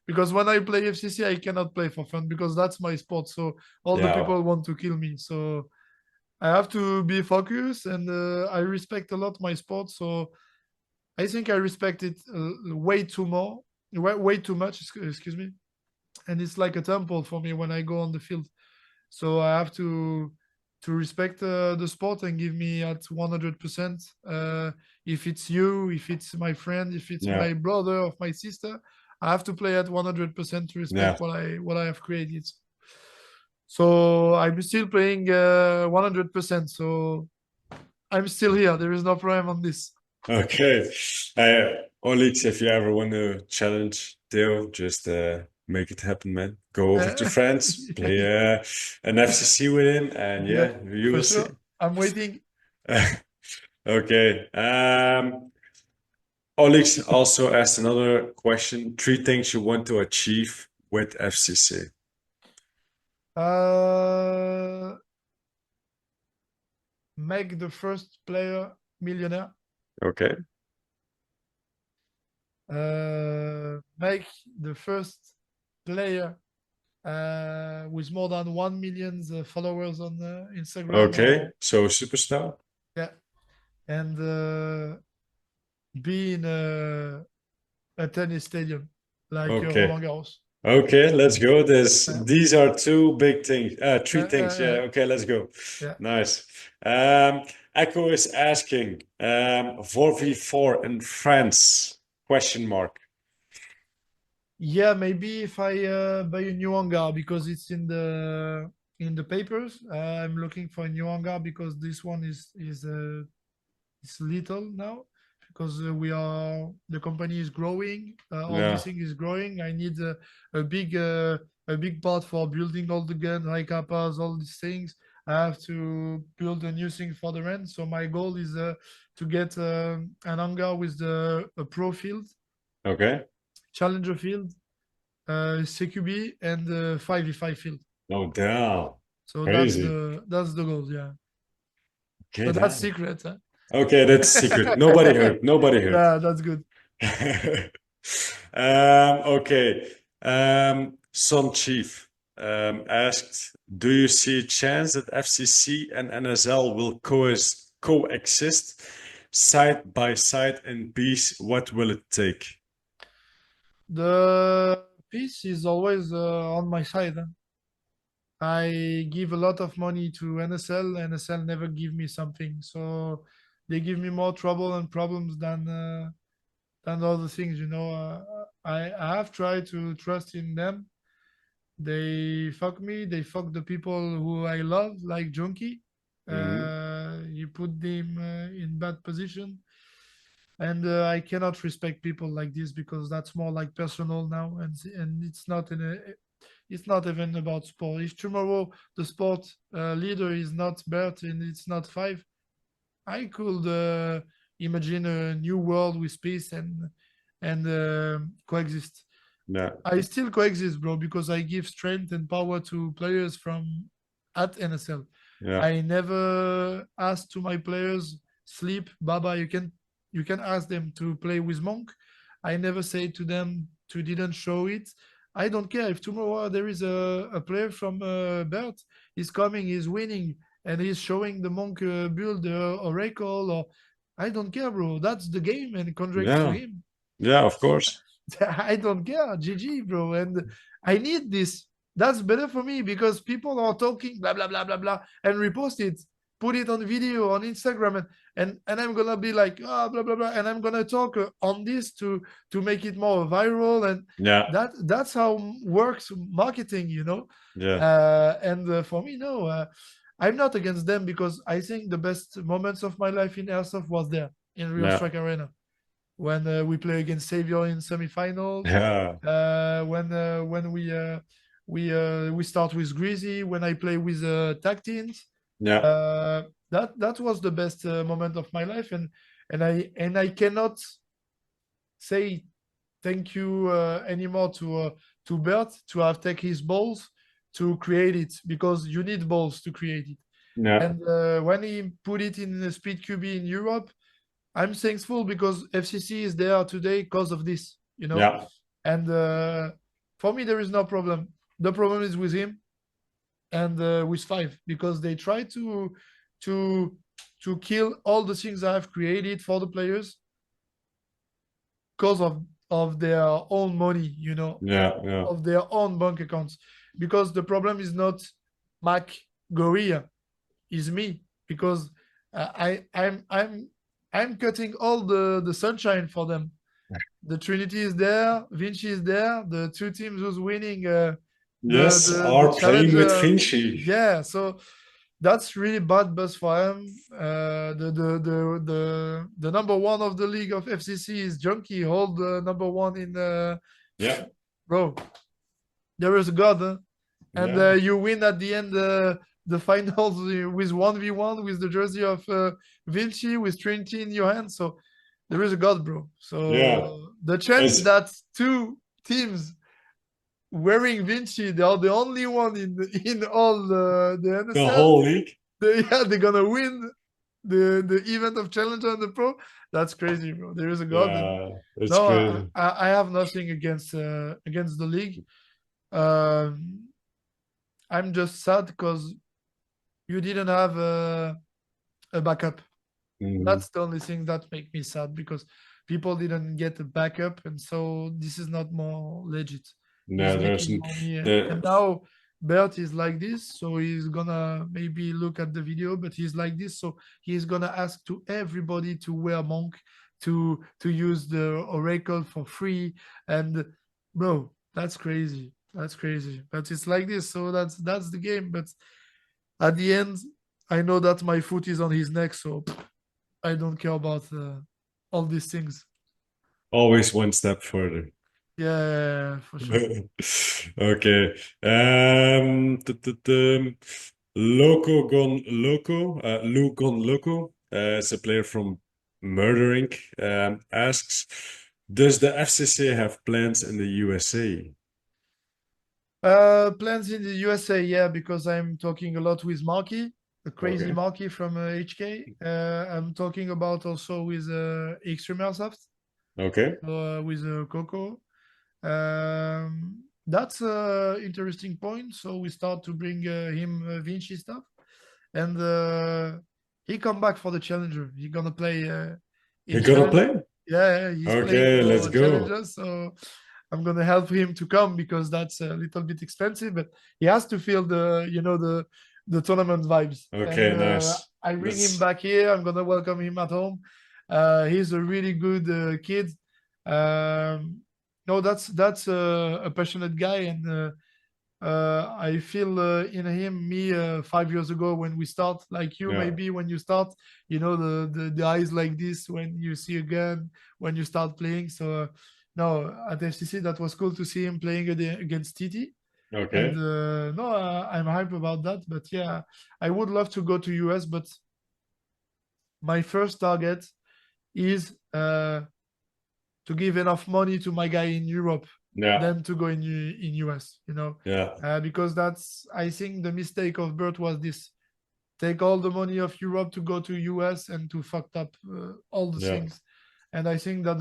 Because when I play FCC, I cannot play for fun because that's my sport. So all the Yeah, people want to kill me. So I have to be focused, and I respect a lot my sport. So I think I respect it way too more, way too much. Excuse me. And it's like a temple for me when I go on the field. So I have to respect the sport and give me at 100%. If it's you, if it's my friend, if it's yeah, my brother or my sister, I have to play at 100% to yeah. respect what I have created. So I'm still playing 100%. So I'm still here. There is no problem on this. Okay. Olix, if you ever want to challenge Theo, just make it happen, man. Go over to France, play an FCC with him, and Yeah, yeah, you for will see. sure. I'm waiting. Okay. Olix also asked another question. 3 things you want to achieve with FCC. Uh, Make the first player millionaire. Okay. Make the first player with more than 1 million followers on Instagram Okay. or So superstar. yeah, and be in a tennis stadium like Okay. Roland Garros. Okay, let's go. Yeah, These are two big things. Three yeah, things. Yeah. Okay, let's go. yeah. Nice. Echo is asking, 4v4 in France? Question mark. Yeah, maybe if I buy a new hangar because it's in the papers. I'm looking for a new hangar because this one is it's little now because the company is growing. All Yeah. this thing is growing. I need a big a big part for building all the guns, high kappas, all these things. I have to build a new thing for the rent. So my goal is to get an hangar with a pro field, Okay. challenger field, CQB, and 5v5 field. No, damn. So that's Crazy. the goal. Yeah, Okay, but that's damn. secret. Huh? Okay, that's secret. Nobody heard. Nobody heard. Yeah, that's good. Okay. Son Chief asked, do you see a chance that FCC and NSL will coexist side by side in peace? What will it take? The peace is always on my side. Huh? I give a lot of money to NSL. NSL never give me something, so they give me more trouble and problems than other things. I have tried to trust in them. They fuck me. They fuck the people who I love, like Junkie. Hmm. You put them in bad position, and I cannot respect people like this because that's more like personal now, and it's not even about sport. If tomorrow the sport leader is not Bert and it's not Five, I could imagine a new world with peace and coexist. Yeah, I still coexist, bro, because I give strength and power to players from at NSL. yeah, I never ask to my players sleep, Baba. You can ask them to play with Monk. I never say to them to didn't show it. I don't care if tomorrow there is a player from Bert. He's coming, he's winning, and he's showing the Monk build Oracle. Or I don't care, bro. That's the game, and congrats to yeah, him. yeah, of course. I don't care. GG, bro. And I need this. That's better for me because people are talking blah blah blah blah blah and repost it, put it on video on Instagram, and I'm gonna be like blah blah blah, and I'm gonna talk on this to make it more viral, and Yeah, that's how works marketing, yeah, and for me, no, I'm not against them because I think the best moments of my life in airsoft was there in Real yeah, Strike Arena when we play against Savior in semifinals. yeah, When we start with Greasy, when I play with Tactins, yeah, that was the best moment of my life, and I cannot say thank you anymore to Bert to have taken his balls to create it because you need balls to create it. yeah, And when he put it in the Speed QB in Europe, I'm thankful because FCC is there today because of this. yeah, And for me, there is no problem. The problem is with him and with Five because they try to to kill all the things I have created for the players because of their own money, yeah, yeah, of their own bank accounts. Because the problem is not Mac Gorilla, is me because I'm cutting all the sunshine for them. The Trinity is there, Vinci is there, the two teams who's winning yes, the are playing with challenger. Vinci. Yeah, so that's really bad buzz for him. The number one of the league of FCC is Junkie, hold the number one in Yeah, bro. There is a god, huh? And yeah, you win at the end the finals with 1v1 with the jersey of Vinci with Trinity in your hand. So there is a god, bro. yeah. So the chance It's that two teams wearing Vinci, they are the only one in all the the NSL. whole league. They're gonna win the event of Challenger and the Pro. That's crazy, bro. There is a god. And Yeah, it's no, crazy. I have nothing against the league. Um, I'm just sad because you didn't have a backup. Mhm. That's the only thing that make me sad because people didn't get a backup, and so this is not more legit. He's No, there's making money, and the now Bert is like this, so he's gonna maybe look at the video, but he's like this, so he's gonna ask to everybody to wear Monk, to use the Oracle for free, and bro, that's crazy. That's crazy, but it's like this, so that's the game. But at the end, I know that my foot is on his neck, so I don't care about all these things. always one step further. Yeah, for sure. Okay. Loco Gon Loco, Lou Gon Loco, is a player from Murdering, asks, does the FCC have plans in the USA? Plans in the USA, yeah, because I'm talking a lot with Marky, the crazy Okay. Marky from HK. I'm talking about also with Extreme Airsoft, Okay. so, with Coco. That's a interesting point. So we start to bring him Vinci stuff, and he come back for the challenger. He gonna play You in gonna challenger. play? Yeah, he's playing Okay, let's for go. challenger. So I'm gonna help him to come because that's a little bit expensive, but he has to feel the the tournament vibes. Okay, And nice. I bring him That's back here. I'm gonna welcome him at home. He's a really good kid. No, that's a passionate guy, and I feel in him me 5 years ago when we start, like you yeah. maybe when you start, the eyes like this when you see a gun when you start playing. So no, at FCC that was cool to see him playing against TT. And Okay. no, I'm hype about that. But yeah, I would love to go to US, but my first target is to give enough money to my guy in Europe Yeah. than to go in US, Yeah. because that's, I think the mistake of Bert was this: take all the money of Europe to go to US and to fucked up all the Yeah. things. And I think that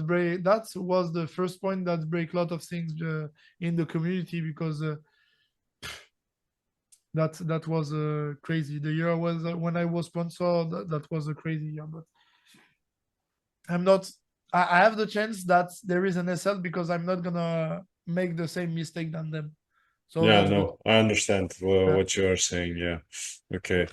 was the first point that break a lot of things in the community, because that was crazy. The year was when I was sponsored. That was a crazy year, but I'm not. I have the chance that there is an SL because I'm not gonna make the same mistake than them. So Yeah, that's good. no, I understand Yeah, what you are saying. Yeah. Okay.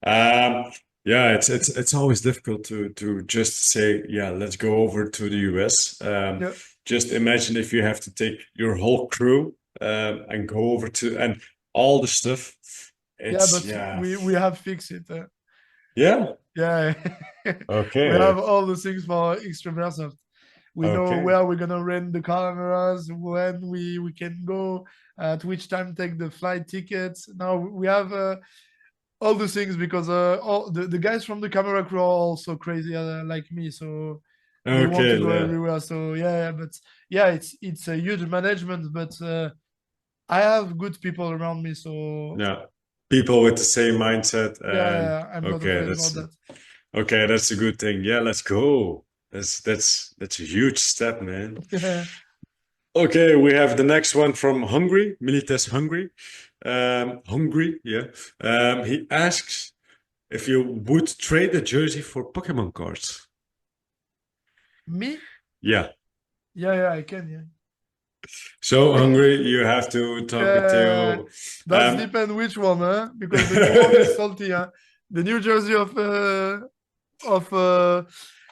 Um, yeah, it's always difficult to just say, yeah, let's go over to the US. yeah, Just imagine if you have to take your whole crew and go over to and all the stuff. yeah. It's But yeah. we have fixed it. Yeah. Yeah, we Okay. have all the things for extreme airsoft. We know Okay. where we're gonna rent the cameras, when we can go, at which time take the flight tickets. Now we have all the things because all the guys from the camera crew are also crazy like me, so they want Okay. to go Yeah. everywhere. So yeah, but yeah, it's a huge management, but I have good people around me, so Yeah. People with the same mindset and yeah, I'm not okay, afraid about that's that. okay, that's a good thing. Yeah, let's go. That's a huge step, man. Yeah. Okay, we have the next one from Hungary, Milites Hungary. Hungry, yeah. He asks if you would trade a jersey for Pokemon cards. Me? Yeah. Yeah, I can, yeah. So Hungry, you have to talk with Yeah, Theo. that's Um, depend which one, huh? Because the new one is salty, huh? The new jersey of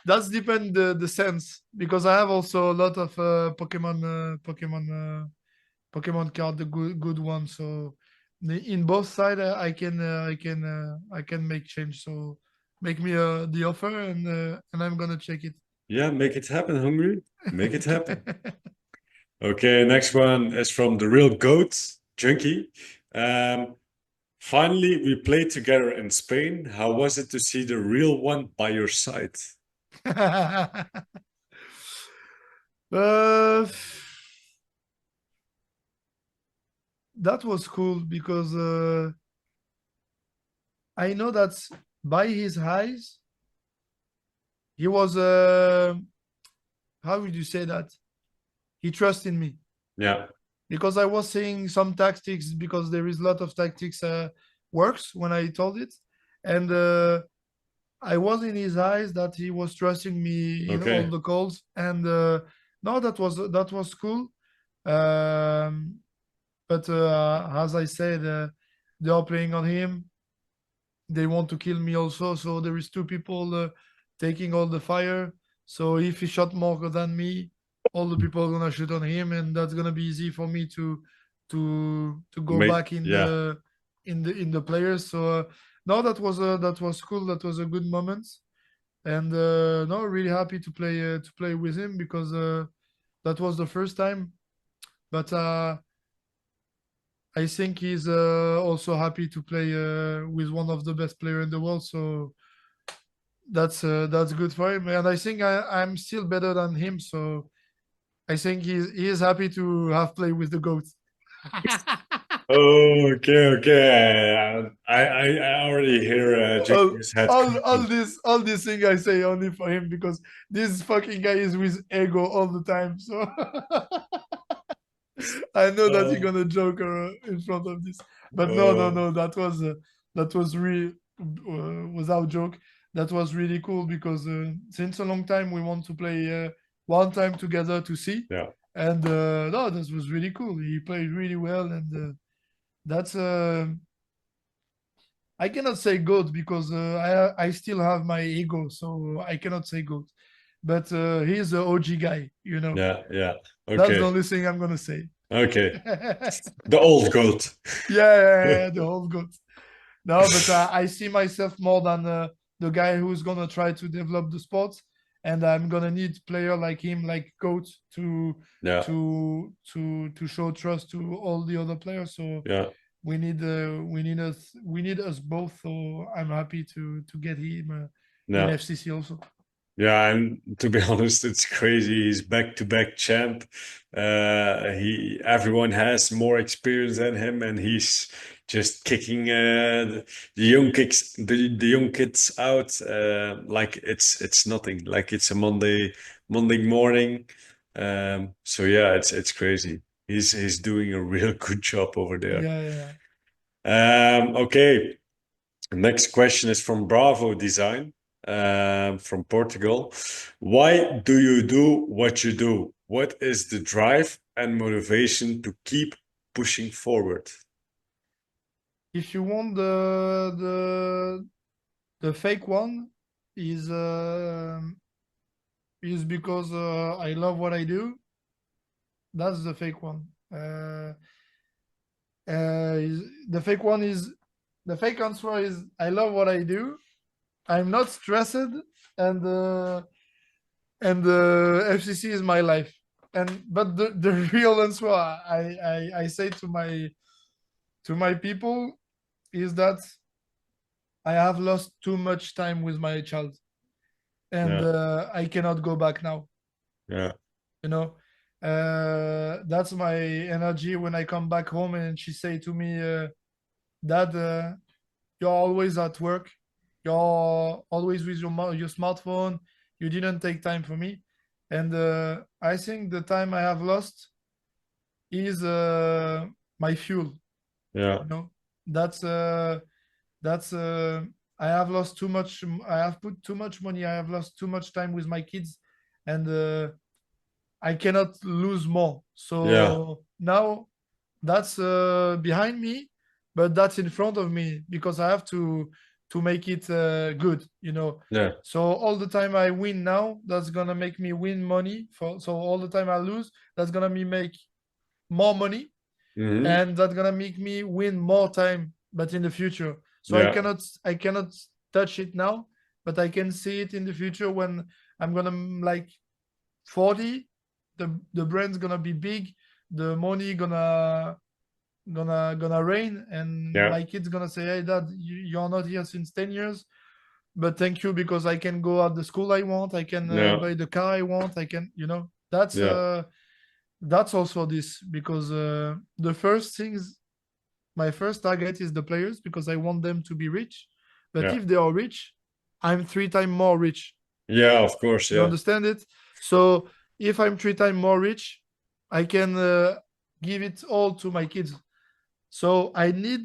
that's depend the sense, because I have also a lot of Pokemon card, the good one. So in both side, I can make change. So make me the offer, and I'm gonna check it. yeah, make it happen, Hungry. Make it happen. Okay, next one is from the real goat, Junkie. Um, Finally, we played together in Spain. How was it to see the real one by your side? uh, that was cool because I know that by his eyes, he was how would you say that? He trusted me Yeah. because I was saying some tactics, because there is a lot of tactics works when I told it, and I was in his eyes that he was trusting me in all Okay. the calls, and no, that was cool. Um, but as I said, they are playing on him. They want to kill me also, so there is two people taking all the fire. So if he shot more than me, all the people are gonna shoot on him, and that's gonna be easy for me to go Make back in yeah. the players. So no, that was cool. That was a good moment, and no, really happy to play with him, because that was the first time. But I think he's also happy to play with one of the best player in the world. So that's good for him, and I think I'm still better than him. So I think he is happy to have played with the goat. Oh, okay, okay. I already hear Jackie's head All cracking. this thing I say only for him, because this fucking guy is with ego all the time. So I know that you're Oh, gonna joke in front of this, but oh, no. That was really without joke. That was really cool, because since a long time we want to play one time together to see, yeah. And no, this was really cool. He played really well, and that's I cannot say GOAT because I still have my ego, so I cannot say GOAT. But he's the OG guy, you know. Yeah, yeah. That's the Okay. only thing I'm gonna say. Okay. Yeah, The old goat. the whole GOAT. No, but I see myself more than the guy who's gonna try to develop the sport, and I'm gonna need player like him, like GOAT, to Yeah, to show trust to all the other players. So yeah, we need us both. So I'm happy to get him in yeah. FCC also. Yeah, and to be honest, it's crazy. He's back-to-back champ. Everyone has more experience than him, and he's just kicking the young kicks, the young kids out like it's nothing, like it's a Monday morning. So yeah, it's crazy. He's doing a real good job over there. Yeah, yeah. Okay. Next question is from Bravo Design, from Portugal. Why do you do what you do? What is the drive and motivation to keep pushing forward? If you want the fake one, is because I love what I do. That's the fake one. The fake one is the fake answer is I love what I do. I'm not stressed, and FCC is my life. And but the real answer I say to my people is that I have lost too much time with my child, and Yeah, I cannot go back now. yeah, You know, that's my energy when I come back home and she say to me, "Dad, you're always at work. You're always with your smartphone. You didn't take time for me." And I think the time I have lost is my fuel. yeah, You know, that's uh, that's I have lost too much. I have put too much money. I have lost too much time with my kids, and I cannot lose more. yeah, So now that's behind me, but that's in front of me because I have to make it good, you know. yeah. So all the time I win now, that's gonna make me win money. So all the time I lose, that's gonna me make more money, Hmm. and that's gonna make me win more time, but in the future. So Yeah, I cannot touch it now, but I can see it in the future when I'm gonna like 40. The brand's gonna be big, the money gonna rain, and yeah, my kid's gonna say, "Hey dad, you're not here since 10 years, but thank you because I can go at the school I want, I can yeah, buy the car I want, I can, you know." yeah, That's also this because the first things my first target is the players because I want them to be rich, but yeah, if they are rich, I'm 3 times more rich. yeah. Of course, You yeah, understand it? So if I'm 3 times more rich, I can give it all to my kids. So I need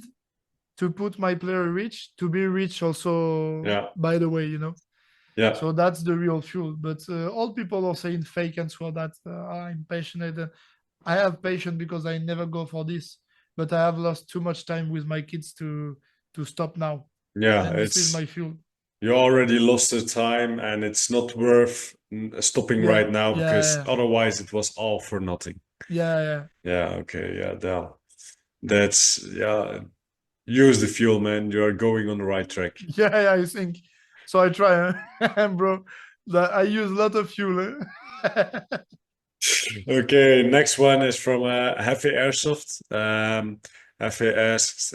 to put my player rich to be rich also, yeah, by the way, you know. yeah, So that's the real fuel. But all people are saying fake and so that I'm passionate. I have patience because I never go for this, but I have lost too much time with my kids to stop now, yeah. and this is It's my fuel. You already lost the time, and it's not worth stopping Yeah, right now because yeah, otherwise it was all for nothing. yeah, yeah, Yeah, okay, yeah, that's yeah. Use the fuel, man. You are going on the right track. yeah, yeah. I think so. I try, huh? Bro. That I use a lot of fuel. Huh? Okay, next one is from Heavy Airsoft. Heavy asks,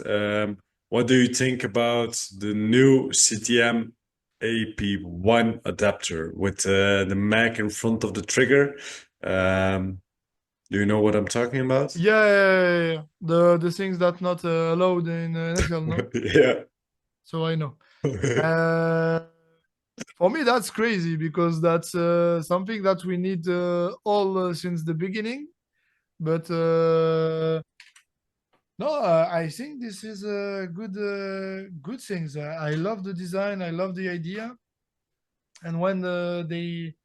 what do you think about the new CTM AP1 adapter with the mag in front of the trigger? Um, do you know what I'm talking about? Yeah, yeah, yeah, yeah. The things that not allowed in NFL, no. Yeah. So I know. Uh, for me, that's crazy because that's something that we need all since the beginning. But no, I think this is a good things. I love the design. I love the idea. And when they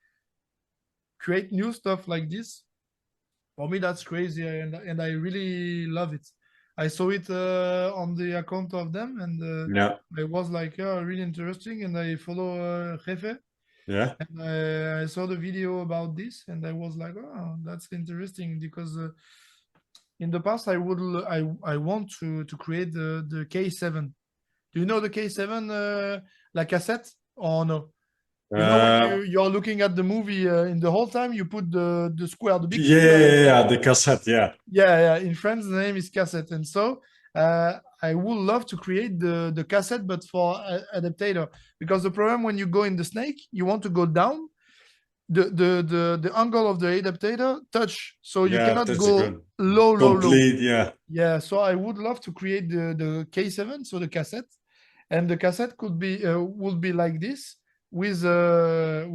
create new stuff like this, For me, that's crazy, and I really love it. I saw it on the account of them, and Yeah, I was like, yeah, really interesting. And I follow Jefe, yeah, and I saw the video about this, and I was like, oh, that's interesting because in the past I want to create the K7. Do you know the K7 la cassette or no? You know when uh, you're looking at the movie in the whole time you put the square, the big yeah, square. yeah, yeah, the cassette, yeah. Yeah, in France the name is cassette, and so I would love to create the cassette but for adaptator, because the problem when you go in the snake you want to go down, the angle of the adaptator touch, so you Yeah, cannot that's a go good low. complete. Yeah. Yeah, so I would love to create the K7, so the cassette, and the cassette could be would be like this with the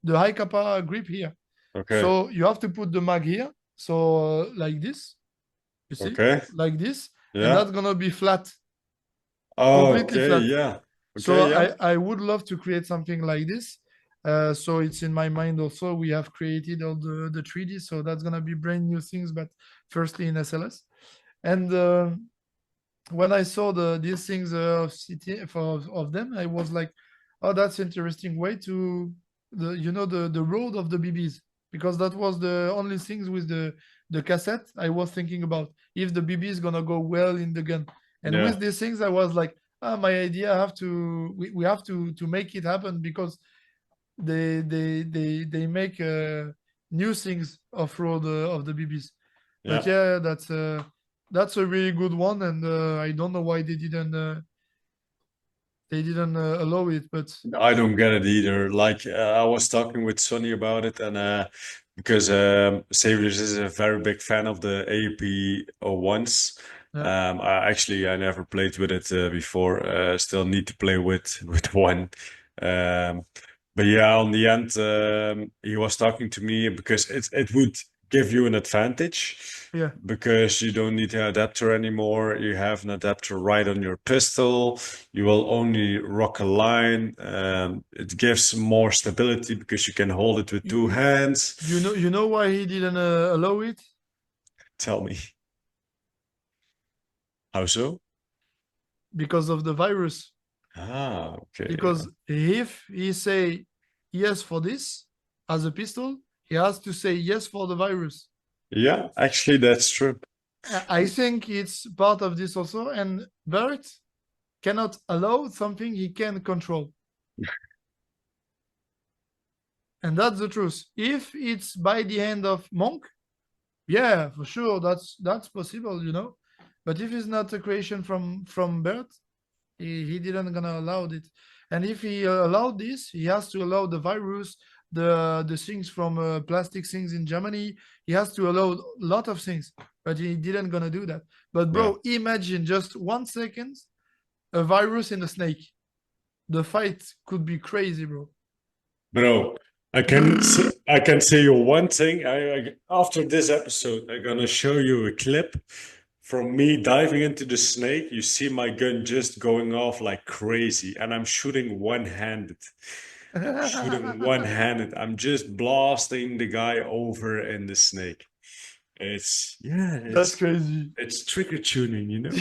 high kappa grip here. Okay. So you have to put the mag here, so like this, you see, Okay. like this, and Yeah. that's gonna be flat, completely Okay. flat. Yeah. So Okay. Yeah. I would love to create something like this. So it's in my mind also. We have created all the 3D, so that's gonna be brand new things, but firstly in SLS. And when I saw these things of city of them, I was like, oh, that's interesting way to the road of the BBs, because that was the only things with the cassette I was thinking about, if the BB is gonna go well in the gun. And Yeah. with these things, I was like, my idea have we have to make it happen, because they make new things off road of the BBs. But Yeah. yeah, that's a really good one, and I don't know why they didn't allow it. But I don't get it either. Like I was talking with Sonny about it, and because Savers is a very big fan of the AUP 01s. yeah, I never played with it before. Still need to play with one. Um, but yeah, on the end, he was talking to me because it would give you an advantage yeah, because you don't need an adapter anymore. You have an adapter right on your pistol. You will only rock a line. It gives more stability because you can hold it with two you, hands. you know why he didn't allow it? Tell me, how so? Because of the virus. Ah, okay. Because if he say yes for this as a pistol, he has to say yes for the virus. Yeah, actually, that's true. I think it's part of this also, and Bert cannot allow something he can control. And that's the truth. If it's by the hand of Monk, yeah, for sure, that's possible, But if it's not a creation from Bert, he didn't gonna allow it. And if he allowed this, he has to allow the virus, the things from plastic things in Germany. He has to allow a lot of things, but he didn't gonna do that. But Yeah. bro, imagine just 1 second a virus in a snake. The fight could be crazy, bro. Bro, I can say you one thing. After this episode, I'm gonna show you a clip from me diving into the snake. You see my gun just going off like crazy, and I'm shooting one-handed. I'm shooting one-handed. I'm just blasting the guy over in the snake. It's yeah, That's crazy. it's trigger tuning, you know?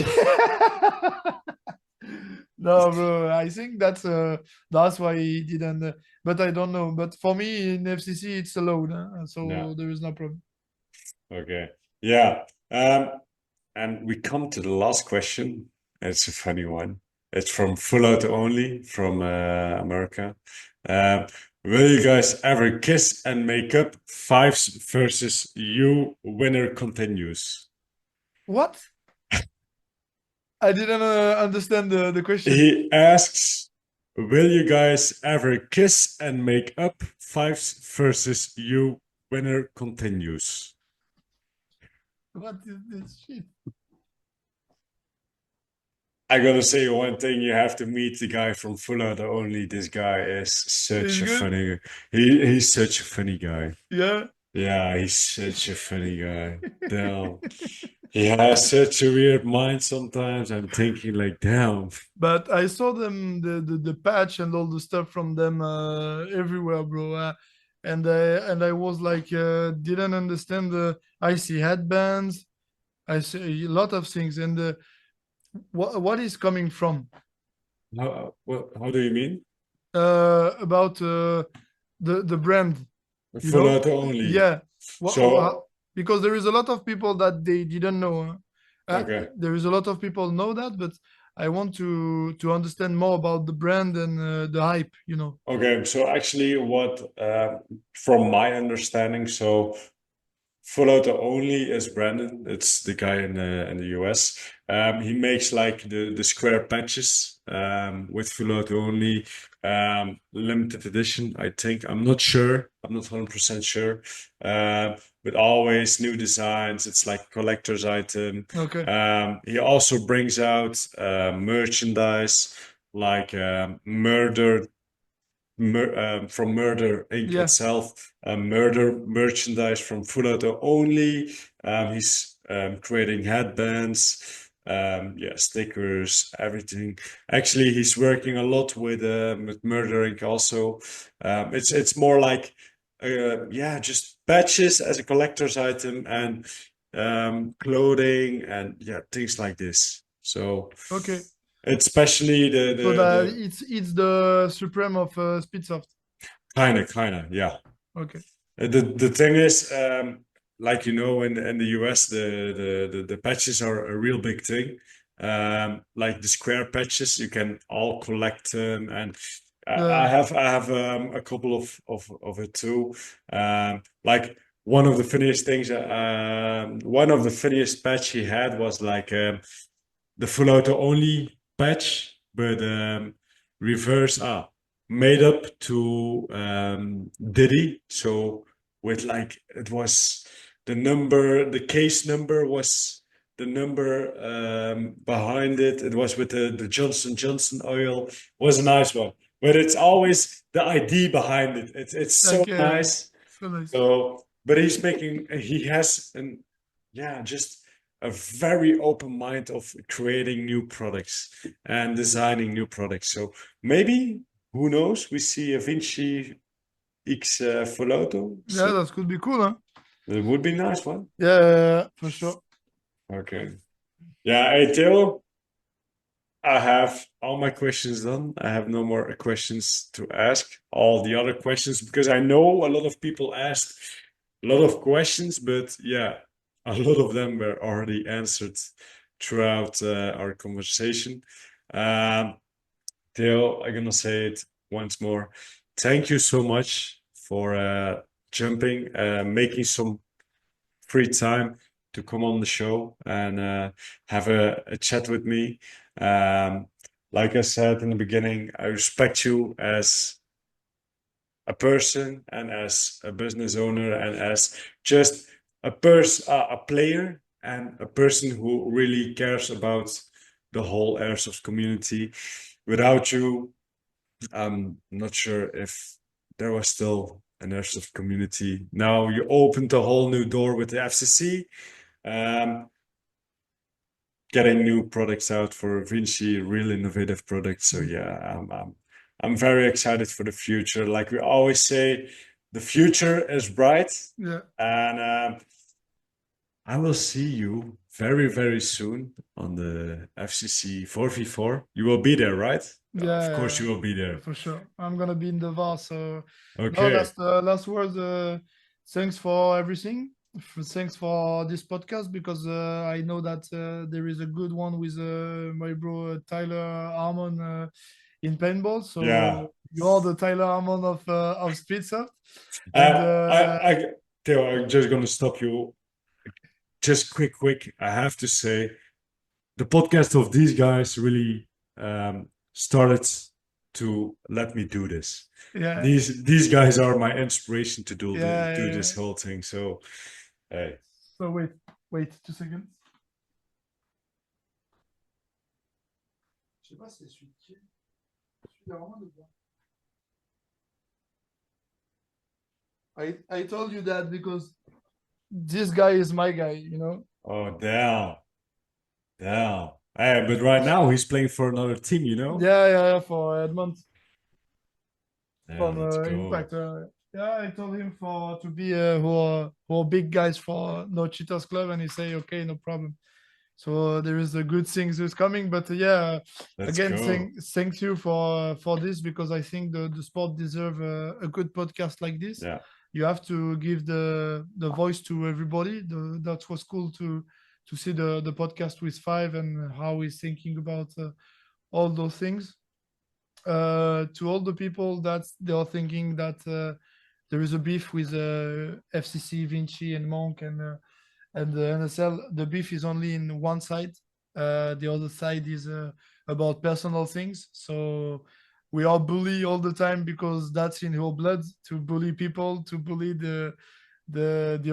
No, bro. I think that's why he didn't. But I don't know. But for me in FCC it's allowed, huh? Yeah. So there is no problem. Okay. Yeah. And we come to the last question. It's a funny one. It's from Full Out Only from America. Uh, will you guys ever kiss and make up? Fives versus you. Winner continues. What? I didn't understand the question. He asks, will you guys ever kiss and make up? Fives versus you. Winner continues. What is this shit? I gotta say one thing, you have to meet the guy from Full Out Only. This guy is such It's a good. funny he's such a funny guy. Yeah. Yeah, he's such a funny guy. Damn. He has such a weird mind sometimes. I'm thinking like, damn. But I saw them the patch and all the stuff from them everywhere, bro. and I was like didn't understand. I see headbands, I see a lot of things, and what is coming from How do you mean? about the brand, you Full know? auto only. Yeah, So, because there is a lot of people that they didn't know. okay. There is a lot of people know that, but I want to understand more about the brand and the hype, you know. Okay, so actually, from my understanding, so Full Auto only is Brandon. It's the guy in the US. He makes like the square patches with Full Auto only, limited edition. I think I'm not sure. I'm not 100% sure. But always new designs. It's like a collector's item. Okay. He also brings out merchandise like from Murder Inc. Yeah. itself, murder merchandise from Full Auto only. He's creating headbands, yeah, stickers, everything. Actually, he's working a lot with Murder Inc. also. It's more like yeah, just patches as a collector's item and clothing and yeah, things like this. So Okay. especially So that the it's the supreme of Speedsoft. kind of, yeah. Okay. The thing is, like you know, in the US, the patches are a real big thing. Like the square patches, you can all collect them, and Uh, I have a couple of it too. Like one of the funniest patch he had was like the full auto only patch, but reverse made up to Diddy. So with like it was the case number was the number behind it. It was with the Johnson Johnson oil. It was a nice one, but it's always the ID behind it. It's so okay. nice. So nice. So, but he has an, yeah, just a very open mind of creating new products and designing new products. So maybe, who knows, we see a Vinci X Folotto Yeah, soon. that could be cool, huh? That would be a nice one. Yeah, for sure. Okay. Yeah, hey, Theo, I have all my questions done. I have no more questions to ask. All the other questions, because I know a lot of people asked a lot of questions, but yeah, a lot of them were already answered throughout our conversation. Um, Theo, I'm gonna say it once more. Thank you so much for jumping, making some free time to come on the show and have a chat with me. Um, like I said in the beginning, I respect you as a person and as a business owner and as just a player and a person who really cares about the whole airsoft community. Without you, I'm not sure if there was still an airsoft community. Now you opened a whole new door with the FCC, um, getting new products out for Vinci, real innovative products. So yeah, I'm very excited for the future. Like we always say, the future is bright, Yeah. and I will see you very, very soon on the FCC 4v4. You will be there, right? Of course, Yeah, you will be there. for sure. I'm gonna be in the VAR. So no, Okay. last words. Thanks for everything. Thanks for this podcast because I know that there is a good one with my bro Tyler Harmon in paintball. Yeah. So you are the Tyler Harmon of Speedsoft, and I, Theo, I'm just gonna stop you. Just quick. I have to say, the podcast of these guys really started to let me do this. yeah, These guys are my inspiration to do yeah. this whole thing. So, hey, So wait 2 seconds. Je sais pas si c'est celui d'Armand ou pas. I told you that because this guy is my guy, you know. oh damn. Hey, but right now he's playing for another team, you know? Yeah, for Edmond Yeah, from let's Impact. go. Yeah, I told him for to be who are big guys for No Cheaters Club, and he say okay, no problem. So there is a good things is coming, but yeah, Let's again, go. thanks you for this because I think the sport deserve a good podcast like this. Yeah. You have to give the voice to everybody. That was cool to see the podcast with Five and how he's thinking about all those things. To all the people that they are thinking that there is a beef with FCC, Vinci, and Monk and the NSL. The beef is only in one side. The other side is about personal things. So we are bully all the time because that's in our blood to bully people, to bully the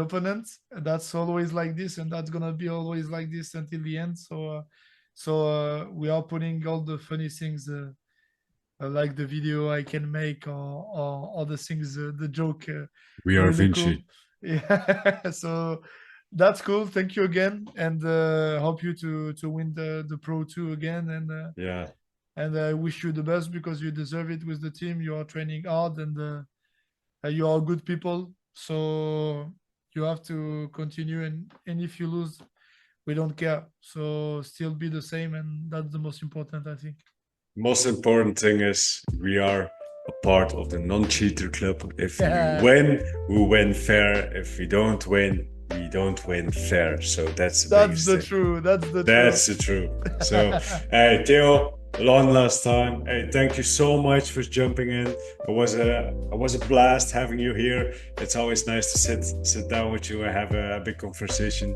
opponent. That's always like this, and that's gonna be always like this until the end. So we are putting all the funny things. Like the video I can make or other things, the joke, We are really cool. Vinci. Yeah, so that's cool. Thank you again, and hope you to win the Pro 2 again. Yeah. And I wish you the best because you deserve it with the team. You are training hard and you are good people. So you have to continue. And if you lose, we don't care. So still be the same, and that's the most important, I think. Most important thing is we are a part of the non-cheater club. If Yeah. we win fair. If we don't win fair. So that's the That's biggest the thing. truth. That's the truth. So, hey, Theo, one last time. Hey, thank you so much for jumping in. It was a blast having you here. It's always nice to sit down with you and have a big conversation.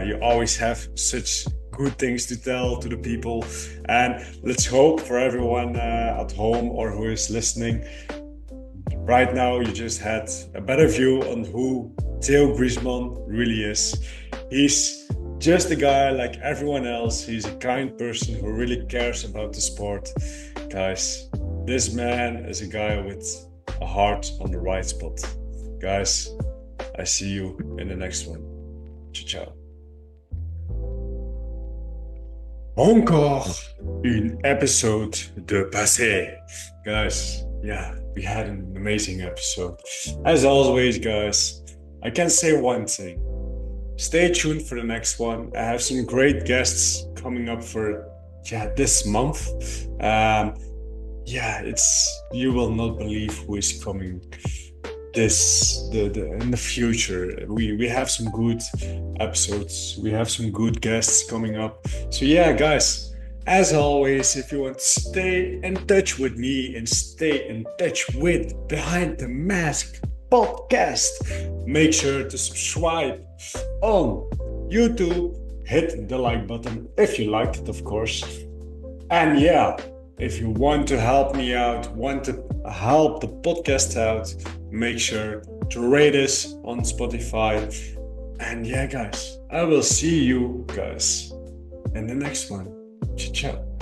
You always have such good things to tell to the people, and let's hope for everyone at home or who is listening. Right now, you just had a better view on who Theo Griezmann really is. He's just a guy like everyone else. He's a kind person who really cares about the sport. Guys, this man is a guy with a heart on the right spot. Guys, I see you in the next one. Ciao, ciao. Encore une episode de passé. Guys, yeah, we had an amazing episode. As always, guys, I can say one thing. Stay tuned for the next one. I have some great guests coming up for this month. You will not believe who is coming in the future. We have some good episodes. We have some good guests coming up. So yeah, guys, as always, if you want to stay in touch with me and stay in touch with Behind the Mask podcast, make sure to subscribe on YouTube. Hit the like button if you liked it, of course. And yeah, if you want to help me out, want to help the podcast out, make sure to rate us on Spotify. And yeah, guys, I will see you guys in the next one. Ciao.